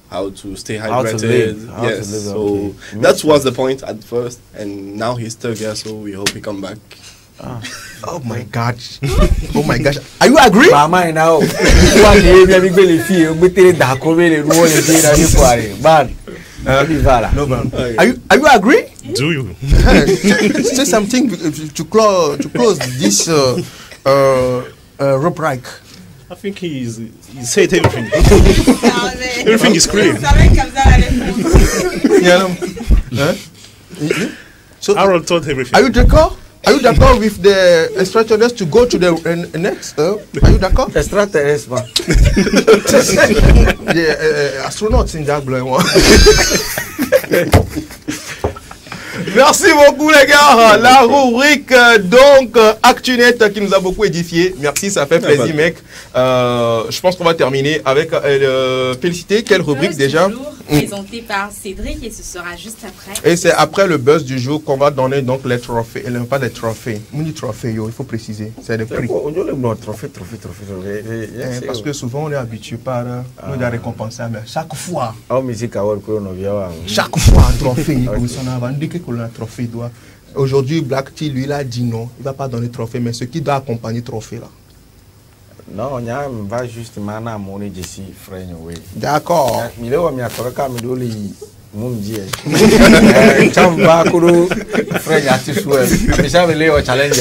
how to stay hydrated. So that was the point at first, and now he's stuck there, so we hope he come back. Oh my God. Oh my gosh. Are you agree? Mama now. No, man. Are you agree? Do you? Say something to close this rope break. I think he's said everything. Everything is clear. So Harold told everything. Are you d'accord? Are you d'accord with the extraterrestrials to go to the next? Are you d'accord? Extraterrestres, man. The astronauts in that blue one. Merci beaucoup les gars. La rubrique donc ActuNet qui nous a beaucoup édifié. Merci, ça fait plaisir mec. Je pense qu'on va terminer avec féliciter. Quelle rubrique déjà? Présenté par Cédric et ce sera juste après. Et c'est après le buzz du jour qu'on va donner donc les trophées. Pas les trophées. On dit trophée, il faut préciser. C'est des prix. On dit le trophée. Parce que souvent on est habitué par nous de récompenser mais chaque fois. Chaque fois un trophée. On dit que le trophée doit. Aujourd'hui Black T lui il a dit non, il va pas donner trophée mais ce qui doit accompagner trophée là. Non, on va justement à mon ici, frère. D'accord. Mais là, on a encore mis le mon Dieu. Chamba kuru frère yati souhait. Mais ça veut dire challenge.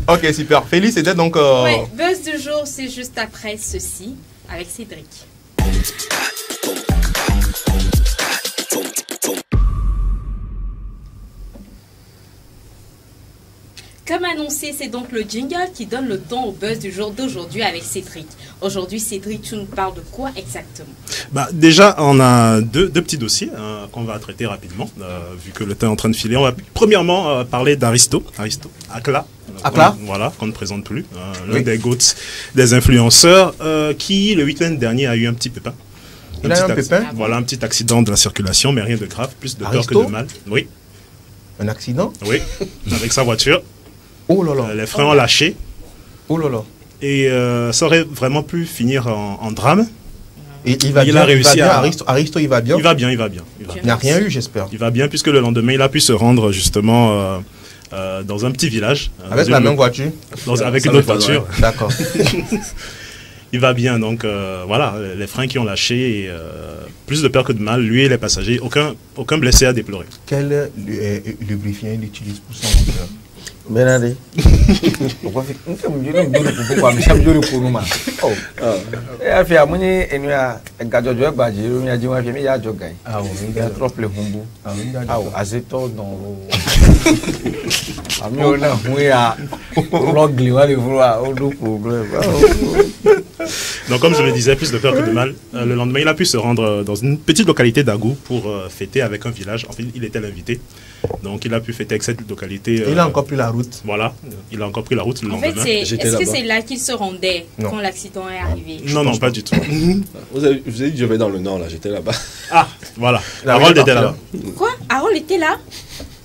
Ok, super. Félix, c'était donc. Oui, buzz du jour, c'est juste après ceci avec Cédric. Comme annoncé, c'est donc le jingle qui donne le ton au buzz du jour d'aujourd'hui avec Cédric. Aujourd'hui, Cédric, tu nous parles de quoi exactement? Déjà, on a deux petits dossiers. qu'on va traiter rapidement, vu que le temps est en train de filer. On va premièrement parler d'Aristo, Akla. Voilà, qu'on ne présente plus. L'un des GOATs des influenceurs qui, le week-end dernier, a eu un petit pépin. Il a eu un pépin? Voilà, un petit accident de la circulation, mais rien de grave, plus de peur que de mal. Oui. Un accident? Oui, avec sa voiture. Oh là là. Les freins ont lâché. Oh là là. Et ça aurait vraiment pu finir en drame. Et il a réussi à... Aristo, il va bien? Il va bien. Il n'a rien eu, j'espère. Il va bien, puisque le lendemain, il a pu se rendre justement dans un petit village. Avec la même voiture? Avec une autre voiture. D'accord. Il va bien, donc voilà, les freins qui ont lâché, et, plus de peur que de mal, lui et les passagers, aucun blessé à déplorer. Quel lubrifiant il utilise pour son moteur? Benade. Pourquoi donc comme je le disais, plus de peur que de mal, le lendemain il a pu se rendre dans une petite localité d'Agou pour fêter avec un village. En fait, il était l'invité, donc il a pu fêter avec cette localité. Il a encore pris la route. Voilà, il a encore pris la route le lendemain. En fait, est-ce que c'est là qu'il se rendait quand l'accident est arrivé? Non, pas du tout. Je vous ai dit que je vais dans le nord, là, j'étais là-bas. Ah, voilà, Harold était là. Quoi? Harold était là?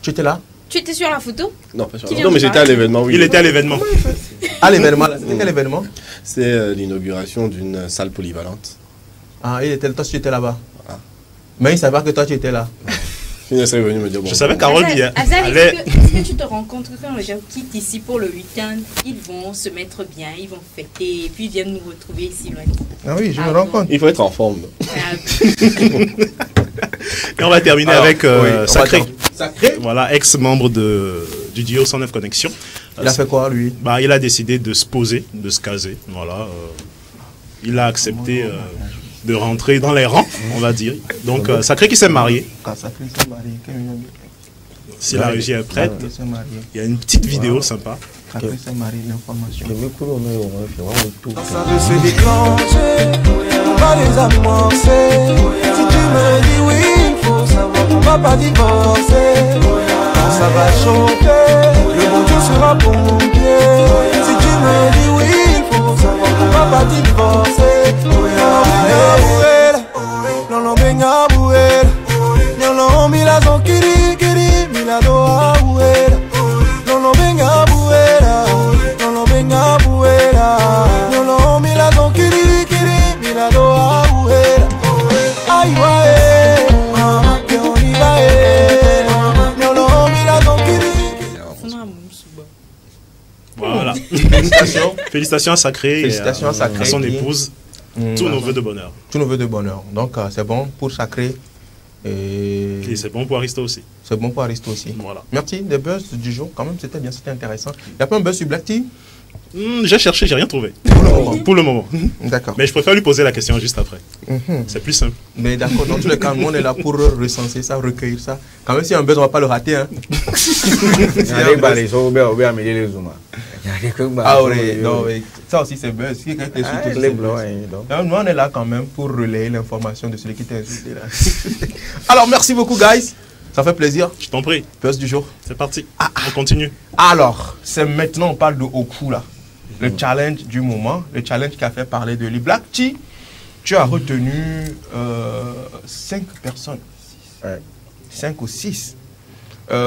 Tu étais là? Tu étais sur la photo? Non, pas sur la photo. Non, mais j'étais à l'événement, oui. Il était à l'événement. À l'événement? C'était quel événement? C'est l'inauguration d'une salle polyvalente. Ah, toi, tu étais là-bas. Mais il ne savait pas que toi, tu étais là. Il serait venu me dire bon. Je savais qu'Harold y est. Est-ce que tu te rends compte que quand les gens quittent ici pour le week-end, ils vont se mettre bien, ils vont fêter, et puis ils viennent nous retrouver ici loin? Ah oui, je me rends compte. Il faut être en forme. Et on va terminer avec Sacré. Voilà, ex-membre du duo 109 Connexion. Il a fait quoi, lui? Il a décidé de se poser, de se caser. Voilà. Il a accepté de rentrer dans les rangs, on va dire. Donc, Sacré qui s'est marié. Si la régie est prête, il y a une petite vidéo sympa. Ça se déclencher, on va les amorcer. Si tu me dis oui, il faut savoir qu'on va pas divorcer. Quand ça va chauffer, le bon Dieu sera pompier. Si tu me dis oui, il faut savoir qu'on va pas divorcer. Non, venga buera. Non, mila son kiri, mila doa buera. Non, venga buera. Non, venga buera. Non, mila son kiri, mila doa buera. Ay, wae, que on y va, non, mila son kiri. Voilà. Félicitations à Sacré. Félicitations à Sacré. À son épouse. Tous nos vœux de bonheur. Tous nos vœux de bonheur. Donc, c'est bon pour Sacré. Et c'est bon pour Aristo aussi. C'est bon pour Aristo aussi. Voilà. Merci des buzz du jour. Quand même, c'était bien, c'était intéressant. Il n'y a pas un buzz sur Black Tea? J'ai cherché, j'ai rien trouvé. Pour le moment. D'accord. Mais je préfère lui poser la question juste après. C'est plus simple. Mais d'accord, dans tous les cas, nous, on est là pour recenser ça, recueillir ça. Quand même, s'il y a un buzz, on ne va pas le rater. Hein. Ah oui, non, ça aussi c'est buzz. Nous, on est là quand même pour relayer l'information de celui qui t'a insulté là. Alors, merci beaucoup, guys. Ça fait plaisir. Je t'en prie. Buzz du jour. C'est parti. On continue. Alors, c'est maintenant, on parle de Oku là. Le challenge du moment. Le challenge qui a fait parler de lui. Black Tea, tu as retenu 5 personnes. 5 ou 6.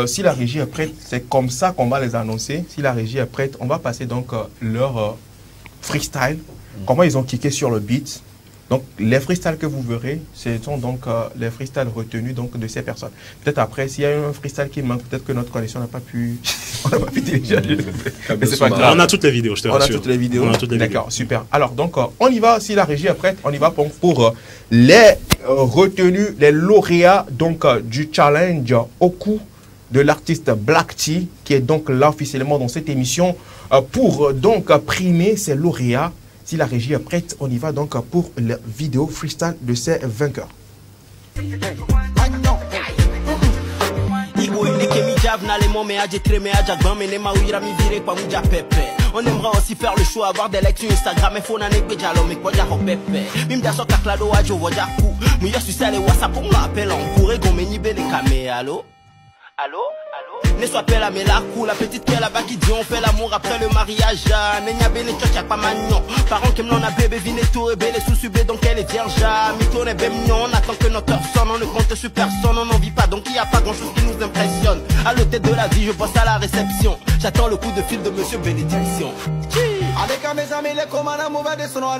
Si la régie est prête, c'est comme ça qu'on va les annoncer. Si la régie est prête, on va passer donc leur freestyle. Comment ils ont kické sur le beat. Donc, les freestyles que vous verrez, ce sont donc les freestyles retenus donc, de ces personnes. Peut-être après, s'il y a un freestyle qui manque, peut-être que notre connexion n'a pas pu télécharger. Mais c'est pas grave. On a toutes les vidéos, je te rassure. On a toutes les vidéos. D'accord, super. Alors, donc, on y va. Si la régie est prête, on y va pour les retenus, les lauréats donc, du challenge Oku de l'artiste Black Tea, qui est donc là officiellement dans cette émission pour donc primer ses lauréats. Si la régie est prête, on y va donc pour la vidéo freestyle de ces vainqueurs. On aimera aussi faire le show, avoir des likes sur Instagram. Mais faut n'en être déjà l'homme, quoi, j'ai repépé. Mim d'assaut, clado, adjo, voyaku. Mouilleur succès les WhatsApp on m'appelle en couré gomeni bene camé. Allô? Allô? Ne sois pas la mélacou, la petite qui est là-bas qui dit on fait l'amour après le mariage. Nenya bene tchotcha pas magnon. Parents qui m'en a bébé vine tout et belle sous-subé donc elle est vierge. Mito n'est ben mignon, on attend que notre heure sonne, on ne compte sur personne, on n'en vit pas donc il n'y a pas grand chose qui nous impressionne. À l'hôtel de la vie, je pense à la réception. J'attends le coup de fil de monsieur Bénédiction. Avec mes amis, les commandes mauvais de sonore.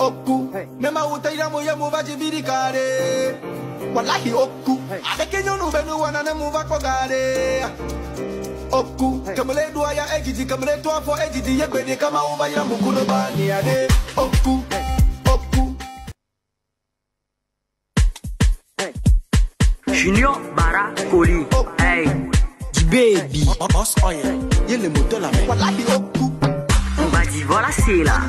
Oku, même à Outaïra, moi, mouva de viricare. Wallahi Oku, avec un nous venons à un mouva kogare. Oku, comme les doigts à Edidi, comme les toits pour Edidi, y'a béni comme à Ouvaya Moukouna Baniade. Oku, Oku. Junior Bara Koli, hey, du baby. Boss Oye, y'a le moto là, Wallahi Oku. On va dire voilà c'est là.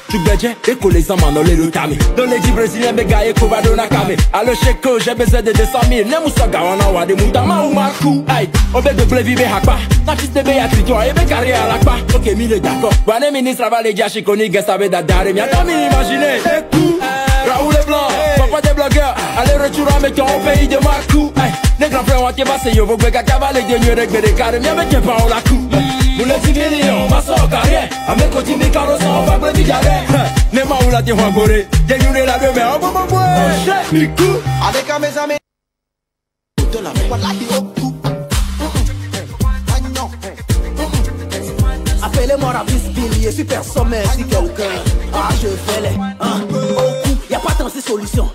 Tubedje, eko les amants dans les lutami. Dans les dix brésiliens, béga eko badona kame. Alors cheko, j'ai besoin de 200 000. Ne moussa gawana wa de moutama ou markou. Aïe, obe de blé vive hakpa. Na fils de béa tritoa, ebe carré à l'akpa. Ok, mille d'accord. Bonne ministre, va les gars, koni, gestabe d'adare. Mia tami, imaginez. Écoute, Raoul est blanc, papa des blogueurs. Allez, retour à mettre au pays de Marcou. Aïe, les grands frères ont été passés, yo, vos béga cavale, de mieux régler des carrés. Mia mette pas en la coupe. Vous les 10 millions, ma soeur carrière. Avec côté mes carrosses, on va brûler carré. Ne m'a ou la te wangore. J'ai eu la demain, on va m'envoyer. Nikou. Avec mes amis. Wallahi Oku. Appelez-moi Rabis Billy, super sommet si quelqu'un. Ah, je fais les. Oku, y'a pas 36 solutions.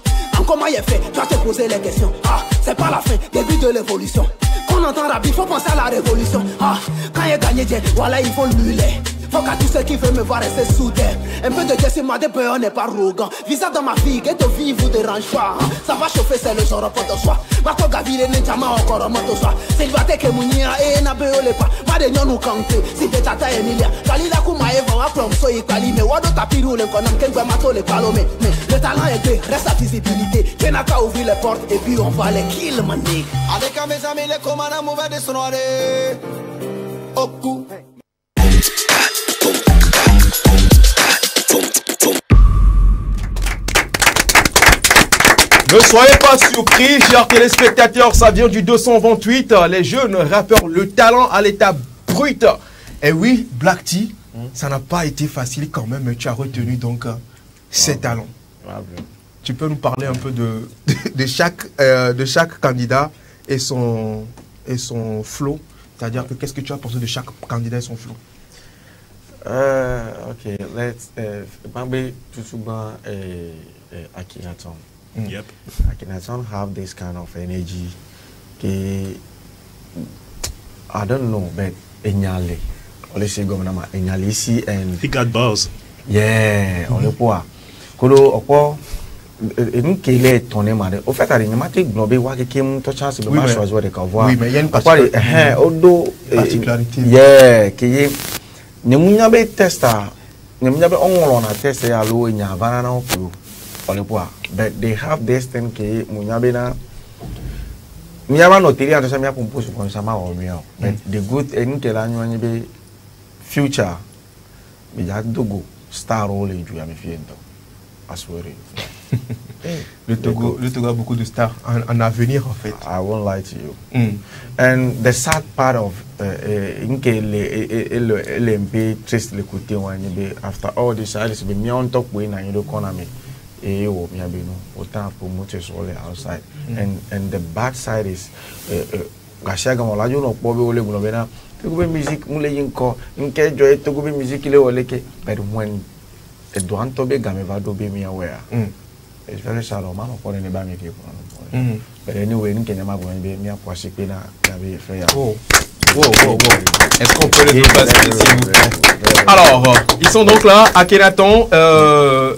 Comment il est fait, tu vas te poser les questions. Ah, c'est pas la fin, début de l'évolution. Quand on entend Rabbi, faut penser à la révolution. Ah, quand il a gagné, voilà, il faut le mulet. Faut qu'à tous ceux qui veulent me voir rester soudés. Un peu de Jesse m'a dit, on n'est pas arrogant. Visa dans ma fille, que ta vie vous dérange pas. Ça va chauffer, c'est le genre de soi. Marco Gavile, Nenchama, encore un moto soi. C'est le bâté que Mounia et Nabeo le pas. Madenion nous compte, si t'es tata Emilia. Kalila Kuma Eva, à Plom, soy Kali, mais Wado Tapirou, le Konam, Kenga Mato, le Palomé. Mais le talent est deux, reste la visibilité. Kenaka ouvrir les portes et puis on va les kill, man. Avec mes amis, les commandes mauvais de sonore. Oku. Ne soyez pas surpris, chers téléspectateurs, ça vient du 228, les jeunes rappeurs, le talent à l'état brut. Et oui, Black T, ça n'a pas été facile quand même, mais tu as retenu donc ces talents. Tu peux nous parler un peu de chaque candidat et son flow, c'est-à-dire que qu'est-ce que tu as pensé de chaque candidat et son flow? Okay, let's maybe Tutuba Akhenaton. Yep. Akhenaton have this kind of energy. I don't know, but Enyale. Let's say Governor Enyale see and he got balls. Yeah, on le poids. Kolo oko nous qui est tourné mal. Au fait, il y a un truc global qui est tout chance de pas choisir de voir. Oui, mais il y a une particularité. Yeah, qui est ne munya be testa ne munya be onwolo na testa ya lo nya bana na okuru olepoa but they have this thing ke munya be na munya ba no tiri anto samia compose kon sama o mia but the good en ke la nyu be future be ya dogo star role ju ya me fiento aswere. Le Togo a beaucoup de stars en avenir en fait. I won't lie to you. And the sad part of LMP triste le côté after all this I just be me on top way na you economy o me be no autant promoters all outside and the bad side is gashaga mola jo no po be ole guno be na to go be music mule yinko nke joy to go be music le ole ke but when e do anto be game va do be me aware. It's very sad, man. I'm calling the bank. But anyway, in Kenya, I'm going to be a Pina. Wow. Est-ce qu'on peut les dépasser, s'il vous plaît? Alors, ils sont donc là, Akhenaton,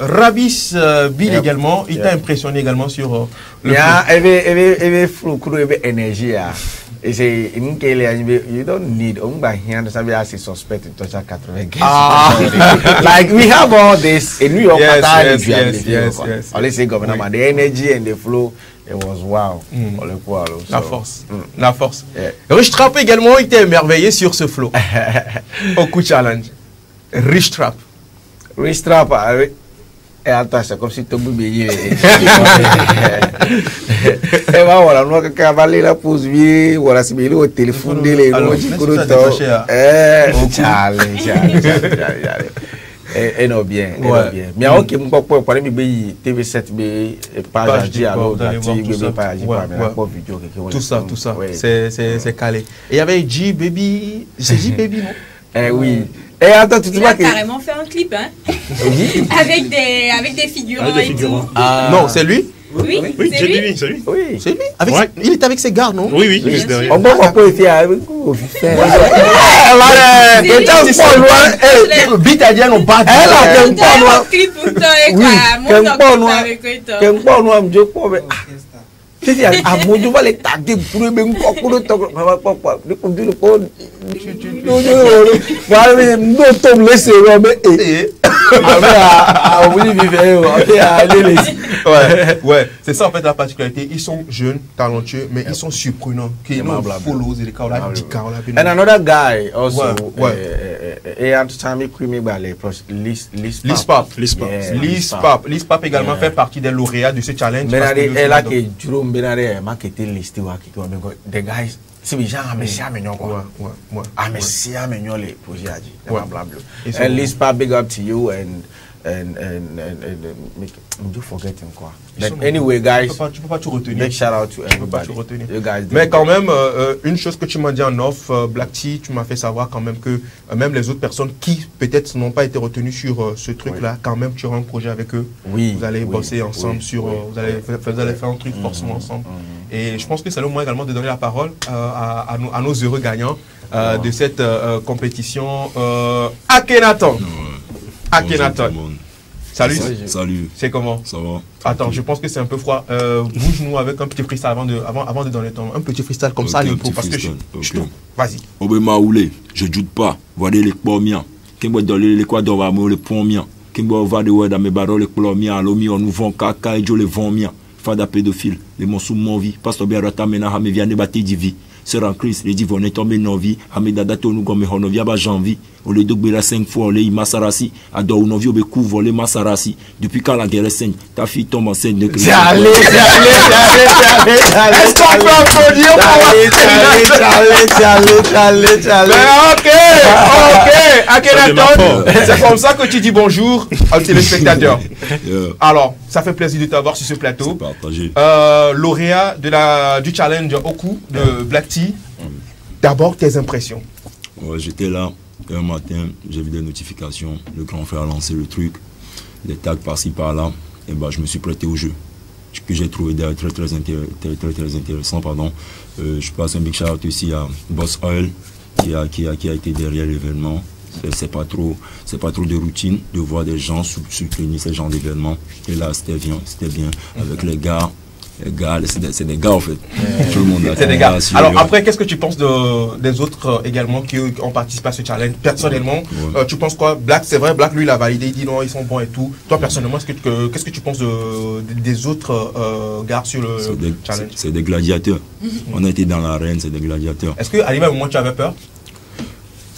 Rabis Bill également. Il t'a impressionné également sur le. Il y a énergie. You say, you don't need by hand to suspect in Touch 95. Like we have all this in New York. Yes. Let's say governor, the energy and the flow, it was wow. La force. La force. Rich Trap également était émerveillé sur ce flow. Au coup challenge. Rich Trap. Rich Trap. Attends, c'est comme si tu me voilà, nous avons cavalé la pause vie, voilà, c'est bien au téléphone de les et non bien, mais ok, mon papa parler de TV7 page tout ça, c'est calé. Et il y avait G Baby, c'est G Baby non? Oui. Et attends, tu vois carrément fait un clip, hein? Oui. avec des figurants et tout. Non, c'est lui? Oui, c'est lui. C'est lui. Oui, c'est lui. Il était avec ses gardes, non? Oui, juste derrière. On peut pas être avec vous. Bit à dire non pas. Elle a pas noir. Clip pour toi et quoi? Mon avec toi. Qu'un noir, je crois. C'est à mon devoir les taguer pour le même corps pour le temps. Ouais, c'est ça en fait la particularité. Ils sont jeunes, talentueux, mais ils sont surprenants. And another guy also, Liz Pap également fait partie des lauréats de ce challenge. The guys, c'est bien, mais c'est amélioré quoi. Mais c'est amélioré les projets à dire. And Liz Pap, big up to you and do forgetting quoi. Anyway, guys, tu peux pas tout retenir. Big shout out to everybody. You guys mais quand même, une chose que tu m'as dit en off, Black T, tu m'as fait savoir quand même que même les autres personnes qui peut-être n'ont pas été retenues sur ce truc-là, quand même, tu auras un projet avec eux. Oui. Vous allez bosser ensemble sur, vous allez faire un truc forcément ensemble. Et je pense que c'est le moment également de donner la parole à nos heureux gagnants de cette compétition. Akhenaton. Akhenaton. Salut. Salut. C'est comment? Ça va. Attends, je pense que c'est un peu froid. Bouge-nous avec un petit freestyle avant de donner ton... Un petit freestyle comme ça, l'impro, parce que vas-y. Obema oulé, je doute pas. Voyez les pomiens. Qui me donne l'Équateur va me les pomiens. Qui me va de ouais dans mes barreaux les pomiens. L'omi on nous vend caca et je les vends miens. Fada pédophile, les monsous mon vie. Pasteur bien ratamena hame vient de bâtir divi. Sœur en Christ, les divons est tombé non vie. Hame dadato nous comme on vient bas janvier. On les dogbera 5 fois, on les masarasi. Adore on vient au couvre les masarasi. Depuis quand la guerre est saigne, ta fille tombe enceinte de Christ. Allez. Est-ce qu'on peut applaudir pour ok. Akhenaton, c'est comme ça que tu dis bonjour aux téléspectateurs. Alors, ça fait plaisir de t'avoir sur ce plateau. Lauréat du challenge Oku de Black T. D'abord, tes impressions. J'étais là un matin, j'ai vu des notifications. Le grand frère a lancé le truc, les tags par-ci par-là. Et bah, je me suis prêté au jeu. Que j'ai trouvé très intéressant. Je passe un big shout out aussi à Boss Oil qui a été derrière l'événement. C'est pas trop de routine de voir des gens soutenir ce genre d'événement. Et là, c'était bien avec les gars. C'est des gars en fait. Tout le monde a. C'est des gars. Alors après, qu'est-ce que tu penses des autres également qui ont participé à ce challenge? Personnellement, tu penses quoi? Black, c'est vrai, Black lui il a validé, il dit non, ils sont bons et tout. Toi personnellement, qu'est-ce que tu penses des autres gars sur le challenge? C'est des gladiateurs. On a été dans l'arène, c'est des gladiateurs. Est-ce qu'à un moment tu avais peur?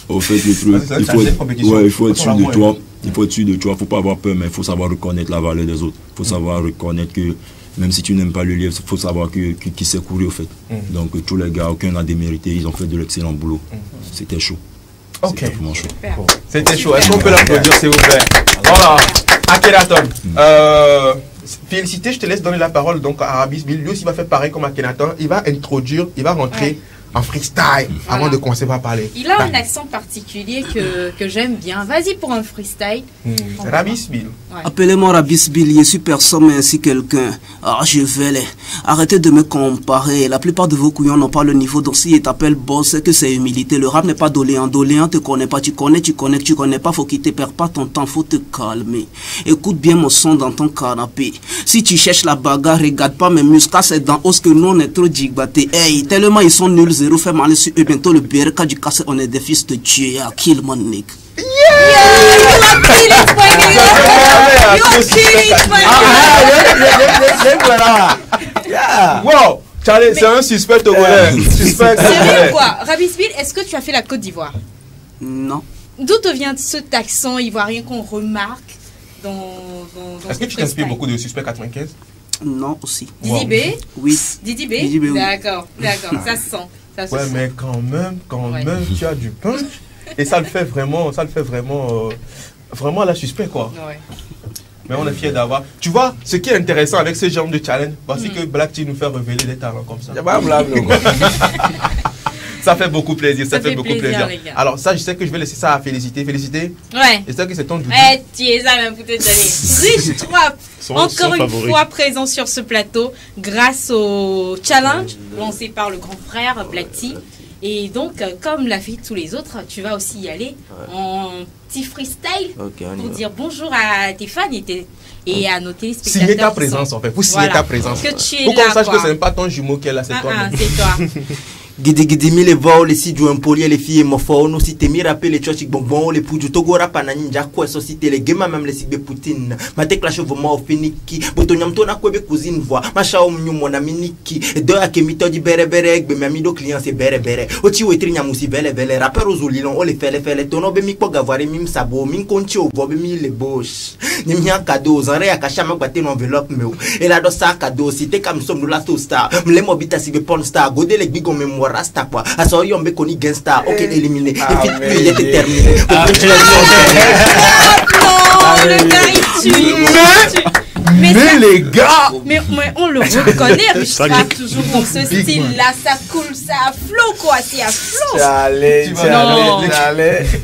Au fait, le truc, il faut être sûr de toi. Il faut être sûr de toi. Il ne faut pas avoir peur, mais il faut savoir reconnaître la valeur des autres. Il faut savoir reconnaître que même si tu n'aimes pas le livre, il faut savoir qui s'est couru au fait. Donc tous les gars, aucun n'a démérité, ils ont fait de l'excellent boulot. C'était chaud. Ok. C'était vraiment chaud. C'était chaud. Est-ce qu'on peut l'applaudir s'il vous plaît? Voilà. Akhenaton. Félicité, je te laisse donner la parole donc à Arabis Bill. Lui aussi va faire pareil comme Akhenaton. Il va introduire, il va rentrer en freestyle avant de commencer par parler. Il a un accent particulier que j'aime bien. Vas-y pour un freestyle. Rabis Bill. Appelez-moi Rabis Bill, je suis personne mais ainsi quelqu'un. Ah, je vais les. Arrêtez de me comparer. La plupart de vos couillons n'ont pas le niveau d'aussi et t'appellent boss, c'est que c'est humilité. Le rap n'est pas doléant. Doléant, te connais pas. Tu connais, tu connais pas. Faut qu'il te perd pas ton temps. Faut te calmer. Écoute bien mon son dans ton canapé. Si tu cherches la bagarre, regarde pas mes muscles. C'est dans hausse que nous on est trop jigbaté. Hey, tellement ils sont nuls, zéro. Fais mal sur eux. Bientôt le BRK du casse, on est des fils de Dieu. Yeah, kill mon nigga. Wow, Charlie, c'est un suspect togolais. Suspect togolais. Quoi, Rabi Speed, est-ce que tu as fait la Côte d'Ivoire? Non. D'où te vient cet accent ivoirien qu'on remarque dans est-ce que tu t'inspires beaucoup de Suspect 95? Non, aussi. Didi B? Oui. Didi B? Didi B, oui. D'accord, ça se sent. Ouais, mais quand même, tu as du punch. Et ça le fait vraiment, vraiment la Suspect, quoi. Ouais. Mais on est fiers d'avoir. Tu vois, ce qui est intéressant avec ce genre de challenge, c'est que Black T nous fait révéler des talents comme ça. Ça fait beaucoup plaisir, ça fait beaucoup plaisir. Alors ça, je sais que je vais laisser ça à Félicité. Félicité. Ouais. Et c'est que c'est ton doudou. Tu es ça même pour te donner. Riche 3, encore une fois présent sur ce plateau grâce au challenge lancé par le grand frère Black T. Et donc, comme l'a fait tous les autres, tu vas aussi y aller en petit freestyle pour dire bonjour à tes fans et à nos téléspectateurs. Signer ta présence en fait, pour signer ta présence. Que tu es pour là, qu'on sache que ce n'est pas ton jumeau qui est là, c'est toi. C'est toi. Gidi mi le va les si jouent poli les filles mofo nous si te mi rappelle les chochi bonbon les pouju togo rapa na ninja quoi société les game même les sigbe Poutine ma te clash vraiment finiki botonyam to na kwebe cousine voix ma cha o mnyu mona miniki de akemito di bere egbe mi amido client c'est bere oti wetri nyamusi bele rapper ozulilon o le fele tono be mi ko gavare mi sabo mi konchi o bobe mi le bosh ni mi an cadeau zanre ya kasha ma gbate no enveloppe me et la do sa cadeau si te kam som la to star me mobita sigbe porn star gode le bigo mémoire rasta quoi à ça on be koni gangsta OK éliminé et puis il était terminé mais les gars mais on le reconnaît Richard toujours dans ce style là ça coule ça a flow quoi c'est à flow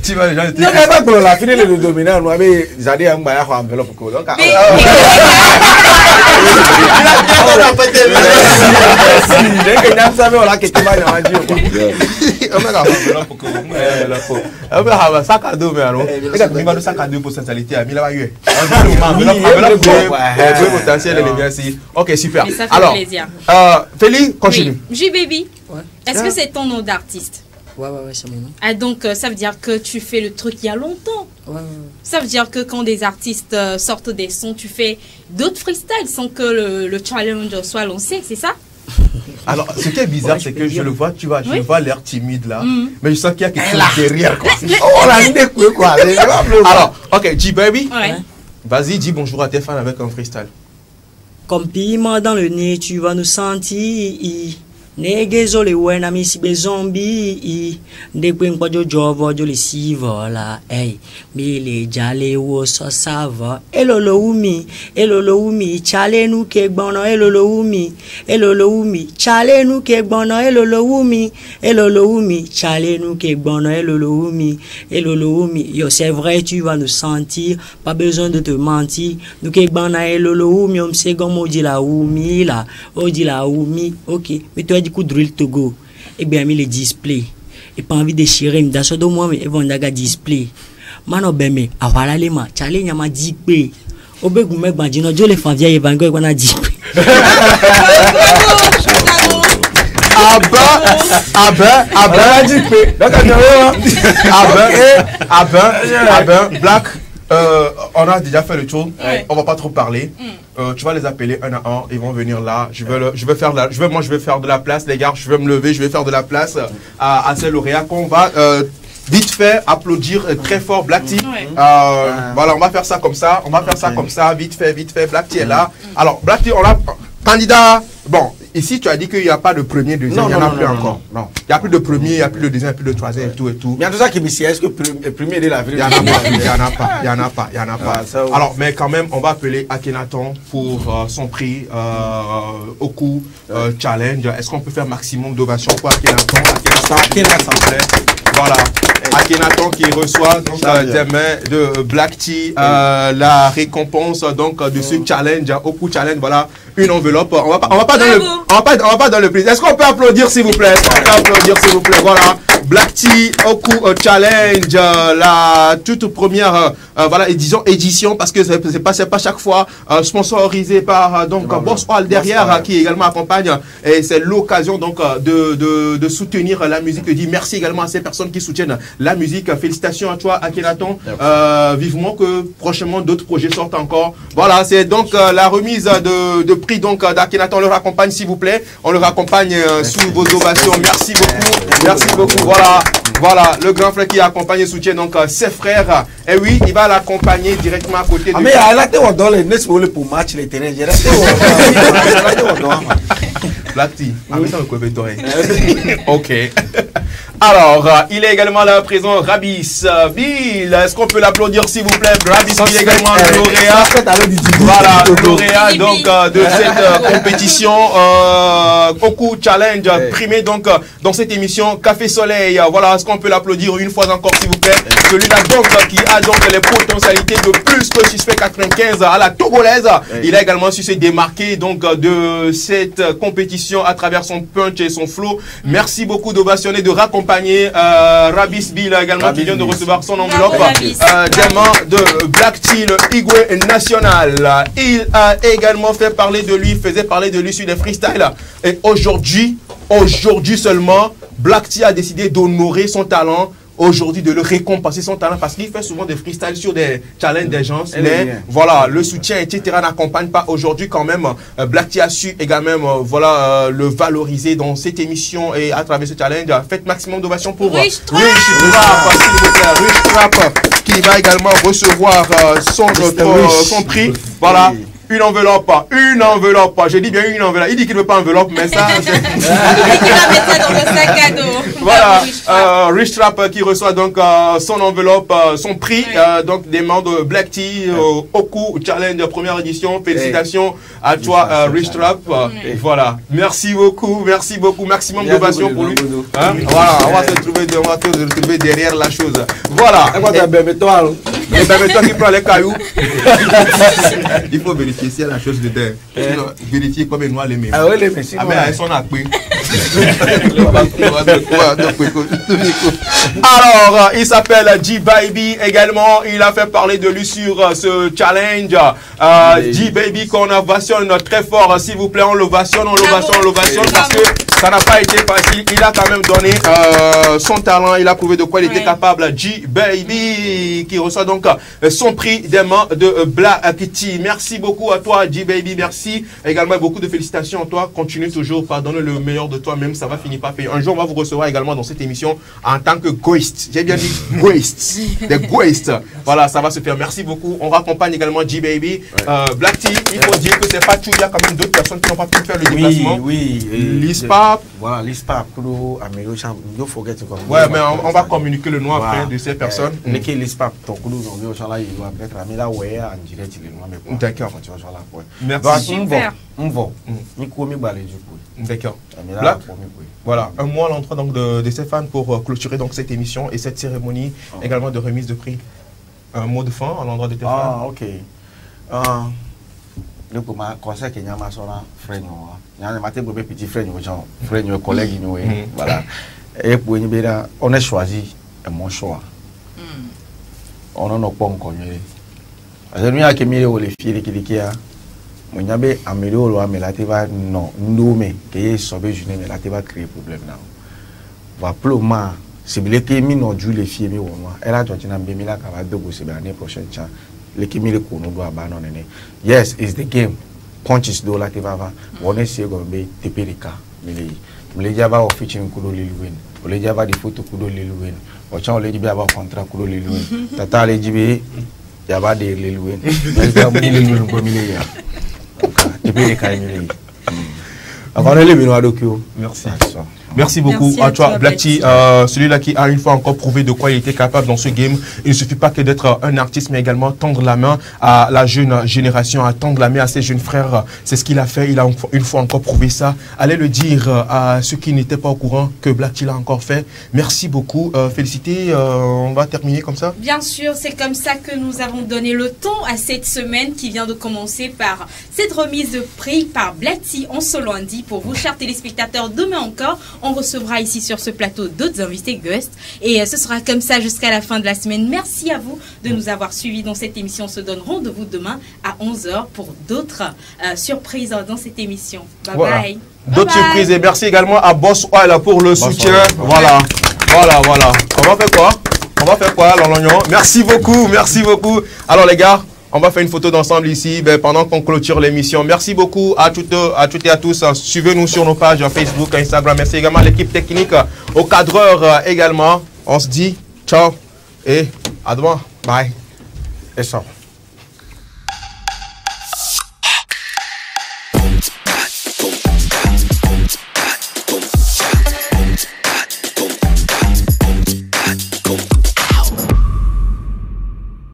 tu vas déjà non mais pas pour la finale le dominant moi mais j'allais en bas à enveloppe quoi donc sac à dos mais alors sac à dos pour sincérité à Mila Baye potentiel les bien si ok super alors Félix continue J-Baby est-ce que c'est ton nom d'artiste? Ouais, c'est mon nom. Ah, donc, ça veut dire que tu fais le truc il y a longtemps. Ouais. Ça veut dire que quand des artistes sortent des sons, tu fais d'autres freestyles sans que le challenge soit lancé, c'est ça? Alors, ce qui est bizarre, c'est que je le vois, tu vois, je vois l'air timide là, mais je sens qu'il y a quelque chose derrière, quoi. Oh là, il quoi. Alors, ok, J-Baby, vas-y, dis bonjour à tes fans avec un freestyle. Comme piment dans le nez, tu vas nous sentir. Negezo le wena mi si be zombie de kwen kwa jojo jo le siva la hey mi le jale wo so sava elolo umi chale nu ke gbono elolo umi chale nu ke gbono elolo umi chale nu ke gbono elolo umi yo c'est vrai tu vas nous sentir pas besoin de te mentir nu ke gbono elolo umi on se gomo di la umi la o di la umi OK mais toi du coup drill Togo et bien mis les displays et pas envie de déchirer me d'asso de moi mais vont daga display mano beme awala le ma challenge ma display obegu me gbandino jo le favia evango e gwana display Black on a déjà fait le tour, on va pas trop parler. Tu vas les appeler un à un, ils vont venir là. Je vais faire de la place, les gars. Je vais me lever, je vais faire de la place à ces lauréats qu'on va vite fait applaudir très fort Black T. Voilà, on va faire ça comme ça. Vite fait. Black T est là. Alors Black T, on a candidat. Bon, ici tu as dit qu'il n'y a pas de premier, deuxième, il n'y en a plus encore. Non, il n'y a plus de premier, il n'y a plus de deuxième, il n'y a plus de troisième et tout. Il y a tout ça qui me dit, est-ce que le premier est la ville? Il n'y en a pas. Alors, mais quand même, on va appeler Akhenaton pour son prix Oku Challenge. Est-ce qu'on peut faire maximum d'ovation pour Akhenaton, s'il vous plaît? Voilà. Akhenaton qui reçoit donc, des mains de Black Tea la récompense donc de ce challenge, Oku Challenge. Voilà, une enveloppe. On va pas dans le prix. Est-ce qu'on peut applaudir s'il vous plaît? Voilà. Black Tea Oku Challenge, la toute première voilà édition parce que c'est pas chaque fois sponsorisé par donc Boss Hall derrière qui également accompagne, et c'est l'occasion donc de soutenir la musique. Je dis merci également à ces personnes qui soutiennent la musique. Félicitations à toi Akhenaton, vivement que prochainement d'autres projets sortent encore. Voilà, c'est donc la remise de prix donc d'Akhenaton. On le raccompagne s'il vous plaît, on le raccompagne sous vos ovations. Merci beaucoup. Voilà, le grand frère qui accompagne et soutient donc ses frères. Et oui, il va l'accompagner directement à côté de lui. Mais elle a été dans les next pour match les terrains. Black Tea. Ok. Alors, il est également là présent, Rabis Bill. Est-ce qu'on peut l'applaudir s'il vous plaît? Rabis Bill est également lauréat. Voilà, lauréat donc de cette compétition Oku Challenge, primé donc dans cette émission Café Soleil. Voilà, est-ce qu'on peut l'applaudir une fois encore s'il vous plaît? Celui-là donc qui a donc les potentialités de plus que Suspect 95 à la togolaise. Il a également su se démarquer donc de cette compétition à travers son punch et son flow. Merci beaucoup d'ovationner, de raccompagner Rabis Bill également qui vient de recevoir son enveloppe des mains de Black Tea, le Igwe national. Il a également faisait parler de lui sur des freestyles. Et aujourd'hui seulement, Black Tea a décidé d'honorer son talent. Aujourd'hui, de le récompenser son talent parce qu'il fait souvent des freestyles sur des challenges des gens, mais voilà, le soutien, etc. n'accompagne pas. Aujourd'hui, quand même, Black Tea a su également le valoriser dans cette émission et à travers ce challenge. Faites maximum d'ovation pour Rich Trap, qui va également recevoir son prix. Voilà. Une enveloppe. Je dis bien une enveloppe. Il dit qu'il ne veut pas enveloppe, mais ça, c'est... Il dit qu'il va mettre ça dans le sac à dos. Voilà. Rich Trap qui reçoit donc son enveloppe, son prix, donc des membres de Black Tea, Oku Challenge, première édition. Félicitations à toi, Rich Trap. Voilà. Merci beaucoup. Maximum d'ovation pour lui. Voilà. On va se retrouver derrière la chose. Voilà. Et toi qui prends les cailloux. Il faut vérifier si la chose de terre. Vérifier comme nous les mêmes. Ah oui, les mêmes. Ah mais elles sont à quoi? Alors, il s'appelle G-Baby également. Il a fait parler de lui sur ce challenge. G-Baby qu'on ovationne très fort. S'il vous plaît, on l'ovationne parce que ça n'a pas été facile. Il a quand même donné son talent. Il a prouvé de quoi il était capable. G-Baby qui reçoit donc son prix des mains de Black Tea. Merci beaucoup à toi, G-Baby. Merci. Également, beaucoup de félicitations à toi. Continue toujours. Pardonne le meilleur de toi-même. Ça va finir par payer. Un jour, on va vous recevoir également dans cette émission en tant que Ghost. J'ai bien dit Ghost. Des Ghosts. Voilà, ça va se faire. Merci beaucoup. On raccompagne également G-Baby. Black Tea, il faut dire que c'est pas tout. Il y a quand même d'autres personnes qui n'ont pas pu faire le déplacement. Oui. L'ISPAP. Voilà, l'ISPAP. Ouais, mais on va communiquer le nom après de ces personnes. L'ISPAP. D'accord. Merci. D'accord. Voilà, un mot à l'entrée donc de Stéphane pour clôturer donc cette émission et cette cérémonie également de remise de prix. Un mot de fin à l'endroit de Stéphane. Ah, ok. Le conseil que nous avons fait, nous avons petit frère, nous collègues, voilà. Et pour nous, on a choisi un bon choix. On n'en a pas encore. Nous avons mis les filles qui on a amélioré mais la teva non nommé que est sauvé journée mais la teva créer problème là va ploma c'est bien que mi non du les filles mi wonwa elle a toi na be mi la ka va dogo c'est l'année prochaine cha les qui mi le ko no do abandonner yes it's the game punches do la teva va on est go be teperika mi le java o featuring kudo liluwen o le java di photo kudo liluwen o cha o le jibe aba contrat kudo liluwen tata le jibe java de liluwen mais da mi liluwen ko mi le ya. Merci. Merci beaucoup Merci à toi, Black T, celui-là qui a une fois encore prouvé de quoi il était capable dans ce game. Il ne suffit pas que d'être un artiste, mais également tendre la main à la jeune génération, à tendre la main à ses jeunes frères. C'est ce qu'il a fait. Il a une fois encore prouvé ça. Allez le dire à ceux qui n'étaient pas au courant que Black T l'a encore fait. Merci beaucoup. Félicité. On va terminer comme ça. Bien sûr, c'est comme ça que nous avons donné le ton à cette semaine qui vient de commencer par cette remise de prix par Black T en solo indie. Pour vous, chers téléspectateurs, demain encore, on recevra ici sur ce plateau d'autres invités guests. Et ce sera comme ça jusqu'à la fin de la semaine. Merci à vous de nous avoir suivis dans cette émission. On se donne rendez-vous demain à 11h pour d'autres surprises dans cette émission. Bye bye. D'autres surprises. Et merci également à Boss Oil pour le soutien. Voilà. On va faire quoi, Lolognon? Merci beaucoup. Alors les gars, on va faire une photo d'ensemble ici pendant qu'on clôture l'émission. Merci beaucoup à toutes et à tous. Suivez-nous sur nos pages Facebook, Instagram. Merci également à l'équipe technique, aux cadreurs également. On se dit ciao et à demain. Bye. Et ciao.